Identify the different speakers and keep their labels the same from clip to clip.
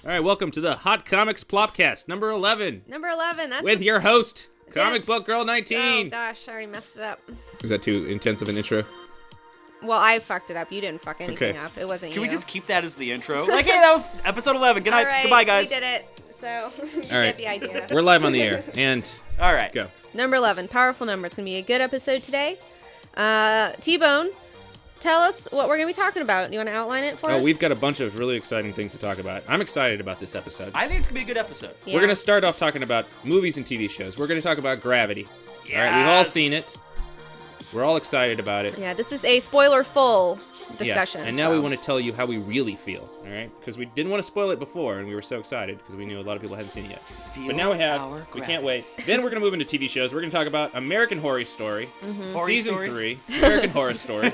Speaker 1: All right, welcome to the Hot Comics Plopcast, number 11.
Speaker 2: Number 11, that's...
Speaker 1: With your host, Comic Book Girl 19.
Speaker 2: Oh, gosh, I already messed it up.
Speaker 1: Was that too intense of an intro?
Speaker 2: Well, I fucked it up. You didn't fuck anything up. It wasn't
Speaker 3: Can
Speaker 2: you.
Speaker 3: we just keep that as the intro? Like, hey, that was episode 11. Good night.
Speaker 2: All right,
Speaker 3: Goodbye, guys.
Speaker 2: we did it. So, you
Speaker 1: All right.
Speaker 2: get the idea.
Speaker 1: We're live on the air, and
Speaker 3: All right.
Speaker 1: go.
Speaker 2: Number 11, powerful number. It's going to be a good episode today. T-Bone, tell us what we're going to be talking about. You want to outline it for us?
Speaker 1: Oh, we've got a bunch of really exciting things to talk about. I'm excited about this episode.
Speaker 3: I think it's going to be a good episode.
Speaker 2: Yeah.
Speaker 1: We're going to start off talking about movies and TV shows. We're going to talk about Gravity.
Speaker 3: Yes.
Speaker 1: All right, we've all seen it. We're all excited about it.
Speaker 2: Yeah, this is a spoiler-full discussion.
Speaker 1: Yeah. And now we want to tell you how we really feel, all right? Because we didn't want to spoil it before, and we were so excited because we knew a lot of people hadn't seen it yet. But now we have. We can't wait. Then we're going to move into TV shows. We're going to talk about American Horror Story, Season 3, American Horror Story,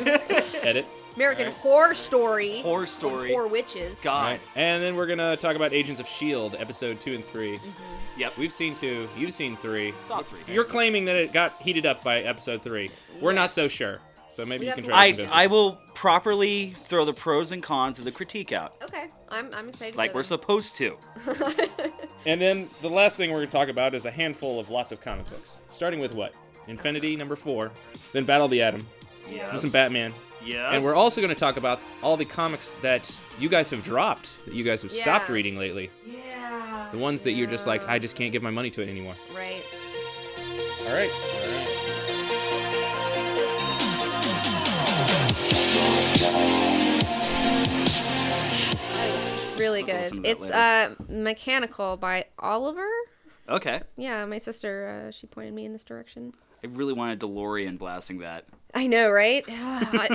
Speaker 1: edit.
Speaker 2: American Horror Story.
Speaker 3: Horror Story.
Speaker 2: Four witches.
Speaker 3: God.
Speaker 1: Right. And then we're going to talk about Agents of S.H.I.E.L.D., episode 2 and 3.
Speaker 3: Yep.
Speaker 1: We've seen 2. You've seen 3.
Speaker 3: Saw 3.
Speaker 1: You're claiming that it got heated up by episode 3. We're not so sure. So maybe you can try to convince
Speaker 3: I
Speaker 1: us.
Speaker 3: will properly throw the pros and cons of the critique out.
Speaker 2: Okay, I'm excited
Speaker 3: Like
Speaker 2: for
Speaker 3: we're
Speaker 2: them.
Speaker 3: supposed to.
Speaker 1: And then the last thing we're going to talk about is a handful of lots of comic books. Starting with what? Infinity, number 4. Then Battle of the Atom.
Speaker 3: Yes.
Speaker 1: Then some Batman.
Speaker 3: Yes.
Speaker 1: And we're also going to talk about all the comics that you guys have dropped, that you guys have stopped
Speaker 2: Yeah.
Speaker 1: reading lately.
Speaker 3: Yeah.
Speaker 1: The ones that you're just like, I just can't give my money to it anymore.
Speaker 2: Right.
Speaker 1: All right.
Speaker 2: It's really
Speaker 3: I'll listen
Speaker 2: good.
Speaker 3: to that
Speaker 2: It's Mechanical by Oliver.
Speaker 3: Okay.
Speaker 2: Yeah, my sister, she pointed me in this direction.
Speaker 3: I really wanted DeLorean blasting that.
Speaker 2: I know, right?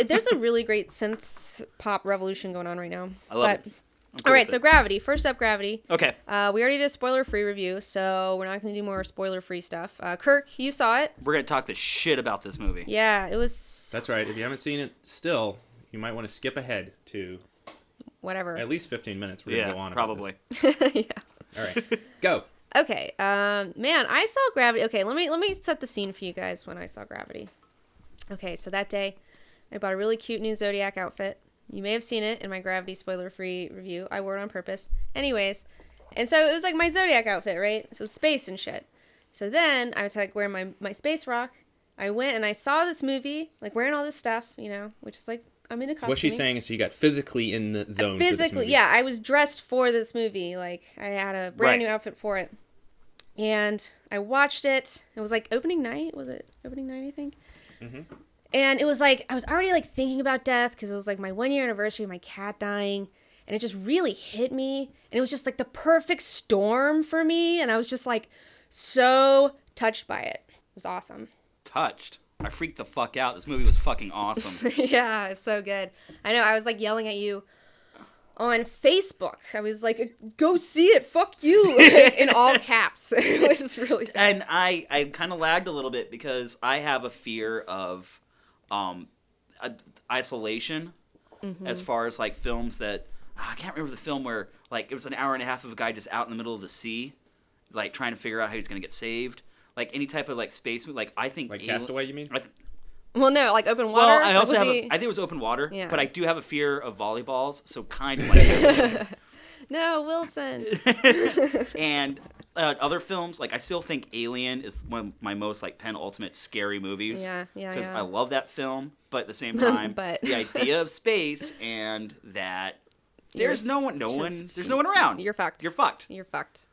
Speaker 2: There's a really great synth pop revolution going on right now.
Speaker 3: I love it. I'm cool
Speaker 2: All right,
Speaker 3: with
Speaker 2: so
Speaker 3: it.
Speaker 2: Gravity. First up, Gravity.
Speaker 3: Okay.
Speaker 2: We already did a spoiler-free review, so we're not going to do more spoiler-free stuff. Kirk, you saw it.
Speaker 3: We're going to talk the shit about this movie.
Speaker 2: Yeah, it was
Speaker 1: That's right. If you haven't seen it still, you might want to skip ahead to
Speaker 2: whatever.
Speaker 1: at least 15 minutes. We're going to go on
Speaker 3: probably.
Speaker 1: about this.
Speaker 2: Yeah.
Speaker 1: All right. Go.
Speaker 2: Okay, man, I saw Gravity. Okay, let me set the scene for you guys when I saw Gravity. Okay, so that day, I bought a really cute new Zodiac outfit. You may have seen it in my Gravity spoiler-free review. I wore it on purpose. Anyways, and so it was like my Zodiac outfit, right? So space and shit. So then I was like wearing my space rock. I went and I saw this movie, like wearing all this stuff, you know, which is like, I'm in a costume.
Speaker 1: What she's saying is you got physically in the zone. For this
Speaker 2: Physically,
Speaker 1: movie.
Speaker 2: yeah, I was dressed for this movie. Like, I had a brand new outfit for it. And I watched it. It was like opening night. Was it opening night, I think? Mm-hmm. And it was like, I was already like thinking about death because it was like my 1-year anniversary of my cat dying. And it just really hit me. And it was just like the perfect storm for me. And I was just like so touched by it. It was awesome.
Speaker 3: Touched. I freaked the fuck out. This movie was fucking awesome.
Speaker 2: Yeah, it's so good. I know, I was like yelling at you on Facebook. I was like, go see it, fuck you, in all caps. It was really good.
Speaker 3: And I kind of lagged a little bit because I have a fear of isolation as far as like films that I can't remember the film where like it was an hour and a half of a guy just out in the middle of the sea, like trying to figure out how he's gonna get saved. Like any type of like space movie. Like I think
Speaker 1: Like Castaway, you mean?
Speaker 2: Well, no, like open water.
Speaker 3: Well, I also
Speaker 2: like,
Speaker 3: have. I think it was open water.
Speaker 2: Yeah.
Speaker 3: But I do have a fear of volleyballs, so kind of like.
Speaker 2: No, Wilson.
Speaker 3: And other films, like I still think Alien is one of my most like penultimate scary movies.
Speaker 2: Yeah.
Speaker 3: Because I love that film, but at the same time,
Speaker 2: But-
Speaker 3: the idea of space and that there's no one
Speaker 2: just-
Speaker 3: around.
Speaker 2: You're fucked.
Speaker 3: You're fucked.
Speaker 2: You're fucked.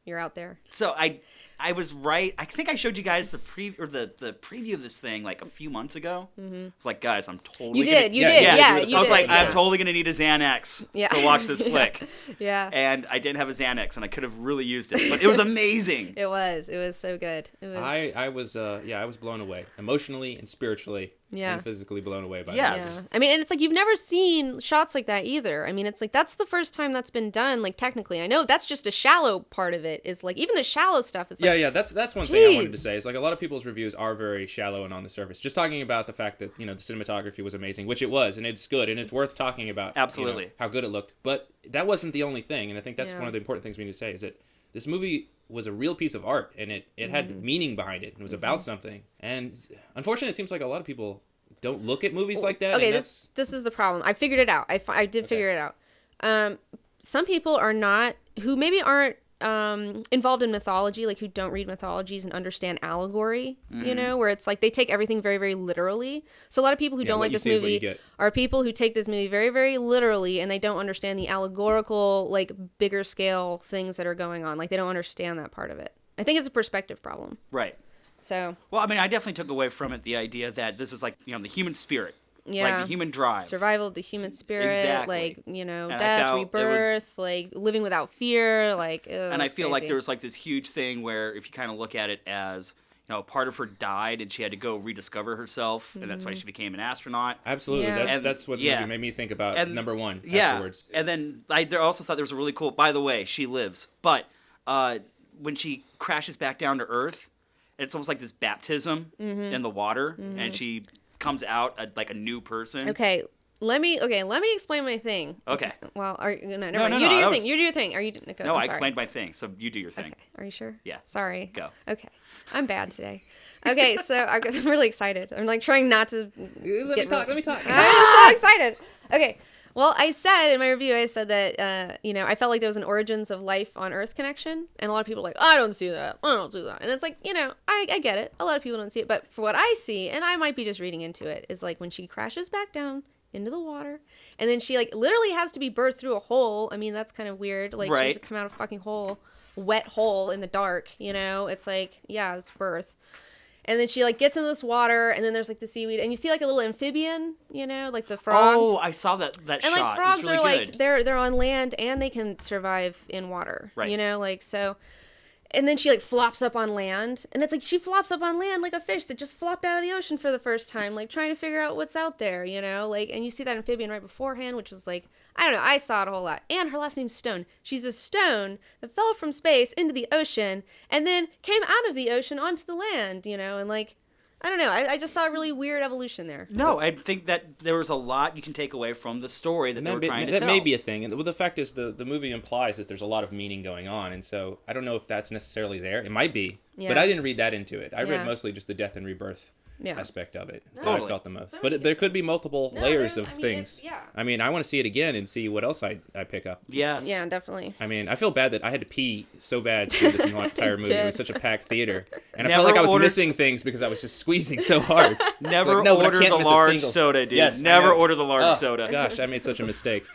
Speaker 2: You're out there.
Speaker 3: So I was right. I think I showed you guys the preview of this thing like a few months ago. Mm-hmm. It's like, guys, I'm totally.
Speaker 2: You did. You did. Yeah, you did.
Speaker 3: I was like,
Speaker 2: yeah.
Speaker 3: I'm totally gonna need a Xanax to watch this flick.
Speaker 2: Yeah.
Speaker 3: And I didn't have a Xanax, and I could have really used it, but it was amazing.
Speaker 2: It was so good. It was.
Speaker 1: I was blown away emotionally and spiritually.
Speaker 2: Yeah.
Speaker 1: And physically blown away by
Speaker 3: Yes.
Speaker 1: that.
Speaker 2: Yeah. I mean, and it's like you've never seen shots like that either. I mean, it's like that's the first time that's been done, like technically. I know that's just a shallow part of it. Is like even the shallow stuff is like
Speaker 1: Yeah, that's one thing I wanted to
Speaker 2: Jeez.
Speaker 1: say. Is like a lot of people's reviews are very shallow and on the surface. Just talking about the fact that, you know, the cinematography was amazing, which it was, and it's good, and it's worth talking about.
Speaker 3: Absolutely.
Speaker 1: You know, how good it looked. But that wasn't the only thing, and I think that's
Speaker 2: Yeah.
Speaker 1: one of the important things we need to say is that this movie was a real piece of art, and it had meaning behind it, and it was about something. And unfortunately, it seems like a lot of people don't look at movies like that.
Speaker 2: Okay,
Speaker 1: and
Speaker 2: this is the problem. I figured it out. I did figure it out. some people are not, who maybe aren't involved in mythology, like who don't read mythologies and understand allegory, you know, where it's like they take everything very, very literally. So a lot of people who don't like this movie are people who take this movie very, very literally, and they don't understand the allegorical, like bigger scale things that are going on. Like they don't understand that part of it. I think it's a perspective problem.
Speaker 3: Right.
Speaker 2: So.
Speaker 3: Well, I mean, I definitely took away from it the idea that this is like, you know, the human spirit.
Speaker 2: Yeah.
Speaker 3: Like the human drive.
Speaker 2: Survival of the human spirit.
Speaker 3: Exactly.
Speaker 2: Like, you know,
Speaker 3: and
Speaker 2: death, rebirth, like living without fear. Like,
Speaker 3: and I feel like there was like this huge thing where if you kind of look at it as, you know, part of her died and she had to go rediscover herself, and that's why she became an astronaut.
Speaker 1: Absolutely.
Speaker 2: Yeah.
Speaker 1: That's what the movie made me think about number one afterwards.
Speaker 3: And then I also thought there was a really cool, by the way, she lives. But when she crashes back down to Earth, it's almost like this baptism in the water, and she comes out like a new person.
Speaker 2: Okay, let me explain my thing.
Speaker 3: Okay.
Speaker 2: Well, never mind.
Speaker 3: No,
Speaker 2: you do your thing. You do your thing. Are you? Go,
Speaker 3: no,
Speaker 2: I'm
Speaker 3: I
Speaker 2: sorry.
Speaker 3: explained my thing, so you do your thing.
Speaker 2: Okay. Are you sure?
Speaker 3: Yeah.
Speaker 2: Sorry.
Speaker 3: Go.
Speaker 2: Okay. I'm bad today. Okay, so I'm really excited. I'm like trying not to.
Speaker 1: Let me talk.
Speaker 2: I'm so excited. Okay. Well, I said in my review, I said that, you know, I felt like there was an origins of life on Earth connection. And a lot of people are like, I don't see that. I don't do that. And it's like, you know, I get it. A lot of people don't see it. But for what I see, and I might be just reading into it, is like when she crashes back down into the water. And then she like literally has to be birthed through a hole. I mean, that's kind of weird. Like she has to come out of a fucking hole, wet hole in the dark, you know? It's like, yeah, it's birth. And then she like gets in this water, and then there's like the seaweed, and you see like a little amphibian, you know, like the frog.
Speaker 3: Oh, I saw that
Speaker 2: and
Speaker 3: shot.
Speaker 2: Like frogs
Speaker 3: it's really
Speaker 2: are
Speaker 3: good.
Speaker 2: like they're on land and they can survive in water,
Speaker 3: right?
Speaker 2: You know, like so. And then she like flops up on land, and it's like she flops up on land like a fish that just flopped out of the ocean for the first time, like trying to figure out what's out there, you know, like. And you see that amphibian right beforehand, which was like, I don't know, I saw it a whole lot. And her last name's Stone. She's a stone that fell from space into the ocean and then came out of the ocean onto the land, you know, and like. I don't know. I just saw a really weird evolution there.
Speaker 3: No, I think that there was a lot you can take away from the story that they were trying to tell.
Speaker 1: That may be a thing. And the fact is the movie implies that there's a lot of meaning going on. And so I don't know if that's necessarily there. It might be. Yeah. But I didn't read that into it. I read mostly just the death and rebirth aspect of it. That I felt the most. But there could be multiple layers of things. I mean, I want to see it again and see what else I pick up.
Speaker 3: Yes.
Speaker 2: Yeah, definitely.
Speaker 1: I mean, I feel bad that I had to pee so bad through this entire movie. It was such a packed theater. And I felt like I was missing things because I was just squeezing so hard.
Speaker 3: Never order the large soda, dude.
Speaker 1: Yes,
Speaker 3: never order the large soda.
Speaker 1: Gosh, I made such a mistake.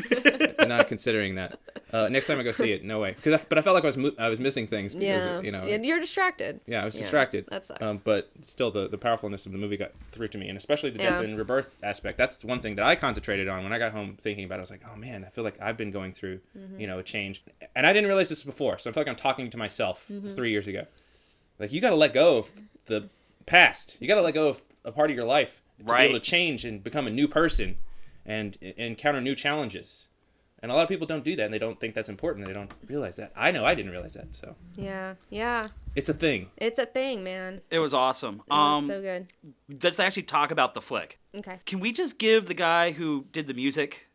Speaker 1: Not considering that. Next time I go see it, no way. But I felt like I was missing things because you know.
Speaker 2: You're distracted.
Speaker 1: Yeah, I was distracted.
Speaker 2: That sucks.
Speaker 1: But still, the powerfulness of the movie got through to me, and especially the death and rebirth aspect. That's one thing that I concentrated on when I got home thinking about it. I was like, oh man, I feel like I've been going through, you know, a change, and I didn't realize this before. So I feel like I'm talking to myself 3 years ago. Like you got to let go of the past. You got to let go of a part of your life to be able to change and become a new person, and encounter new challenges. And a lot of people don't do that, and they don't think that's important. They don't realize that. I know I didn't realize that. So
Speaker 2: yeah,
Speaker 1: it's a thing.
Speaker 2: It's a thing, man.
Speaker 3: It was awesome.
Speaker 2: It was so good.
Speaker 3: Let's actually talk about the flick.
Speaker 2: Okay.
Speaker 3: Can we just give the guy who did the music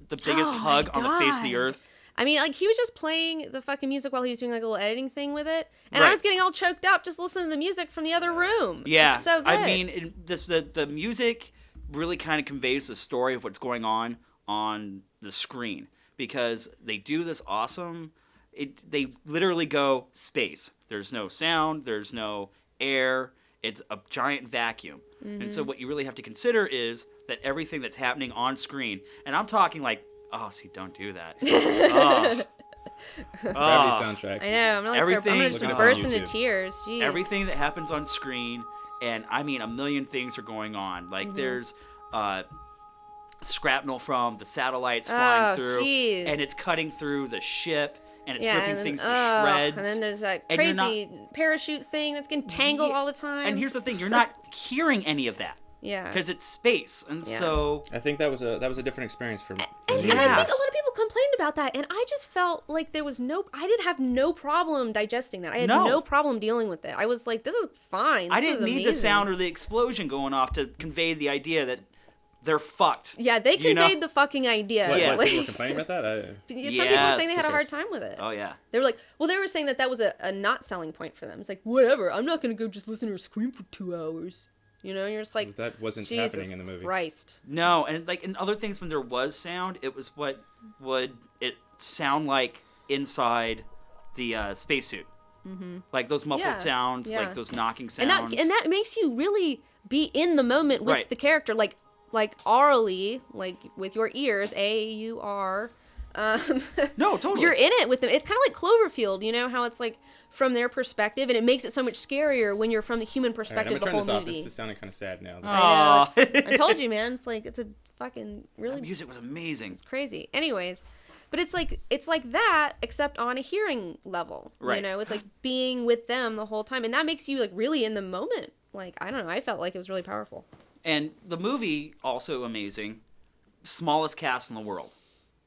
Speaker 3: the biggest hug on the face of the earth?
Speaker 2: I mean, like, he was just playing the fucking music while he was doing, like, a little editing thing with it. And I was getting all choked up just listening to the music from the other room.
Speaker 3: Yeah.
Speaker 2: It's so good.
Speaker 3: I mean, the music really kind of conveys the story of what's going on the screen. Because they do this awesome... They literally go space. There's no sound. There's no air. It's a giant vacuum. Mm-hmm. And so what you really have to consider is that everything that's happening on screen... And I'm talking like... Oh, see, don't do that.
Speaker 1: Gravity soundtrack.
Speaker 2: I know. I'm gonna just burst into tears. Jeez.
Speaker 3: Everything that happens on screen, and I mean, a million things are going on. Like there's shrapnel from the satellites flying through, and it's cutting through the ship, and it's ripping things to shreds.
Speaker 2: And then there's that crazy parachute thing that's getting tangled all the time.
Speaker 3: And here's the thing: you're not hearing any of that.
Speaker 2: Yeah.
Speaker 3: Because it's space, and so
Speaker 1: I think that was a different experience for me.
Speaker 2: And I think a lot of people complained about that, and I just felt like I did have no problem digesting that. I had no problem dealing with it. I was like, this is fine.
Speaker 3: I didn't need the sound or the explosion going off to convey the idea that they're fucked.
Speaker 2: Yeah, they conveyed the fucking idea.
Speaker 1: What, people were complaining about that?
Speaker 2: Some people were saying they had a hard time with it.
Speaker 3: Oh, yeah.
Speaker 2: They were like, they were saying that was a not selling point for them. It's like, whatever, I'm not going to go just listen to her scream for 2 hours. You know, you're just like,
Speaker 1: that wasn't happening in the movie.
Speaker 2: Christ.
Speaker 3: No, and like in other things when there was sound, it was what would it sound like inside the spacesuit. Mm-hmm. Like those muffled sounds, like those knocking sounds.
Speaker 2: And that makes you really be in the moment with the character, like aurally, like with your ears, A-U-R.
Speaker 3: No, totally.
Speaker 2: You're in it with them. It's kind of like Cloverfield, you know, how it's like from their perspective, and it makes it so much scarier when you're from the human perspective of the whole movie.
Speaker 1: This is sounding kind of sad now.
Speaker 2: I know. I told you, man. It's like, it's a fucking really...
Speaker 3: That music was amazing.
Speaker 2: It's crazy. Anyways, but it's like that, except on a hearing level.
Speaker 3: Right.
Speaker 2: You know, it's like being with them the whole time, and that makes you like really in the moment. Like, I don't know. I felt like it was really powerful.
Speaker 3: And the movie, also amazing. Smallest cast in the world.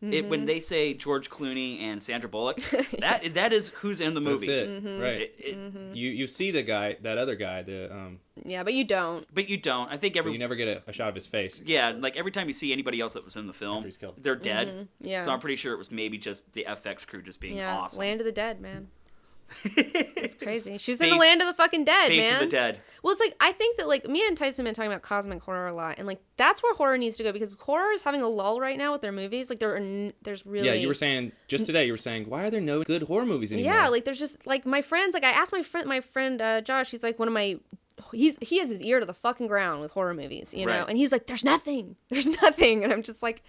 Speaker 3: When they say George Clooney and Sandra Bullock, that is who's in the movie.
Speaker 1: That's it, right? You see that other guy,
Speaker 2: yeah, but you don't.
Speaker 3: I think
Speaker 1: you never get a shot of his face.
Speaker 3: Yeah, like every time you see anybody else that was in the film, they're dead.
Speaker 2: Yeah.
Speaker 3: So I'm pretty sure it was maybe just the FX crew just being awesome.
Speaker 2: Land of the Dead, man. It's crazy. She was in the land of the fucking dead,
Speaker 3: Space
Speaker 2: man.
Speaker 3: of the dead.
Speaker 2: Well, it's like, I think that like me and Tyson have been talking about cosmic horror a lot, and like that's where horror needs to go, because horror is having a lull right now with their movies. Like there's really...
Speaker 1: Yeah, you were saying just today. You were saying, why are there no good horror movies anymore?
Speaker 2: Yeah, like there's just like my friends. Like I asked my friend Josh. He's like one of my... He has his ear to the fucking ground with horror movies, you know, and he's like, there's nothing, and I'm just like,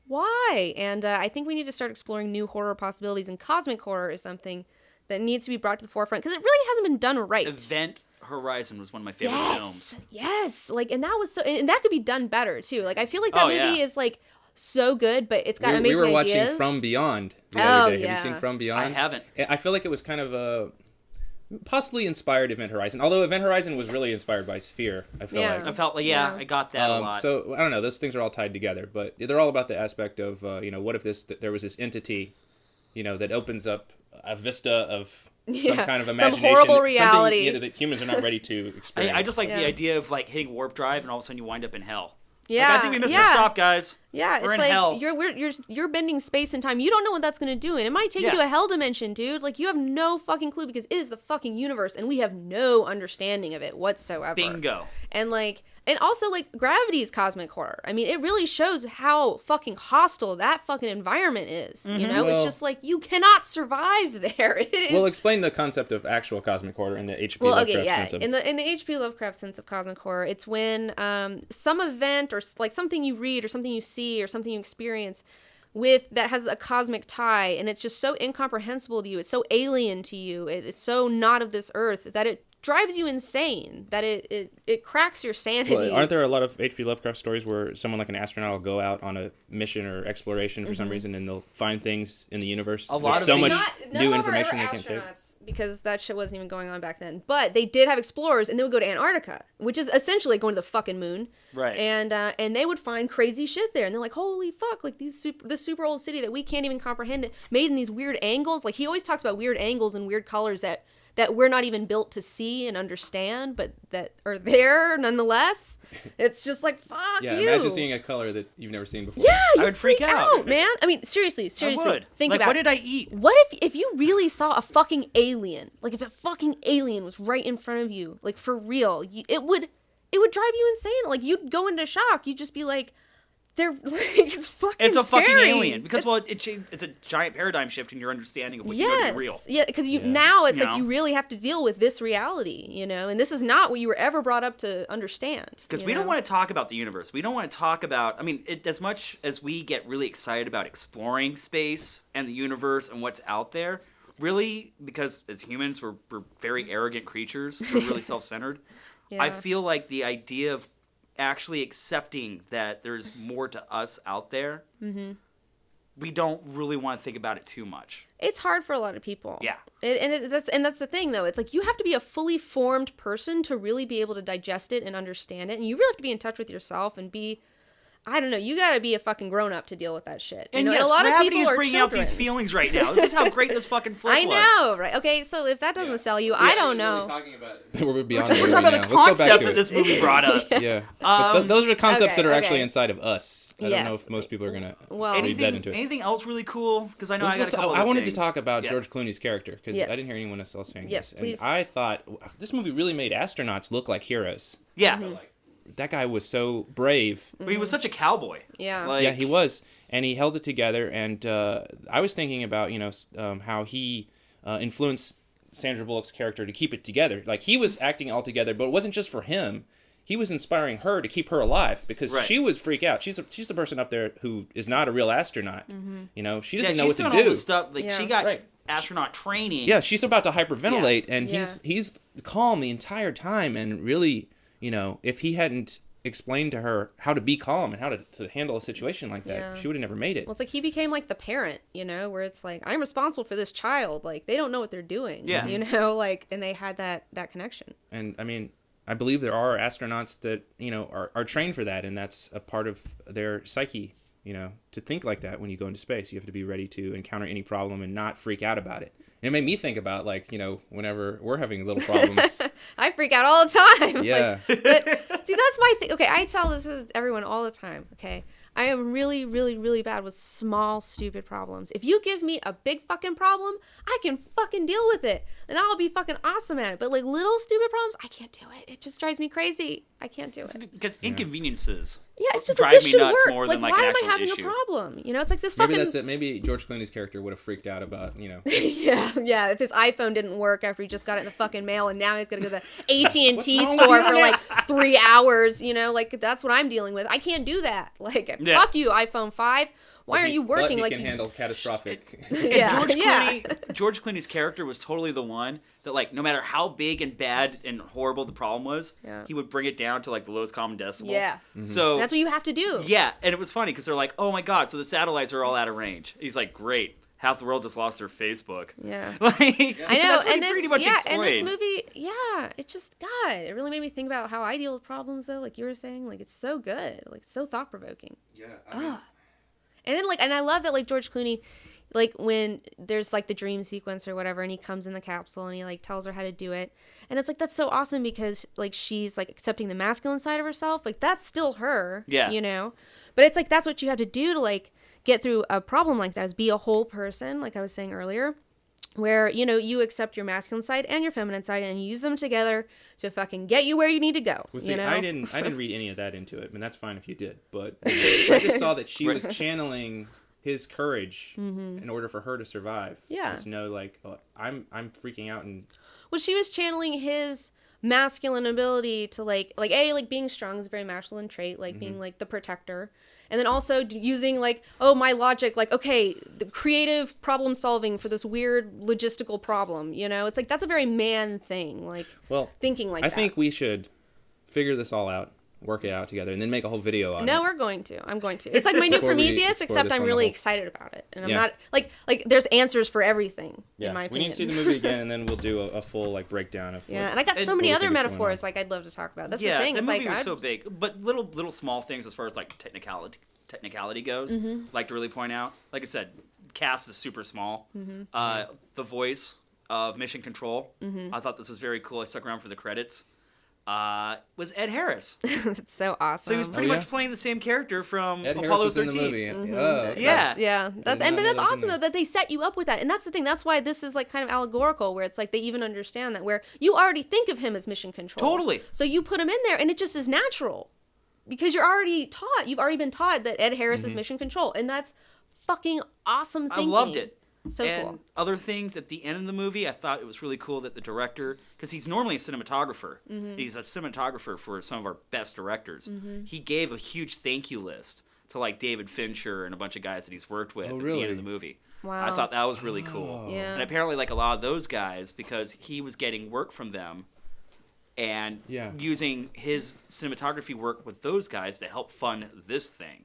Speaker 2: why? And I think we need to start exploring new horror possibilities, and cosmic horror is something that needs to be brought to the forefront, because it really hasn't been done right.
Speaker 3: Event Horizon was one of my favorite films.
Speaker 2: Yes, like, and that was so, and that could be done better too. Like, I feel like that movie is like so good, but it's got amazing ideas.
Speaker 1: We were watching From Beyond the other day.
Speaker 2: Yeah.
Speaker 1: Have you seen From Beyond?
Speaker 3: I haven't.
Speaker 1: I feel like it was kind of possibly inspired Event Horizon, although Event Horizon was really inspired by Sphere. I feel like.
Speaker 3: I felt like I got that a lot.
Speaker 1: So I don't know. Those things are all tied together, but they're all about the aspect of what if there was this entity, that opens up a vista of some kind of imagination,
Speaker 2: some horrible reality
Speaker 1: that humans are not ready to experience.
Speaker 3: I just like the idea of like hitting warp drive and all of a sudden you wind up in hell.
Speaker 2: Yeah,
Speaker 3: like, I think we missed our stop, guys.
Speaker 2: Yeah,
Speaker 3: we're
Speaker 2: it's
Speaker 3: in
Speaker 2: like
Speaker 3: hell.
Speaker 2: you're bending space and time. You don't know what that's gonna do, and it might take you to a hell dimension, dude. Like, you have no fucking clue, because it is the fucking universe, and we have no understanding of it whatsoever.
Speaker 3: Bingo.
Speaker 2: And also, like, Gravity's cosmic horror. I mean, it really shows how fucking hostile that fucking environment is. You know, it's just like, you cannot survive there. It is...
Speaker 1: Well, explain the concept of actual cosmic horror in the H.P. Lovecraft sense of...
Speaker 2: In the H.P. Lovecraft sense of cosmic horror, it's when some event or like something you read or something you see or something you experience that has a cosmic tie, and it's just so incomprehensible to you. It's so alien to you. It is so not of this earth that it drives you insane, that it cracks your sanity.
Speaker 1: Well, aren't there a lot of H.P. Lovecraft stories where someone like an astronaut will go out on a mission or exploration for some reason, and they'll find things in the universe? There's so much new information they can't take.
Speaker 2: Because that shit wasn't even going on back then. But they did have explorers, and they would go to Antarctica, which is essentially going to the fucking moon.
Speaker 3: Right.
Speaker 2: And they would find crazy shit there, and they're like, holy fuck, like this super old city that we can't even comprehend, made in these weird angles. Like, he always talks about weird angles and weird colors that we're not even built to see and understand, but that are there nonetheless. It's just like, fuck you.
Speaker 1: Imagine seeing a color that you've never seen before.
Speaker 2: Yeah,
Speaker 3: I would freak out,
Speaker 2: man. I mean, seriously,
Speaker 3: I would.
Speaker 2: think
Speaker 3: like,
Speaker 2: about it.
Speaker 3: What did I eat?
Speaker 2: What if you really saw a fucking alien? Like, if a fucking alien was right in front of you, like, for real, it would drive you insane. Like, you'd go into shock. You'd just be like, they're like, it's fucking scary.
Speaker 3: Fucking alien, because it's a giant paradigm shift in your understanding of what you know to be real.
Speaker 2: Yeah, because now it's like you really have to deal with this reality, and this is not what you were ever brought up to understand.
Speaker 3: Because we don't want to talk about the universe. We don't want to talk about. I mean, as much as we get really excited about exploring space and the universe and what's out there, really, because as humans we're very arrogant creatures. We're really self-centered. Yeah. I feel like the idea of actually accepting that there's more to us out there, we don't really want to think about it too much.
Speaker 2: It's hard for a lot of people.
Speaker 3: Yeah.
Speaker 2: That's the thing, though. It's like, you have to be a fully formed person to really be able to digest it and understand it, and you really have to be in touch with yourself and be... I don't know. You gotta be a fucking grown up to deal with that shit.
Speaker 3: And
Speaker 2: yes,
Speaker 3: a lot of people are bringing
Speaker 2: children.
Speaker 3: out these feelings right now. This is how great this fucking flick was.
Speaker 2: I know, right? Okay, so if that doesn't sell you, I don't know.
Speaker 1: We're beyond
Speaker 3: we're talking about the concepts that this movie brought up.
Speaker 1: Yeah, but those are concepts that are actually inside of us. I don't know if most people are gonna read that into it.
Speaker 3: Anything else really cool? Because I know I
Speaker 1: wanted to talk about George Clooney's character, because I didn't hear anyone else saying this.
Speaker 2: Please.
Speaker 1: And I thought this movie really made astronauts look like heroes.
Speaker 3: Yeah.
Speaker 1: That guy was so brave.
Speaker 3: But he was such a cowboy.
Speaker 2: Yeah.
Speaker 1: Yeah, he was. and he held it together. And I was thinking about how he influenced Sandra Bullock's character to keep it together. Like, he was acting all together, but it wasn't just for him. He was inspiring her to keep her alive, because she would freak out. She's the person up there who is not a real astronaut. She doesn't know what to do.
Speaker 3: All this stuff. Like, she got astronaut training.
Speaker 1: Yeah, she's about to hyperventilate, and he's calm the entire time. And really, if he hadn't explained to her how to be calm and how to handle a situation like that, she would have never made it.
Speaker 2: Well, it's like he became like the parent, where it's like, I'm responsible for this child. Like, they don't know what they're doing. Yeah. And they had that connection.
Speaker 1: And I mean, I believe there are astronauts that, are trained for that, and that's a part of their psyche, to think like that when you go into space. You have to be ready to encounter any problem and not freak out about it. And it made me think about, like, whenever we're having little problems.
Speaker 2: I freak out all the time.
Speaker 1: Yeah.
Speaker 2: But, see, that's my thing. Okay, I tell this to everyone all the time, okay? I am really, really, really bad with small, stupid problems. If you give me a big fucking problem, I can fucking deal with it. And I'll be fucking awesome at it. But, like, little stupid problems, I can't do it. It just drives me crazy. I can't do it.
Speaker 3: Because inconveniences
Speaker 2: it's just
Speaker 3: drive
Speaker 2: like, this
Speaker 3: me
Speaker 2: should
Speaker 3: nuts
Speaker 2: work.
Speaker 3: more than, like,
Speaker 2: why
Speaker 3: an
Speaker 2: am I
Speaker 3: actual
Speaker 2: having
Speaker 3: issue.
Speaker 2: a problem? It's like this fucking...
Speaker 1: Maybe that's it. Maybe George Clooney's character would have freaked out about,
Speaker 2: yeah. If his iPhone didn't work after he just got it in the fucking mail, and now he's got to go to the AT&T store for, like, 3 hours, like, that's what I'm dealing with. I can't do that. Like, fuck you, iPhone 5. Why aren't you working?
Speaker 1: But
Speaker 2: like,
Speaker 1: he can handle catastrophic.
Speaker 3: George Clooney's character was totally the one that, like, no matter how big and bad and horrible the problem was, he would bring it down to, like, the lowest common decibel.
Speaker 2: Yeah.
Speaker 1: Mm-hmm.
Speaker 3: So
Speaker 2: that's what you have to do.
Speaker 3: Yeah, and it was funny because they're like, "Oh my god, so the satellites are all out of range." He's like, "Great, half the world just lost their Facebook."
Speaker 2: Yeah.
Speaker 3: Like,
Speaker 2: I know,
Speaker 3: that's what
Speaker 2: and
Speaker 3: he pretty much
Speaker 2: and this
Speaker 3: explained.
Speaker 2: movie, it just, God, it really made me think about how I deal with problems, though. Like you were saying, like, it's so good, like, so thought provoking.
Speaker 1: Yeah.
Speaker 2: And then, like, and I love that, like, George Clooney, like, when there's, like, the dream sequence or whatever, and he comes in the capsule and he, like, tells her how to do it. And it's like, that's so awesome because, like, she's, like, accepting the masculine side of herself. Like, that's still her.
Speaker 3: Yeah.
Speaker 2: But it's like, that's what you have to do to, like, get through a problem like that, is be a whole person, like I was saying earlier, where, you accept your masculine side and your feminine side and you use them together to fucking get you where you need to go.
Speaker 1: Well, see, I didn't read any of that into it. I mean, that's fine if you did. But I just saw that she was channeling his courage in order for her to survive.
Speaker 2: Yeah.
Speaker 1: And to know, like, oh, I'm freaking out. And
Speaker 2: well, she was channeling his masculine ability to, like being strong is a very masculine trait, like being, like, the protector. And then also using, like, my logic, like, okay, the creative problem solving for this weird logistical problem, It's like, that's a very man thing, like, thinking like that.
Speaker 1: I think we should figure this all out, work it out together, and then make a whole video on it.
Speaker 2: No, we're going to. I'm going to. It's like my new Prometheus, except I'm really excited about it. And I'm not, like, there's answers for everything, in my opinion.
Speaker 1: We need to see the movie again, and then we'll do a full, like, breakdown of
Speaker 2: and I got so many other metaphors, like, I'd love to talk about. That's the thing.
Speaker 3: The
Speaker 2: it's
Speaker 3: movie
Speaker 2: like,
Speaker 3: was so big. But little small things as far as, like, technicality goes, like to really point out. Like I said, cast is super small. The voice of Mission Control, I thought this was very cool. I stuck around for the credits. Was Ed Harris.
Speaker 2: That's so awesome.
Speaker 3: So he was pretty much playing the same character from
Speaker 1: Ed
Speaker 3: Apollo
Speaker 1: Harris
Speaker 3: 13.
Speaker 1: Was in the movie.
Speaker 2: That's awesome though that they set you up with that, and that's the thing. That's why this is, like, kind of allegorical, where it's like they even understand that, where you already think of him as Mission Control.
Speaker 3: Totally.
Speaker 2: So you put him in there, and it just is natural. Because you've already been taught that Ed Harris is Mission Control, and that's fucking awesome thinking.
Speaker 3: I loved it.
Speaker 2: So
Speaker 3: and
Speaker 2: cool.
Speaker 3: Other things at the end of the movie, I thought it was really cool that the director, because he's normally a cinematographer, he's a cinematographer for some of our best directors. He gave a huge thank you list to, like, David Fincher and a bunch of guys that he's worked with at the end of the movie.
Speaker 2: Wow.
Speaker 3: I thought that was really cool.
Speaker 2: Yeah.
Speaker 3: And apparently, like, a lot of those guys, because he was getting work from them and using his cinematography work with those guys to help fund this thing.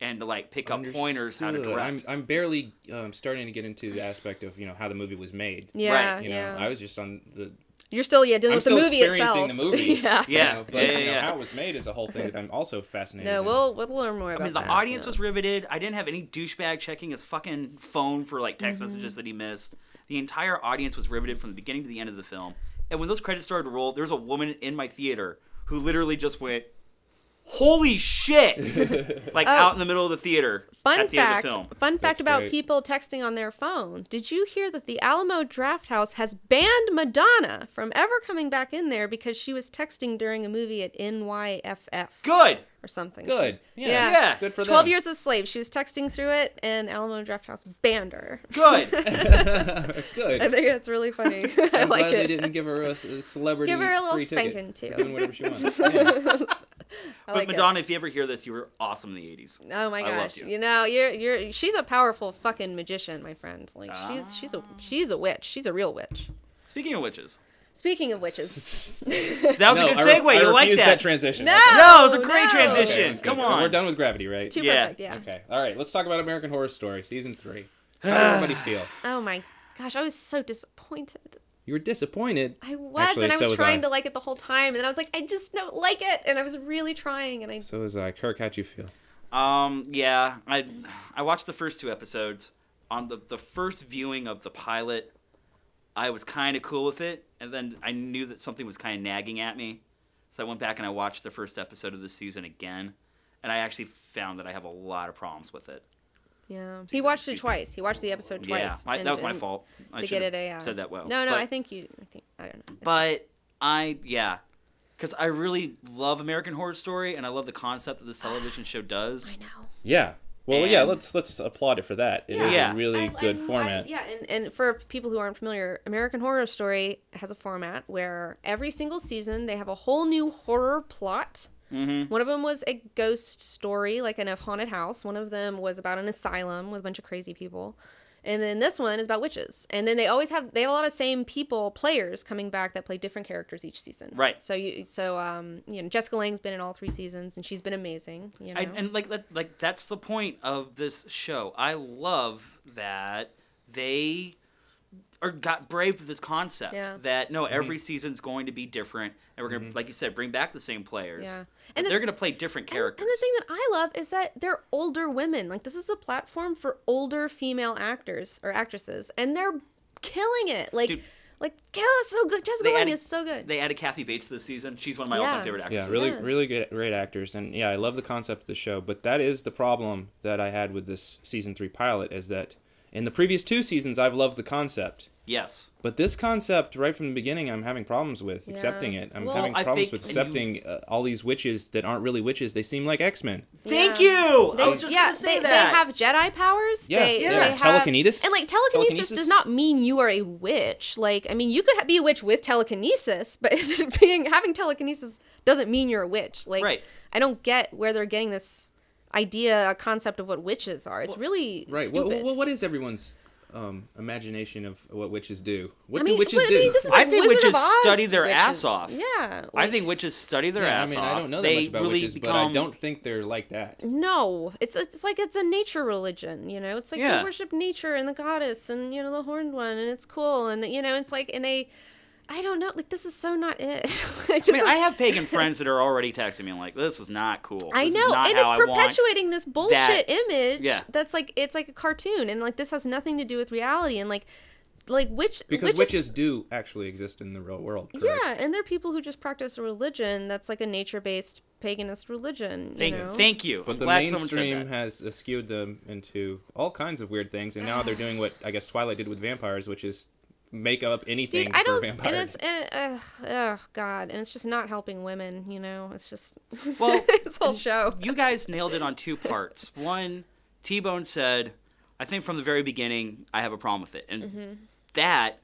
Speaker 3: And to, like, pick up pointers how to direct.
Speaker 1: I'm barely starting to get into the aspect of, how the movie was made.
Speaker 2: Yeah,
Speaker 1: right. I was just on the...
Speaker 2: You're still, dealing with the movie itself.
Speaker 1: I'm still experiencing the movie.
Speaker 3: But
Speaker 1: how it was made is a whole thing that I'm also fascinated
Speaker 2: No, we'll learn more about that.
Speaker 3: I mean, the audience was riveted. I didn't have any douchebag checking his fucking phone for, like, text messages that he missed. The entire audience was riveted from the beginning to the end of the film. And when those credits started to roll, there was a woman in my theater who literally just went... holy shit! Like out in the middle of the theater at the end of the film.
Speaker 2: Fun fact about people texting on their phones. Did you hear that the Alamo Drafthouse has banned Madonna from ever coming back in there because she was texting during a movie at NYFF?
Speaker 3: Good.
Speaker 2: Or something.
Speaker 1: Good. Yeah. Good for them.
Speaker 2: 12 Years a Slave. She was texting through it, and Alamo Drafthouse banned her.
Speaker 3: Good.
Speaker 1: Good.
Speaker 2: I think that's really funny. I like
Speaker 1: glad
Speaker 2: it.
Speaker 1: they didn't give her a celebrity.
Speaker 2: Give her a little
Speaker 1: free
Speaker 2: spanking,
Speaker 1: ticket.
Speaker 2: too.
Speaker 1: Doing whatever she wants. Yeah.
Speaker 3: But Madonna, if you ever hear this, you were awesome in the 80s.
Speaker 2: Oh my gosh!
Speaker 3: I loved you.
Speaker 2: You know, she's a powerful fucking magician, my friend. Like she's a witch. She's a real witch.
Speaker 3: Speaking of witches.
Speaker 2: Speaking of witches,
Speaker 3: that was a good segue. You like that
Speaker 1: transition?
Speaker 2: No,
Speaker 3: it was a great transition.
Speaker 1: Okay,
Speaker 3: Come on,
Speaker 1: we're done with Gravity, right?
Speaker 2: it's too perfect. Yeah.
Speaker 1: Okay. All right. Let's talk about American Horror Story season 3. How did everybody feel?
Speaker 2: Oh my gosh, I was so disappointed.
Speaker 1: You were disappointed.
Speaker 2: I was,
Speaker 1: Actually,
Speaker 2: and I
Speaker 1: so
Speaker 2: was trying
Speaker 1: I.
Speaker 2: to like it the whole time, and I was like, I just don't like it, and I was really trying, and I.
Speaker 1: So was I. Kirk, how'd you feel?
Speaker 3: Yeah, I watched the first 2 episodes. On the first viewing of the pilot, I was kind of cool with it, and then I knew that something was kind of nagging at me, so I went back and I watched the first episode of the season again, and I actually found that I have a lot of problems with it.
Speaker 2: Yeah, he watched it twice. He watched the episode twice.
Speaker 3: Yeah, that was my fault.
Speaker 2: To get it
Speaker 3: said that well.
Speaker 2: No,
Speaker 3: but,
Speaker 2: I think I don't know.
Speaker 3: But because I really love American Horror Story, and I love the concept that this television show does.
Speaker 2: I know.
Speaker 1: Yeah. Well, yeah. Let's applaud it for that. It is a really good format.
Speaker 2: And for people who aren't familiar, American Horror Story has a format where every single season they have a whole new horror plot.
Speaker 3: Mm-hmm.
Speaker 2: One of them was a ghost story, like in a haunted house. One of them was about an asylum with a bunch of crazy people. And then this one is about witches. And then they have a lot of same players coming back that play different characters each season.
Speaker 3: Right.
Speaker 2: So Jessica Lange's been in all 3 seasons, and she's been amazing. You know?
Speaker 3: And that's the point of this show. I love that they got brave with this concept that every season's going to be different, and we're gonna, like you said, bring back the same players.
Speaker 2: Yeah,
Speaker 3: and they're gonna play different characters.
Speaker 2: And the thing that I love is that they're older women. Like, this is a platform for older female actors or actresses, and they're killing it. Like,
Speaker 3: Dude,
Speaker 2: it's so good. Jessica Lange is so good.
Speaker 3: They added Kathy Bates this season. She's one of my all-time favorite actresses.
Speaker 1: Yeah, really good, great actors, and I love the concept of the show. But that is the problem that I had with this season 3 pilot, is that in the previous 2 seasons, I've loved the concept.
Speaker 3: Yes.
Speaker 1: But this concept, right from the beginning, I'm having problems with accepting it. I'm having problems with accepting all these witches that aren't really witches. They seem like X-Men.
Speaker 3: Thank you! I was just going to say that.
Speaker 2: They have Jedi powers.
Speaker 1: Yeah,
Speaker 2: they
Speaker 1: telekinesis.
Speaker 2: And, telekinesis does not mean you are a witch. You could be a witch with telekinesis, but having telekinesis doesn't mean you're a witch.
Speaker 3: Right.
Speaker 2: I don't get where they're getting this a concept of what witches are. It's really stupid.
Speaker 1: What is everyone's imagination of what witches do? What do witches do?
Speaker 2: This is
Speaker 3: I think
Speaker 2: Wizard
Speaker 3: witches
Speaker 2: of Oz
Speaker 3: study their
Speaker 2: witches.
Speaker 3: ass off.
Speaker 2: Yeah.
Speaker 3: I think witches study their ass off.
Speaker 1: I don't know that much about witches, but I don't think they're like that.
Speaker 2: No. It's a nature religion, you know? It's like they worship nature and the goddess and, the horned one, and it's cool. And, it's like, and they... I don't know. This is so not it.
Speaker 3: I have pagan friends that are already texting me like, "This is not cool."
Speaker 2: I know, and it's perpetuating this bullshit image. Yeah. That's it's like a cartoon, and this has nothing to do with reality, and because
Speaker 1: witches do actually exist in the real world. Correct?
Speaker 2: Yeah, and they're people who just practice a religion that's like a nature-based paganist religion.
Speaker 3: Thank you.
Speaker 1: But the mainstream has skewed them into all kinds of weird things, and now they're doing what I guess Twilight did with vampires, which is make up anything for vampires.
Speaker 2: Oh God, and it's just not helping women. It's just
Speaker 3: this
Speaker 2: whole show.
Speaker 3: You guys nailed it on 2 parts. One, T-Bone said, "I think from the very beginning I have a problem with it," and that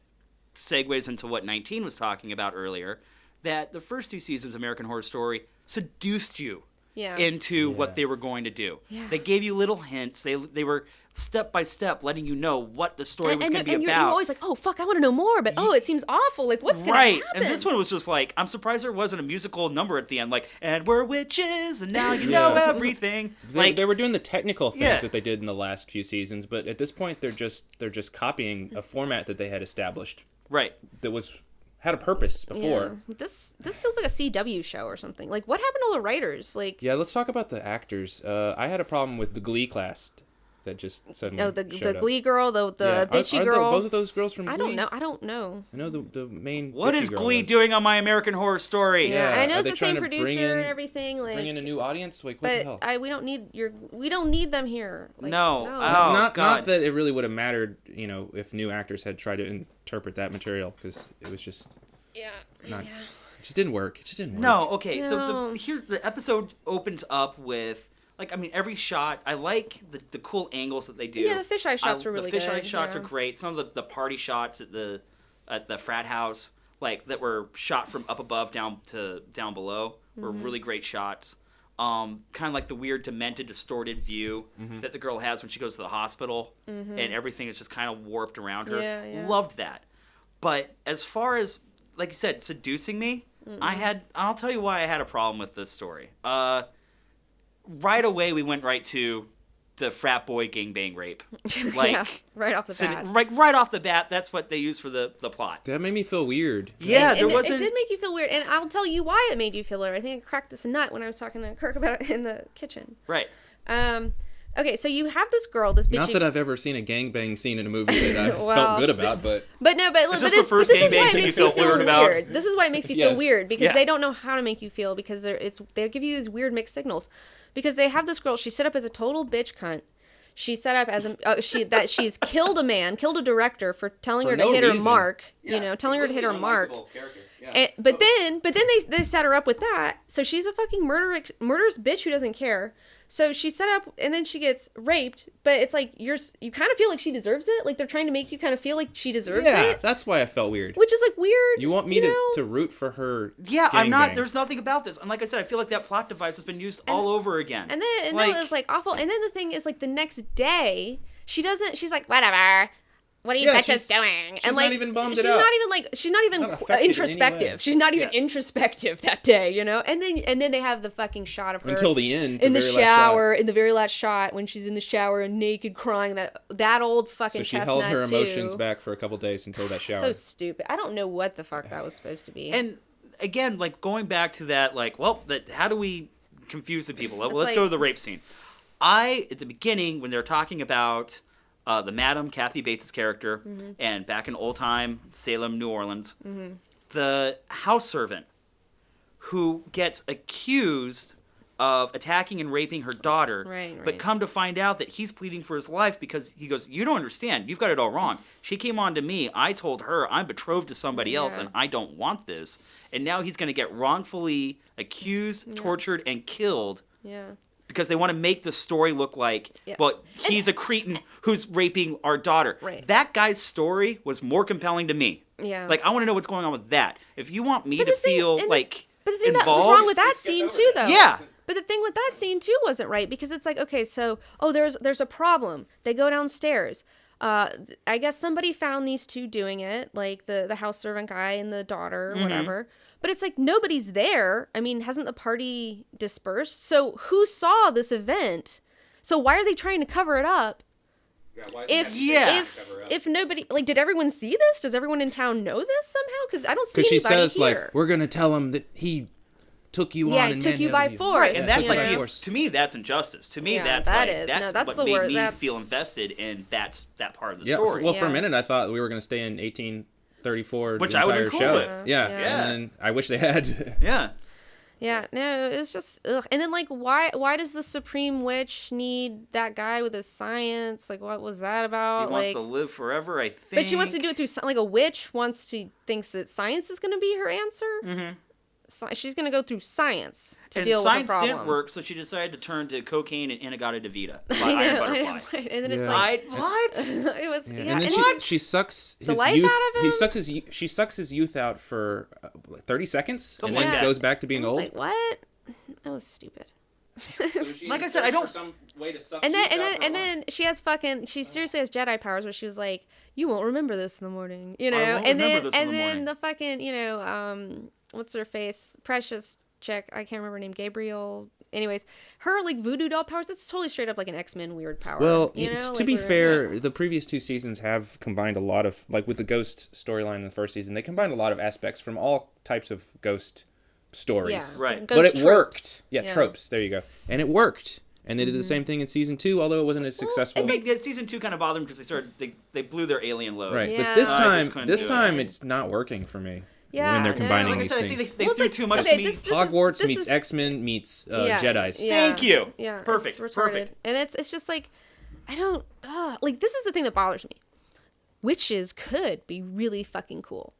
Speaker 3: segues into what 19 was talking about earlier. That the first 2 seasons of American Horror Story seduced you into what they were going to do. Yeah. They gave you little hints. They were step by step letting you know what the story was going to be about.
Speaker 2: You're always like, oh, fuck, I want to know more, but it seems awful. Like, what's going to happen?
Speaker 3: And this one was just like, I'm surprised there wasn't a musical number at the end, like, and we're witches, and now you know everything.
Speaker 1: They were doing the technical things that they did in the last few seasons, but at this point, they're just copying a format that they had established.
Speaker 3: Right.
Speaker 1: That had a purpose before.
Speaker 2: Yeah. This feels like a CW show or something. What happened to all the writers?
Speaker 1: Yeah, let's talk about the actors. I had a problem with the Glee cast that just suddenly
Speaker 2: the Glee girl, the bitchy girl.
Speaker 1: Both of those girls from Glee?
Speaker 2: I don't know.
Speaker 1: I know the main.
Speaker 3: What is Glee doing on My American Horror Story?
Speaker 2: Yeah, and I know it's the same producer and everything. Like,
Speaker 1: bring in a new audience. Like, what the hell?
Speaker 2: We don't need them here. Like,
Speaker 3: no.
Speaker 1: Not that it really would have mattered, if new actors had tried to interpret that material, because it was just It just didn't work.
Speaker 3: No, okay. No. So the episode opens up with, every shot. I like the cool angles that they do.
Speaker 2: Yeah, the fisheye shots were really good.
Speaker 3: The fisheye shots are great. Some of the party shots at the frat house, that were shot from up above down below, were really great shots. Kind of like the weird, demented, distorted view that the girl has when she goes to the hospital, and everything is just kind of warped around her. Yeah. Loved that. But as far as, like you said, seducing me, I'll tell you why I had a problem with this story. Right away, we went right to the frat boy gangbang rape.
Speaker 2: Right off the bat.
Speaker 3: Right off the bat, that's what they used for the plot.
Speaker 1: That made me feel weird.
Speaker 3: Yeah,
Speaker 2: it did make you feel weird, and I'll tell you why it made you feel weird. I think I cracked this nut when I was talking to Kirk about it in the kitchen.
Speaker 3: Right.
Speaker 2: Okay, so you have this girl, this bitchy...
Speaker 1: Not that I've ever seen a gangbang scene in a movie that I felt good about, but...
Speaker 3: Is this the first gangbang scene you felt weird about?
Speaker 2: This is why it makes you feel weird, because they don't know how to make you feel, because they give you these weird mixed signals. Because they have this girl, she's set up as a total bitch cunt. She's set up as she's killed a director for telling her to hit her mark, telling her to hit her mark. Yeah. But then they set her up with that, so she's a fucking murderous bitch who doesn't care. So she's set up, and then she gets raped, but it's like, you kind of feel like she deserves it. Like, they're trying to make you kind of feel like she deserves it.
Speaker 1: Yeah, that's why I felt weird.
Speaker 2: Which is, like, weird.
Speaker 1: You want me to root for her?
Speaker 3: Yeah, I'm not. There's nothing about this. And like I said, I feel like that plot device has been used all over again.
Speaker 2: And then it was, like, awful. And then the thing is, like, the next day, she's like, whatever. What are you bitches doing?
Speaker 1: She's not even bummed
Speaker 2: she's not even introspective. She's not even introspective that day, And then they have the fucking shot of her
Speaker 1: until the end,
Speaker 2: in the shower, in the very last shot when she's in the shower and naked, crying. That old fucking chestnut.
Speaker 1: So she held her emotions back for a couple days until that shower.
Speaker 2: So stupid. I don't know what the fuck that was supposed to be.
Speaker 3: And again, going back to that, how do we confuse the people? Let's go to the rape scene. At the beginning, when they're talking about the Madam, Kathy Bates' character, and back in old-time Salem, New Orleans, the house servant who gets accused of attacking and raping her daughter, but come to find out that he's pleading for his life because he goes, you don't understand, you've got it all wrong. She came on to me, I told her I'm betrothed to somebody else and I don't want this, and now he's going to get wrongfully accused, tortured, and killed.
Speaker 2: Yeah.
Speaker 3: Because they want to make the story look like, he's a cretin who's raping our daughter.
Speaker 2: Right.
Speaker 3: That guy's story was more compelling to me.
Speaker 2: Yeah.
Speaker 3: I want to know what's going on with that. If you want me to feel
Speaker 2: but the thing
Speaker 3: involved,
Speaker 2: that was wrong with that scene too, though.
Speaker 3: Yeah.
Speaker 2: But the thing with that scene too wasn't right, because it's like, okay, so there's a problem. They go downstairs. I guess somebody found these two doing it, like the house servant guy and the daughter, or whatever. But it's like, nobody's there. I mean, hasn't the party dispersed? So who saw this event? So why are they trying to cover it up? If nobody, did everyone see this? Does everyone in town know this somehow? Because I don't see anybody here.
Speaker 1: Because she says, we're going to tell him that he took you on and
Speaker 2: took you by force.
Speaker 3: Right, and that's to me, that's injustice. To me, that's what made me feel invested in that part of the story.
Speaker 1: Well, for a minute, I thought we were going to stay in 1834,
Speaker 3: which
Speaker 1: the
Speaker 3: I would
Speaker 1: entire
Speaker 3: be cool
Speaker 1: show.
Speaker 3: with.
Speaker 1: Yeah, and then I wish they had.
Speaker 2: Yeah, no, it's just ugh. And then why does the Supreme Witch need that guy with his science? What was that about?
Speaker 3: He wants to live forever, I think.
Speaker 2: But she wants to do it through a witch thinks that science is going to be her answer. Mm-hmm. So she's going to go through science to deal with the problem.
Speaker 3: Science didn't work, so she decided to turn to cocaine and Inagata Devita by Iron Butterfly.
Speaker 2: And then it's like,
Speaker 3: what?
Speaker 2: It was,
Speaker 1: and then she sucks his
Speaker 2: life
Speaker 1: youth.
Speaker 2: Out of him?
Speaker 1: She sucks his youth out for 30 seconds, and
Speaker 3: then
Speaker 1: goes back to being old.
Speaker 2: Like, what? That was stupid.
Speaker 3: Like I said, I don't.
Speaker 1: Some way to suck
Speaker 2: and then she seriously has Jedi powers where she was like, you won't remember this in the morning, and then the fucking what's her face? Precious chick. I can't remember her name. Gabriel. Anyways, her voodoo doll powers. That's totally straight up like an X-Men weird power.
Speaker 1: Well, to be fair, the previous two seasons have combined a lot of with the ghost storyline in the first season. They combined a lot of aspects from all types of ghost stories.
Speaker 2: Yeah,
Speaker 3: right.
Speaker 1: But it worked. Yeah, tropes. There you go. And it worked. And they did the same thing in season 2, although it wasn't as successful.
Speaker 3: It's like season 2 kind of bothered them because they blew their alien load.
Speaker 1: Right,
Speaker 2: Yeah.
Speaker 1: but this time it's not working for me.
Speaker 2: Yeah,
Speaker 1: when they're combining
Speaker 3: Like I
Speaker 1: these
Speaker 3: said, I
Speaker 1: things.
Speaker 3: think they threw too much
Speaker 2: okay,
Speaker 3: meat.
Speaker 1: Hogwarts
Speaker 2: this
Speaker 1: meets
Speaker 2: is-
Speaker 1: X-Men meets Jedis.
Speaker 2: Yeah.
Speaker 3: Thank you.
Speaker 2: Yeah,
Speaker 3: Perfect.
Speaker 2: It's retarded.
Speaker 3: Perfect.
Speaker 2: And it's just like, I don't like. This is the thing that bothers me. Witches could be really fucking cool.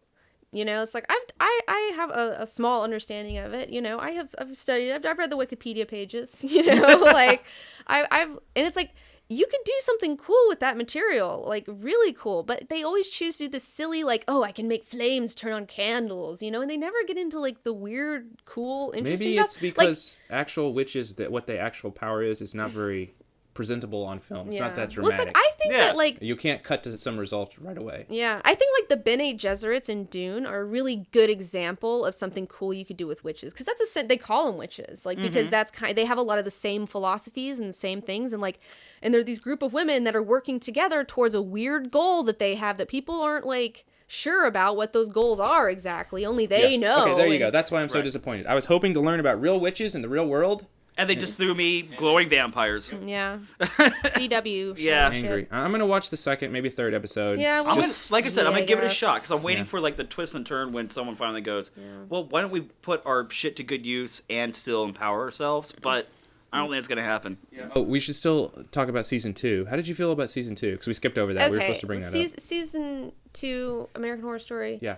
Speaker 2: You know, it's like I have a small understanding of it. You know, I've studied. I've read the Wikipedia pages. You know, like I've and it's like. You can do something cool with that material, like really cool, but they always choose to do this silly, like, oh, I can make flames turn on candles, you know, and they never get into like the weird, cool, interesting
Speaker 1: Maybe
Speaker 2: stuff.
Speaker 1: it's because actual witches, that what the actual power is not very presentable on film. It's not that dramatic.
Speaker 2: Well, it's like, I think that like
Speaker 1: you can't cut to some result right away.
Speaker 2: yeah, I think like the Bene Gesserits in Dune are a really good example of something cool you could do with witches, because that's they call them witches, like because that's they have a lot of the same philosophies and the same things, and like and they're these group of women that are working together towards a weird goal that they have that people aren't like sure about what those goals are exactly. Only they know.
Speaker 1: Okay, there you go. That's why I'm so disappointed. I was hoping to learn about real witches in the real world.
Speaker 3: And they just threw me glowing vampires.
Speaker 2: Yeah. CW.
Speaker 3: Yeah.
Speaker 1: Angry. I'm gonna watch the second, maybe third episode.
Speaker 2: Yeah.
Speaker 3: I'm gonna, like I said, I'm
Speaker 2: yeah,
Speaker 3: gonna give it a
Speaker 2: guess.
Speaker 3: shot because I'm waiting for like the twist and turn when someone finally goes, well, why don't we put our shit to good use and still empower ourselves? But I don't think it's gonna happen.
Speaker 1: Oh, we should still talk about season 2. How did you feel about season 2? Because we skipped over that.
Speaker 2: Okay.
Speaker 1: We were supposed to bring that up.
Speaker 2: Season 2, American Horror Story.
Speaker 1: Yeah.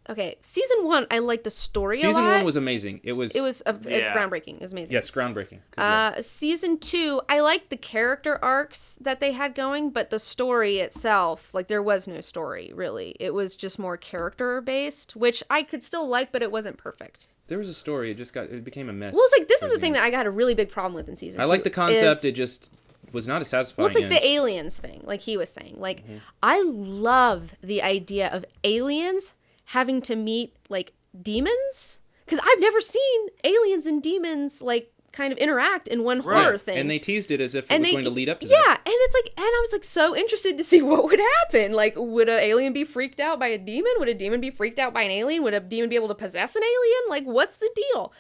Speaker 2: Okay, season 1, I liked the story a lot.
Speaker 1: Season 1 was amazing. It was
Speaker 2: groundbreaking. It was amazing.
Speaker 1: Yes, groundbreaking.
Speaker 2: Season 2, I liked the character arcs that they had going, but the story itself, like there was no story really. It was just more character based, which I could still like, but it wasn't perfect.
Speaker 1: There was a story. It became a mess.
Speaker 2: Well, it's like this is the thing that I got a really big problem with in season 2.
Speaker 1: I like the concept. It just was not a satisfying.
Speaker 2: Well, it's like
Speaker 1: end.
Speaker 2: the aliens thing, like he was saying. Like, I love the idea of aliens having to meet like demons, because I've never seen aliens and demons like kind of interact in one horror thing.
Speaker 1: And they teased it as if it was going to lead up to
Speaker 2: that.
Speaker 1: that.
Speaker 2: Yeah, and it's like, and I was like so interested to see what would happen. Like, would an alien be freaked out by a demon? Would a demon be freaked out by an alien? Would a demon be able to possess an alien? Like, what's the deal?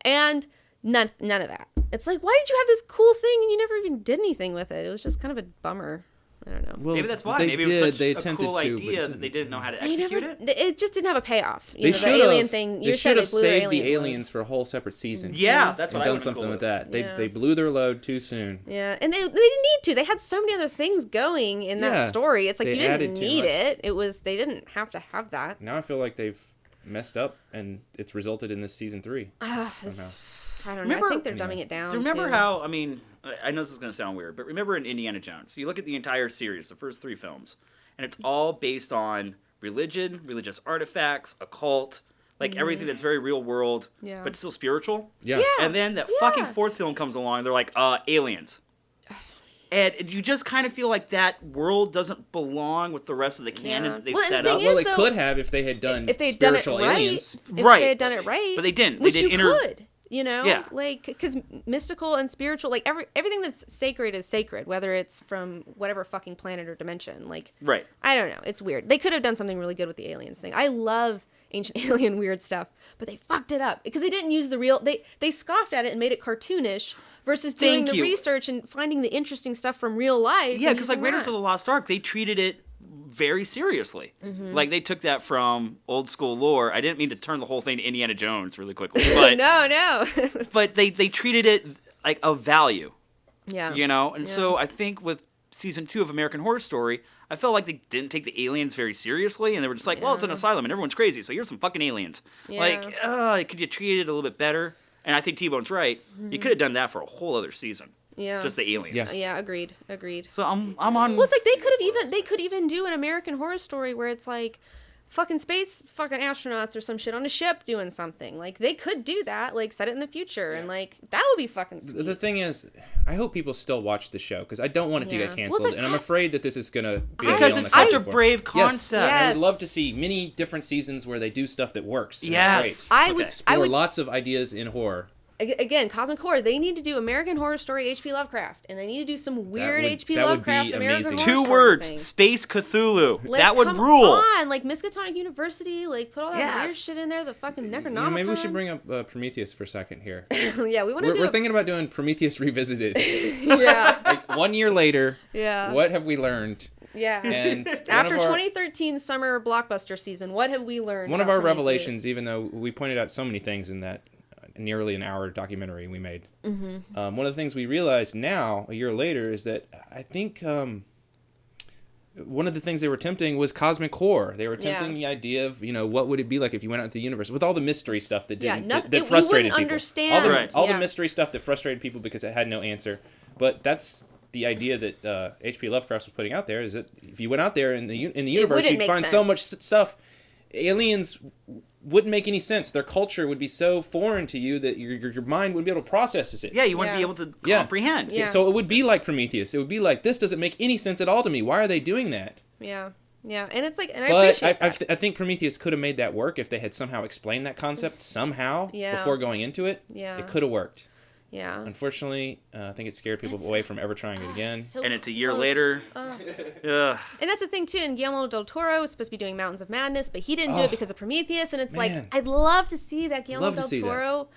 Speaker 2: And none of that. It's like, why did you have this cool thing and you never even did anything with it? It was just kind of a bummer. I don't know.
Speaker 1: Well,
Speaker 3: Maybe that's why.
Speaker 1: They
Speaker 3: Maybe
Speaker 1: did.
Speaker 3: it was
Speaker 1: They
Speaker 3: such a
Speaker 1: attempted
Speaker 3: cool
Speaker 1: to,
Speaker 3: idea
Speaker 1: but
Speaker 3: that they didn't know how to execute it.
Speaker 2: It just didn't have a payoff. You
Speaker 1: They
Speaker 2: know,
Speaker 1: should
Speaker 2: the
Speaker 1: have.
Speaker 2: alien thing.
Speaker 1: They
Speaker 2: You
Speaker 1: should
Speaker 2: said
Speaker 1: have
Speaker 2: they blew their
Speaker 1: saved the
Speaker 2: alien load.
Speaker 1: aliens for a whole separate season.
Speaker 3: Yeah, that's what
Speaker 1: and
Speaker 3: I
Speaker 1: done
Speaker 3: would've been
Speaker 1: something
Speaker 3: cool
Speaker 1: with that.
Speaker 2: Yeah.
Speaker 1: They blew their load too soon.
Speaker 2: Yeah, and they didn't need to. They had so many other things going in that story. It's like
Speaker 1: they
Speaker 2: you didn't
Speaker 1: added too
Speaker 2: need
Speaker 1: much.
Speaker 2: it. It was they didn't have to have that.
Speaker 1: Now I feel like they've messed up, and it's resulted in this season 3.
Speaker 2: I don't know. I think they're dumbing it down.
Speaker 3: Do you remember
Speaker 2: too.
Speaker 3: how? I mean, I know this is going to sound weird, but remember in Indiana Jones, you look at the entire series, the first 3 films, and it's all based on religion, religious artifacts, occult, like everything that's very real world,
Speaker 2: Yeah.
Speaker 3: but still spiritual.
Speaker 1: Yeah.
Speaker 2: Yeah.
Speaker 3: And then that fucking 4th film comes along, and they're like, aliens. And you just kind of feel like that world doesn't belong with the rest of the canon
Speaker 2: Yeah.
Speaker 3: that they've
Speaker 2: Well, and
Speaker 3: set
Speaker 2: the
Speaker 3: up.
Speaker 2: thing
Speaker 1: Well,
Speaker 2: is,
Speaker 1: it
Speaker 2: though,
Speaker 1: could have if they had done
Speaker 2: if they'd done it
Speaker 1: spiritual
Speaker 2: right,
Speaker 1: aliens.
Speaker 2: if
Speaker 3: Right.
Speaker 2: they had done it right,
Speaker 3: But they didn't. They
Speaker 2: Which
Speaker 3: did
Speaker 2: you could, you know,
Speaker 3: Yeah.
Speaker 2: like because mystical and spiritual, like everything that's sacred is sacred, whether it's from whatever fucking planet or dimension. Like,
Speaker 3: Right.
Speaker 2: I don't know, it's weird. They could have done something really good with the aliens thing. I love ancient alien weird stuff, but they fucked it up because they didn't use the real. They scoffed at it and made it cartoonish. Versus doing the research and finding the interesting stuff from real life.
Speaker 3: Yeah, because like Raiders of the Lost Ark, they treated it very seriously. Like they took that from old school lore. I didn't mean to turn the whole thing to Indiana Jones really quickly, but
Speaker 2: no.
Speaker 3: but they treated it like of value.
Speaker 2: Yeah.
Speaker 3: You know, and so I think with season 2 of American Horror Story, I felt like they didn't take the aliens very seriously, and they were just like, well, it's an asylum and everyone's crazy, so here's some fucking aliens.
Speaker 2: Yeah.
Speaker 3: Like, could you treat it a little bit better? And I think T-Bone's right. You could have done that for a whole other season.
Speaker 2: Yeah.
Speaker 3: Just the aliens.
Speaker 1: Yeah.
Speaker 2: Yeah, agreed.
Speaker 3: So I'm on.
Speaker 2: Well, it's like they could even do an American Horror Story where it's like fucking astronauts or some shit on a ship doing something. Like they could do that, like set it in the future, and like that would be fucking sweet.
Speaker 1: The thing is, I hope people still watch the show because I don't want it to
Speaker 2: Yeah.
Speaker 1: get
Speaker 2: Well,
Speaker 1: canceled,
Speaker 2: it's like-
Speaker 1: and I'm afraid that this is gonna be a
Speaker 3: because
Speaker 1: nail in
Speaker 3: it's
Speaker 1: the
Speaker 3: such a
Speaker 1: coffin for it.
Speaker 3: brave
Speaker 1: Yes.
Speaker 3: concept.
Speaker 1: And
Speaker 2: Yes.
Speaker 1: I'd love to see many different seasons where they do stuff that works. and is
Speaker 3: Yes.
Speaker 1: great.
Speaker 2: I would
Speaker 3: Okay.
Speaker 1: Explore
Speaker 2: I would
Speaker 1: lots of ideas in horror.
Speaker 2: again, Cosmic Horror, they need to do American Horror Story H.P. Lovecraft, and they need to do some weird H.P. Lovecraft American Horror Story
Speaker 3: 2 words,
Speaker 2: thing.
Speaker 3: Space Cthulhu.
Speaker 2: Like,
Speaker 3: that would
Speaker 2: come
Speaker 3: rule.
Speaker 2: on, like Miskatonic University, like put all that weird shit in there, the fucking Necronomicon.
Speaker 1: Maybe we should bring up Prometheus for a second here.
Speaker 2: Yeah, we want to do
Speaker 1: We're thinking about doing Prometheus Revisited.
Speaker 2: Yeah.
Speaker 1: Like 1 year later,
Speaker 2: Yeah.
Speaker 1: what have we learned?
Speaker 2: Yeah.
Speaker 1: And
Speaker 2: after 2013 summer blockbuster season, what have we learned?
Speaker 1: One of our revelations, even though we pointed out so many things in that nearly an hour documentary we made, one of the things we realized now, a year later, is that I think one of the things they were attempting was cosmic horror. They were attempting the idea of, what would it be like if you went out into the universe with all the mystery stuff that didn't that frustrated people.
Speaker 2: Understand.
Speaker 1: All the mystery stuff that frustrated people because it had no answer. But that's the idea that H.P. Lovecraft was putting out there, is that if you went out there in the universe, you'd find so much stuff. Aliens wouldn't make any sense. Their culture would be so foreign to you that your mind wouldn't be able to process it.
Speaker 3: Yeah, you wouldn't be able to comprehend.
Speaker 2: Yeah.
Speaker 1: So it would be like Prometheus. It would be like, this doesn't make any sense at all to me. Why are they doing that?
Speaker 2: Yeah. Yeah, and it's like, and I appreciate that.
Speaker 1: I think Prometheus could have made that work if they had somehow explained that concept before going into it.
Speaker 2: Yeah.
Speaker 1: It could have worked.
Speaker 2: Yeah.
Speaker 1: Unfortunately, I think it scared people away from ever trying it again.
Speaker 3: And it's a year later.
Speaker 2: And that's the thing, too. And Guillermo del Toro was supposed to be doing Mountains of Madness, but he didn't do it because of Prometheus. And it's like, I'd love to see that Guillermo del Toro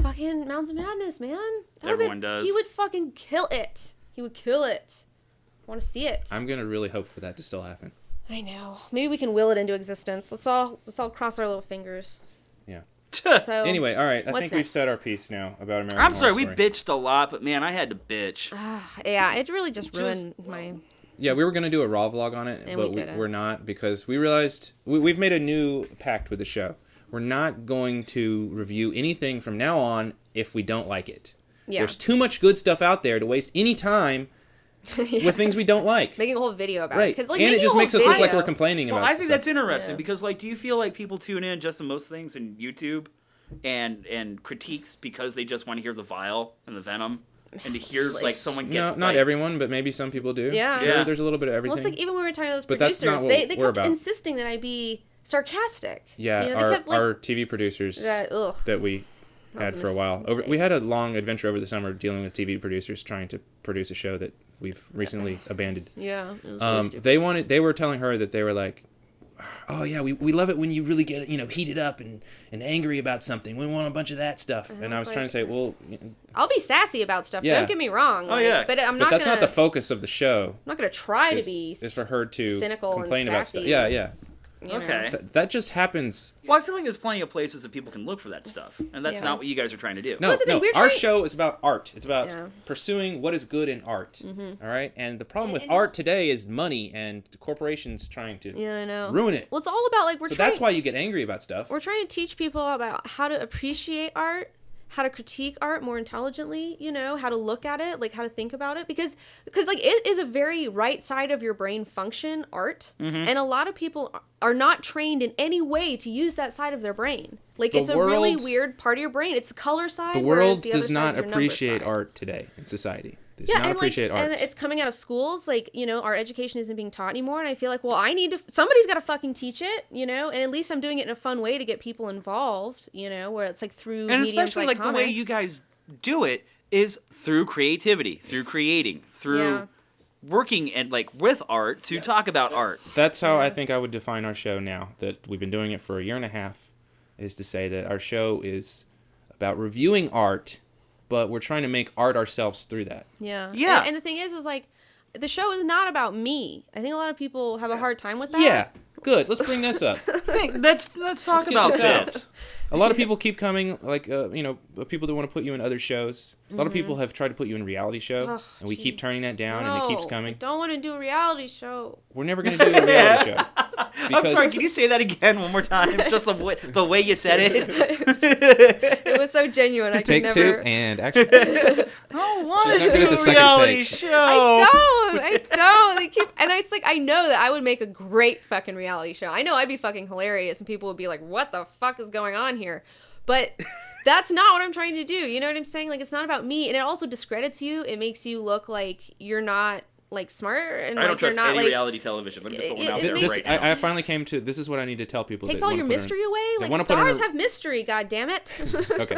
Speaker 2: fucking Mountains of Madness, man.
Speaker 3: Everyone does.
Speaker 2: He would fucking kill it. He would kill it. I want to see it.
Speaker 1: I'm going to really hope for that to still happen.
Speaker 2: I know. Maybe we can will it into existence. Let's all cross our little fingers.
Speaker 1: Yeah.
Speaker 2: So,
Speaker 1: anyway, all right. I think we've said our piece now about American Horror Story.
Speaker 3: I'm sorry, we bitched a lot, but man, I had to bitch.
Speaker 2: Yeah, it really just ruined my...
Speaker 1: Yeah, we were going to do a raw vlog on it, but we're not, because we realized we've made a new pact with the show. We're not going to review anything from now on if we don't like it. Yeah. There's too much good stuff out there to waste any time with things we don't like.
Speaker 2: Making a whole video about
Speaker 1: it.
Speaker 2: Like,
Speaker 1: and it just makes us look like we're complaining about it.
Speaker 3: I think that's interesting because, like, do you feel like people tune in just to most things in YouTube and critiques because they just want to hear the vile and the venom and to hear, like, someone get...
Speaker 1: No, not everyone, but maybe some people do.
Speaker 2: Yeah.
Speaker 1: Sure, there's a little bit of everything.
Speaker 2: Well, it's like, even when we were talking to those producers, they kept insisting that I be sarcastic.
Speaker 1: Yeah, our TV producers that we had for a while. We had a long adventure over the summer dealing with TV producers trying to produce a show that we've recently abandoned.
Speaker 2: Yeah, it was really
Speaker 1: they were telling her that they were like, oh yeah, we love it when you really get heated up and angry about something. We want a bunch of that stuff. And I was trying to say, well,
Speaker 2: I'll be sassy about stuff. Yeah. Don't get me wrong. But
Speaker 1: that's not the focus of the show. I'm
Speaker 2: not gonna try to be.
Speaker 1: Is for her to
Speaker 2: cynical
Speaker 1: complain
Speaker 2: and
Speaker 1: about stuff. Yeah.
Speaker 3: Okay.
Speaker 1: That just happens.
Speaker 3: Well, I feel like there's plenty of places that people can look for that stuff, and that's not what you guys are trying to do.
Speaker 1: No. Our show is about art. It's about pursuing what is good in art. Mm-hmm. All right, and the problem with art today is money and corporations trying to ruin it.
Speaker 2: Well, it's all about
Speaker 1: that's why you get angry about stuff.
Speaker 2: We're trying to teach people about how to appreciate art, how to critique art more intelligently, how to look at it, like how to think about it, because like it is a very right side of your brain function, art, and a lot of people are not trained in any way to use that side of their brain. Like it's a really weird part of your brain. It's the color side.
Speaker 1: The world does not appreciate art today in society. Does not appreciate art.
Speaker 2: And it's coming out of schools, like, our education isn't being taught anymore, and I feel like, well, somebody's got to fucking teach it, and at least I'm doing it in a fun way to get people involved, where it's like through
Speaker 3: and
Speaker 2: mediums
Speaker 3: especially like
Speaker 2: comics.
Speaker 3: The way you guys do it is through creativity, through creating, through working and like with art to talk about art.
Speaker 1: That's how I think I would define our show now, that we've been doing it for a year and a half, is to say that our show is about reviewing art, but we're trying to make art ourselves through that.
Speaker 2: Yeah.
Speaker 3: Yeah.
Speaker 2: And the thing is like, the show is not about me. I think a lot of people have a hard time with that.
Speaker 1: Yeah. Good. Let's bring this up.
Speaker 3: Let's talk about this.
Speaker 1: A lot of people keep coming, like, people that want to put you in other shows. A lot of people have tried to put you in a reality show, and we keep turning that down, and it keeps coming.
Speaker 2: I don't want to do a reality show.
Speaker 1: We're never going to do a reality show.
Speaker 3: I'm sorry, can you say that again one more time? Just the way you said it.
Speaker 2: It was so genuine. I could never...
Speaker 1: Take 2 and action.
Speaker 3: I don't want to do a reality show.
Speaker 2: I don't. They keep... And it's like, I know that I would make a great fucking reality show. I know I'd be fucking hilarious, and people would be like, what the fuck is going on here? But that's not what I'm trying to do. You know what I'm saying? Like, it's not about me, and it also discredits you. It makes you look like you're not like smart and
Speaker 3: I don't
Speaker 2: like you're
Speaker 3: trust
Speaker 2: not
Speaker 3: any
Speaker 2: like
Speaker 3: reality television. Let me just put one out there
Speaker 2: makes-
Speaker 3: right now.
Speaker 1: I finally came to this is what I need to tell people.
Speaker 2: takes
Speaker 1: that
Speaker 2: all
Speaker 1: wanna
Speaker 2: your
Speaker 1: put on-
Speaker 2: mystery away.
Speaker 1: they
Speaker 2: Like
Speaker 1: wanna put on
Speaker 2: stars
Speaker 1: a-
Speaker 2: have mystery. God damn it.
Speaker 1: Okay.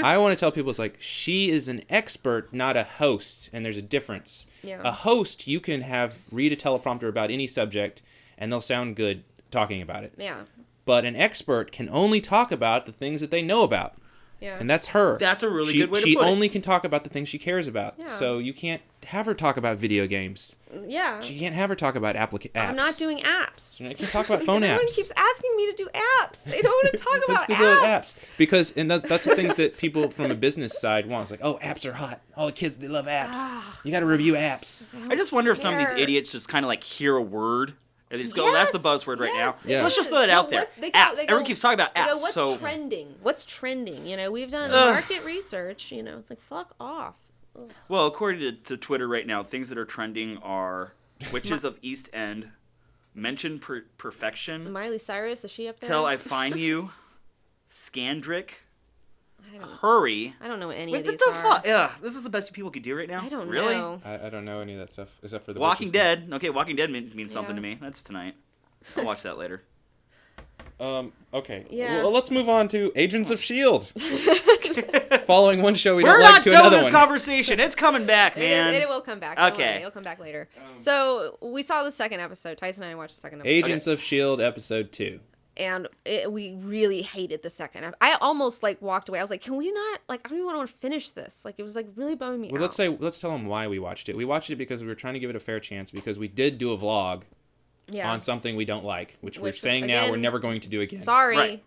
Speaker 1: I want to tell people it's like she is an expert, not a host, and there's a difference.
Speaker 2: Yeah.
Speaker 1: A host you can have read a teleprompter about any subject, and they'll sound good talking about it.
Speaker 2: Yeah.
Speaker 1: But an expert can only talk about the things that they know about.
Speaker 2: Yeah.
Speaker 1: And that's her.
Speaker 3: That's a really good way to
Speaker 1: She
Speaker 3: put it.
Speaker 1: only can talk about the things she cares about.
Speaker 2: Yeah.
Speaker 1: So you can't have her talk about video games.
Speaker 2: Yeah.
Speaker 1: You can't have her talk about apps.
Speaker 2: I'm not doing apps.
Speaker 1: You can talk about phone
Speaker 2: Everyone
Speaker 1: apps.
Speaker 2: keeps asking me to do apps. They don't want to talk about
Speaker 1: Let's do the
Speaker 2: apps.
Speaker 1: Because and that's the things that people from a business side want. It's like, oh, apps are hot. All the kids, they love apps. You got to review apps.
Speaker 3: I just wonder if some of these
Speaker 2: care.
Speaker 3: idiots just kind of like hear a word and they just go, oh, that's the buzzword right now.
Speaker 1: Yeah.
Speaker 3: So let's just throw that out there. Apps. Everyone keeps talking about
Speaker 2: They
Speaker 3: apps.
Speaker 2: go, what's
Speaker 3: so
Speaker 2: trending? What's trending? You know, we've done market research. You know, it's like, fuck off. Ugh.
Speaker 3: Well, according to Twitter right now, things that are trending are Witches of East End, Mention Perfection,
Speaker 2: Miley Cyrus, is she up there?
Speaker 3: Till I Find You, Scandrick,
Speaker 2: I don't,
Speaker 3: Hurry.
Speaker 2: I don't know what any
Speaker 3: Wait,
Speaker 2: of
Speaker 3: what
Speaker 2: these
Speaker 3: the
Speaker 2: are.
Speaker 3: fuck? Ugh, this is the best people could do right now?
Speaker 2: I don't
Speaker 3: really?
Speaker 2: know.
Speaker 1: I don't know any of that stuff except for the
Speaker 3: Walking
Speaker 1: witches thing.
Speaker 3: Dead. Okay, Walking Dead means something
Speaker 2: Yeah.
Speaker 3: to me. That's tonight. I'll watch that later.
Speaker 1: Okay.
Speaker 2: Yeah.
Speaker 1: Well, let's move on to Agents of S.H.I.E.L.D. Following one show we
Speaker 3: We're
Speaker 1: don't
Speaker 3: not
Speaker 1: like to
Speaker 3: done with
Speaker 1: another
Speaker 3: this
Speaker 1: one.
Speaker 3: conversation. It's coming back, man.
Speaker 2: It will come back. Don't
Speaker 3: Okay.
Speaker 2: worry, it'll come back later. So we saw the second episode. Tyson and I watched the second episode.
Speaker 1: Agents of S.H.I.E.L.D. episode 2.
Speaker 2: And we really hated the second. I almost like walked away. I was like, can we not? Like, I don't even want to finish this. Like, it was like really bumming me
Speaker 1: Well,
Speaker 2: out.
Speaker 1: let's tell them why we watched it. We watched it because we were trying to give it a fair chance because we did do a vlog on something we don't like, which we're saying now we're never going to do again.
Speaker 2: Sorry.
Speaker 3: Right.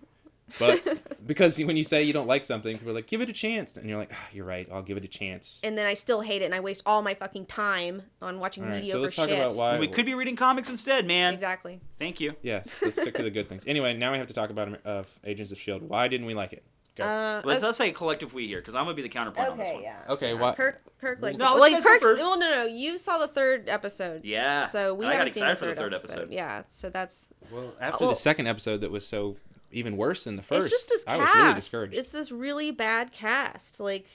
Speaker 1: But because when you say you don't like something, we're like, give it a chance. And you're like, you're right, I'll give it a chance.
Speaker 2: And then I still hate it, and I waste all my fucking time on watching
Speaker 1: All right,
Speaker 2: mediocre
Speaker 1: so let's
Speaker 2: shit.
Speaker 1: talk about why.
Speaker 3: We could be reading comics instead, man.
Speaker 2: Exactly.
Speaker 3: Thank you.
Speaker 1: Yes, let's stick to the good things. Anyway, now we have to talk about Agents of S.H.I.E.L.D. Why didn't we like it? Go.
Speaker 3: Let's say collective we here, because I'm going to be the counterpoint on this
Speaker 2: Okay,
Speaker 3: one.
Speaker 2: yeah.
Speaker 1: Okay,
Speaker 2: yeah.
Speaker 1: why-
Speaker 2: Kirk like
Speaker 3: No,
Speaker 2: well,
Speaker 3: let's
Speaker 2: like
Speaker 3: go
Speaker 2: Kirk's.
Speaker 3: first.
Speaker 2: Well, no. You saw the third episode.
Speaker 3: Yeah.
Speaker 2: So we
Speaker 3: I got
Speaker 2: haven't seen the
Speaker 3: excited for
Speaker 2: third,
Speaker 3: the third episode.
Speaker 2: Yeah. So that's.
Speaker 1: Well, after
Speaker 2: well-
Speaker 1: the second episode that was so even worse than the first,
Speaker 2: It's just this
Speaker 1: I
Speaker 2: cast.
Speaker 1: was really discouraged.
Speaker 2: It's this really bad cast. Like